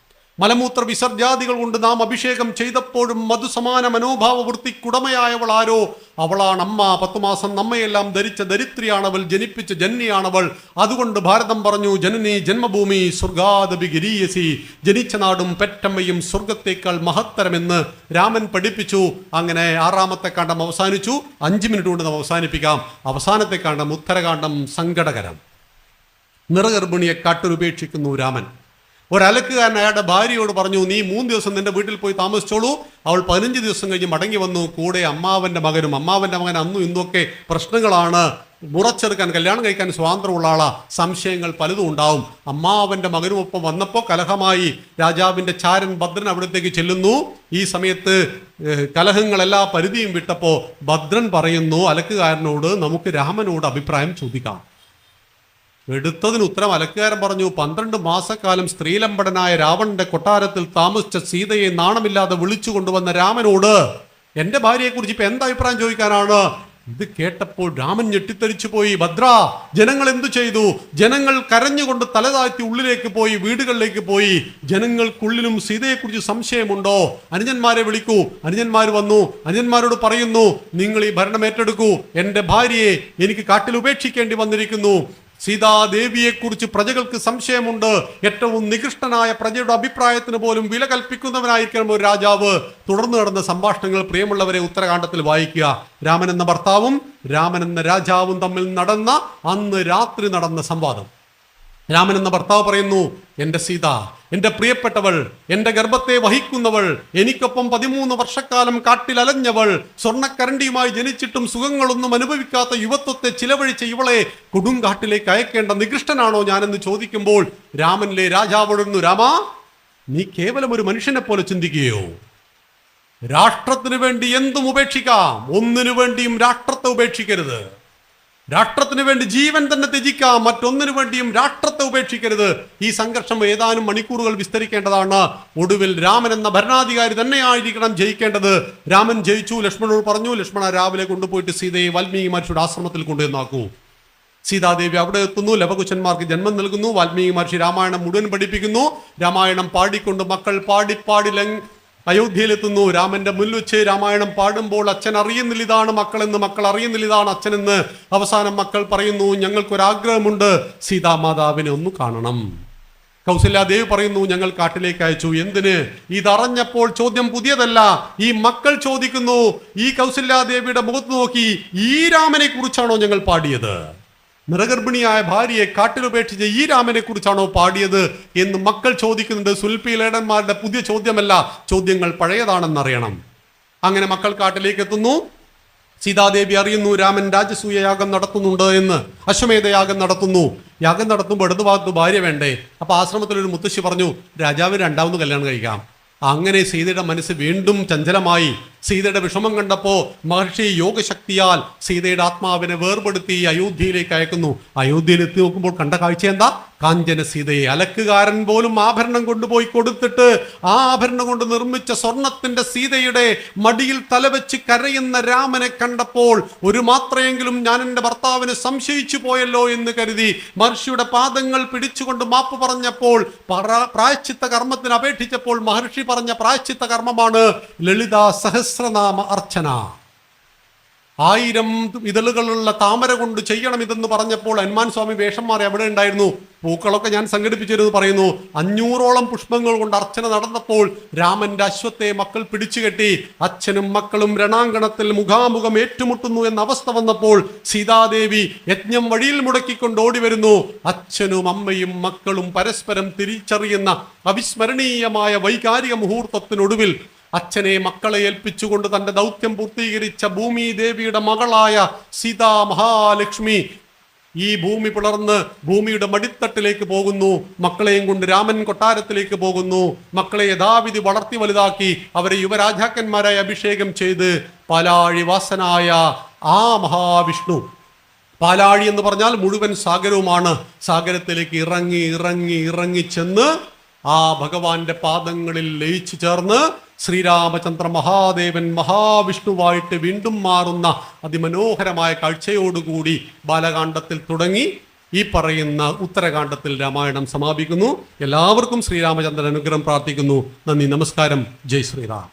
മലമൂത്ര വിസർജാദികൾ കൊണ്ട് നാം അഭിഷേകം ചെയ്തപ്പോഴും മധുസമാന മനോഭാവ വൃത്തിക്കുടമയായവൾ ആരോ, അവളാണ് അമ്മ. 10 മാസം നമ്മയെല്ലാം ധരിച്ച ദരിദ്രിയാണവൾ, ജനിപ്പിച്ച ജന്യാണവൾ. അതുകൊണ്ട് ഭാരതം പറഞ്ഞു, ജനനി ജന്മഭൂമി സ്വർഗാദപിഗിരീയസി, ജനിച്ച നാടും പെറ്റമ്മയും സ്വർഗത്തേക്കാൾ മഹത്തരമെന്ന് രാമൻ പഠിപ്പിച്ചു. അങ്ങനെ 6ാമത്തെ കാണ്ഡം അവസാനിച്ചു. 5 മിനിറ്റ് കൊണ്ട് നാം അവസാനിപ്പിക്കാം. അവസാനത്തെ കാണ്ഡം ഉത്തരകാണ്ഡം സങ്കടകരം. നിറഗർഭിണിയെ കാട്ടിലുപേക്ഷിക്കുന്നു രാമൻ. ഒരലക്കുകാരൻ അയാളുടെ ഭാര്യയോട് പറഞ്ഞു, നീ 3 ദിവസം നിന്റെ വീട്ടിൽ പോയി താമസിച്ചോളൂ. അവൾ 15 ദിവസം കഴിഞ്ഞ് മടങ്ങി വന്നു. കൂടെ അമ്മാവൻ്റെ മകനും. അമ്മാവൻ്റെ മകൻ അന്നും ഇന്നൊക്കെ പ്രശ്നങ്ങളാണ്. മുറച്ചെടുക്കാൻ, കല്യാണം കഴിക്കാൻ സ്വാതന്ത്ര്യമുള്ള ആളാ. സംശയങ്ങൾ പലതും ഉണ്ടാവും. അമ്മാവൻ്റെ മകനുമൊപ്പം വന്നപ്പോൾ കലഹമായി. രാജാവിൻ്റെ ചാരൻ ഭദ്രൻ അവിടത്തേക്ക് ചെല്ലുന്നു. ഈ സമയത്ത് കലഹങ്ങളെല്ലാ പരിധിയും വിട്ടപ്പോൾ ഭദ്രൻ പറയുന്നു അലക്കുകാരനോട്, നമുക്ക് രാമനോട് അഭിപ്രായം ചോദിക്കാം. എടുത്തതിന് ഉത്തരം അലക്കുകാരൻ പറഞ്ഞു, 12 മാസക്കാലം സ്ത്രീലമ്പടനായ രാവണന്റെ കൊട്ടാരത്തിൽ താമസിച്ച സീതയെ നാണമില്ലാതെ വിളിച്ചു കൊണ്ടുവന്ന രാമനോട് എൻ്റെ ഭാര്യയെക്കുറിച്ച് ഇപ്പം എന്താ അഭിപ്രായം ചോദിക്കാനാണ്? ഇത് കേട്ടപ്പോൾ രാമൻ ഞെട്ടിത്തരിച്ചു പോയി. ഭദ്ര, ജനങ്ങൾ എന്തു ചെയ്തു? ജനങ്ങൾ കരഞ്ഞുകൊണ്ട് തലതാഴ്ത്തി ഉള്ളിലേക്ക് പോയി, വീടുകളിലേക്ക് പോയി. ജനങ്ങൾക്കുള്ളിലും സീതയെക്കുറിച്ച് സംശയമുണ്ടോ? അനുജന്മാരെ വിളിക്കൂ. അനുജന്മാർ വന്നു. അനുജന്മാരോട് പറയുന്നു, നിങ്ങൾ ഈ ഭരണം ഏറ്റെടുക്കൂ. എൻ്റെ ഭാര്യയെ എനിക്ക് കാട്ടിൽ ഉപേക്ഷിക്കേണ്ടി വന്നിരിക്കുന്നു. സീതാദേവിയെക്കുറിച്ച് പ്രജകൾക്ക് സംശയമുണ്ട്. ഏറ്റവും നികൃഷ്ടനായ പ്രജയുടെ അഭിപ്രായത്തിന് പോലും വില കൽപ്പിക്കുന്നവനായിരിക്കണം ഒരു രാജാവ്. തുടർന്ന് നടന്ന സംഭാഷണങ്ങൾ പ്രിയമുള്ളവരെ ഉത്തരകാണ്ഡത്തിൽ വായിക്കുക. രാമൻ എന്ന ഭർത്താവും രാമൻ എന്ന രാജാവും തമ്മിൽ നടന്ന അന്ന് രാത്രി നടന്ന സംവാദം. രാമൻ എന്ന ഭർത്താവ് പറയുന്നു, എൻ്റെ സീത, എൻ്റെ പ്രിയപ്പെട്ടവൾ, എൻ്റെ ഗർഭത്തെ വഹിക്കുന്നവൾ, എനിക്കൊപ്പം 13 വർഷക്കാലം കാട്ടിലലഞ്ഞവൾ, സ്വർണ്ണക്കരണ്ടിയുമായി ജനിച്ചിട്ടും സുഖങ്ങളൊന്നും അനുഭവിക്കാത്ത യുവത്വത്തെ ചിലവഴിച്ച ഇവളെ കൊടുങ്കാട്ടിലേക്ക് അയക്കേണ്ട നികൃഷ്ടനാണോ ഞാനെന്ന് ചോദിക്കുമ്പോൾ രാമനിലെ രാജാവോടുന്നു, രാമാ, നീ കേവലം ഒരു മനുഷ്യനെ പോലെ ചിന്തിക്കുകയോ? രാഷ്ട്രത്തിന് വേണ്ടി എന്തും ഉപേക്ഷിക്കാം, ഒന്നിനു വേണ്ടിയും രാഷ്ട്രത്തെ ഉപേക്ഷിക്കരുത്. രാഷ്ട്രത്തിന് വേണ്ടി ജീവൻ തന്നെ ത്യജിക്കാം, മറ്റൊന്നിനു വേണ്ടിയും രാഷ്ട്രത്തെ ഉപേക്ഷിക്കരുത്. ഈ സംഘർഷം ഏതാനും മണിക്കൂറുകൾ വിസ്തരിക്കേണ്ടതാണ്. ഒടുവിൽ രാമൻ എന്ന ഭരണാധികാരി തന്നെയായിരിക്കണം ജയിക്കേണ്ടത്. രാമൻ ജയിച്ചു. ലക്ഷ്മണനോട് പറഞ്ഞു, ലക്ഷ്മണ, രാവിലെ കൊണ്ടുപോയിട്ട് സീതയെ വാൽമീകി മഹർഷിയുടെ ആശ്രമത്തിൽ കൊണ്ടുവന്നാക്കൂ. സീതാദേവി അവിടെ എത്തുന്നു. ലവകുശന്മാർക്ക് ജന്മം നൽകുന്നു. വാൽമീകി മഹർഷി രാമായണം മുഴുവൻ പഠിപ്പിക്കുന്നു. രാമായണം പാടിക്കൊണ്ട് മക്കൾ പാടി അയോധ്യയിലെത്തുന്നു. രാമന്റെ മുന്നിൽ വെച്ച് രാമായണം പാടുമ്പോൾ അച്ഛൻ അറിയുന്നില്ല ഇതാണ് മക്കളെന്ന്, മക്കൾ അറിയുന്നില്ല ഇതാണ് അച്ഛനെന്ന്. അവസാനം മക്കൾ പറയുന്നു, ഞങ്ങൾക്കൊരാഗ്രഹമുണ്ട്, സീതാമാതാവിനെ ഒന്ന് കാണണം. കൗസല്യാദേവി പറയുന്നു, ഞങ്ങൾ കാട്ടിലേക്ക് അയച്ചു. എന്തിന്? ഇതറിഞ്ഞപ്പോൾ ചോദ്യം പുതിയതല്ല. ഈ മക്കൾ ചോദിക്കുന്നു, ഈ കൗസല്യാദേവിയുടെ മുഖത്ത് നോക്കി, ഈ രാമനെ കുറിച്ചാണോ ഞങ്ങൾ പാടിയത്? നിറഗർഭിണിയായ ഭാര്യയെ കാട്ടിലുപേക്ഷിച്ച് ഈ രാമനെ കുറിച്ചാണോ പാടിയത് എന്ന് മക്കൾ ചോദിക്കുന്നുണ്ട്. സുൽപിലേടന്മാരുടെ പുതിയ ചോദ്യമല്ല, ചോദ്യങ്ങൾ പഴയതാണെന്നറിയണം. അങ്ങനെ മക്കൾ കാട്ടിലേക്ക് എത്തുന്നു. സീതാദേവി അറിയുന്നു രാമൻ രാജസൂയ യാഗം നടത്തുന്നുണ്ട് എന്ന്. അശ്വമേധയാഗം നടത്തുന്നു. യാഗം നടത്തുമ്പോൾ ഇടതുഭാഗത്ത് ഭാര്യ വേണ്ടേ? അപ്പൊ ആശ്രമത്തിലൊരു മുത്തശ്ശി പറഞ്ഞു, രാജാവിന് 2ാമത് കല്യാണം കഴിക്കാം. അങ്ങനെ സീതയുടെ മനസ്സ് വീണ്ടും ചഞ്ചലമായി. സീതയുടെ വിഷമം കണ്ടപ്പോൾ മഹർഷി യോഗശക്തിയാൽ സീതയുടെ ആത്മാവിനെ വേർപെടുത്തി അയോധ്യയിലേക്ക് അയക്കുന്നു. അയോധ്യയിൽ എത്തി നോക്കുമ്പോൾ കണ്ട കാഴ്ച എന്താ? കാഞ്ചന സീതയെ. അലക്കുകാരൻ പോലും ആഭരണം കൊണ്ടുപോയി കൊടുത്തിട്ട് ആ ആഭരണം കൊണ്ട് നിർമ്മിച്ച സ്വർണത്തിന്റെ സീതയുടെ മടിയിൽ തലവെച്ച് കരയുന്ന രാമനെ കണ്ടപ്പോൾ ഒരു മാത്രയെങ്കിലും ഞാൻ എൻ്റെ ഭർത്താവിനെ സംശയിച്ചു പോയല്ലോ എന്ന് കരുതി മഹർഷിയുടെ പാദങ്ങൾ പിടിച്ചുകൊണ്ട് മാപ്പ് പറഞ്ഞപ്പോൾ, പ്രായശ്ചിത്ത കർമ്മത്തിന് അപേക്ഷിച്ചപ്പോൾ മഹർഷി പറഞ്ഞ പ്രായശ്ചിത്ത കർമ്മമാണ് ലളിതാ സഹസ്രനാമ അർച്ചന. 1000 ഇതളുകളുള്ള താമര കൊണ്ട് ചെയ്യണം ഇതെന്ന് പറഞ്ഞപ്പോൾ ഹനുമാൻ സ്വാമി വേഷം മാറി എവിടെ ഉണ്ടായിരുന്നു? പൂക്കളൊക്കെ ഞാൻ സംഘടിപ്പിച്ചിരുന്നു പറയുന്നു. 500ഓളം പുഷ്പങ്ങൾ കൊണ്ട് അർച്ചന നടന്നപ്പോൾ രാമന്റെ അശ്വത്തെ മക്കൾ പിടിച്ചുകെട്ടി. അച്ഛനും മക്കളും രണാങ്കണത്തിൽ മുഖാമുഖം ഏറ്റുമുട്ടുന്നു എന്ന അവസ്ഥ വന്നപ്പോൾ സീതാദേവി യജ്ഞം വഴിയിൽ മുടക്കിക്കൊണ്ട് ഓടി വരുന്നു. അച്ഛനും അമ്മയും മക്കളും പരസ്പരം തിരിച്ചറിയുന്ന അവിസ്മരണീയമായ വൈകാരിക മുഹൂർത്തത്തിനൊടുവിൽ അച്ഛനെ മക്കളെ ഏൽപ്പിച്ചുകൊണ്ട് തന്റെ ദൗത്യം പൂർത്തീകരിച്ച ഭൂമി ദേവിയുടെ മകളായ സീതാ മഹാലക്ഷ്മി ഈ ഭൂമി പിളർന്ന് ഭൂമിയുടെ മടിത്തട്ടിലേക്ക് പോകുന്നു. മക്കളെയും കൊണ്ട് രാമൻ കൊട്ടാരത്തിലേക്ക് പോകുന്നു. മക്കളെ യഥാവിധി വളർത്തി വലുതാക്കി അവരെ യുവരാജാക്കന്മാരായി അഭിഷേകം ചെയ്ത് പാലാഴി വാസനായ ആ മഹാവിഷ്ണു, പാലാഴി എന്ന് പറഞ്ഞാൽ മുഴുവൻ സാഗരവുമാണ്, സാഗരത്തിലേക്ക് ഇറങ്ങി ഇറങ്ങി ഇറങ്ങി ചെന്ന് ആ ഭഗവാന്റെ പാദങ്ങളിൽ ലയിച്ചു ചേർന്ന് ശ്രീരാമചന്ദ്ര മഹാദേവൻ മഹാവിഷ്ണുവായിട്ട് വീണ്ടും മാറുന്ന അതിമനോഹരമായ കാഴ്ചയോടുകൂടി ബാലകാണ്ഡത്തിൽ തുടങ്ങി ഈ പറയുന്ന ഉത്തരകാണ്ഡത്തിൽ രാമായണം സമാപിക്കുന്നു. എല്ലാവർക്കും ശ്രീരാമചന്ദ്രൻ അനുഗ്രഹം പ്രാർത്ഥിക്കുന്നു. നന്ദി, നമസ്കാരം. ജയ് ശ്രീറാം.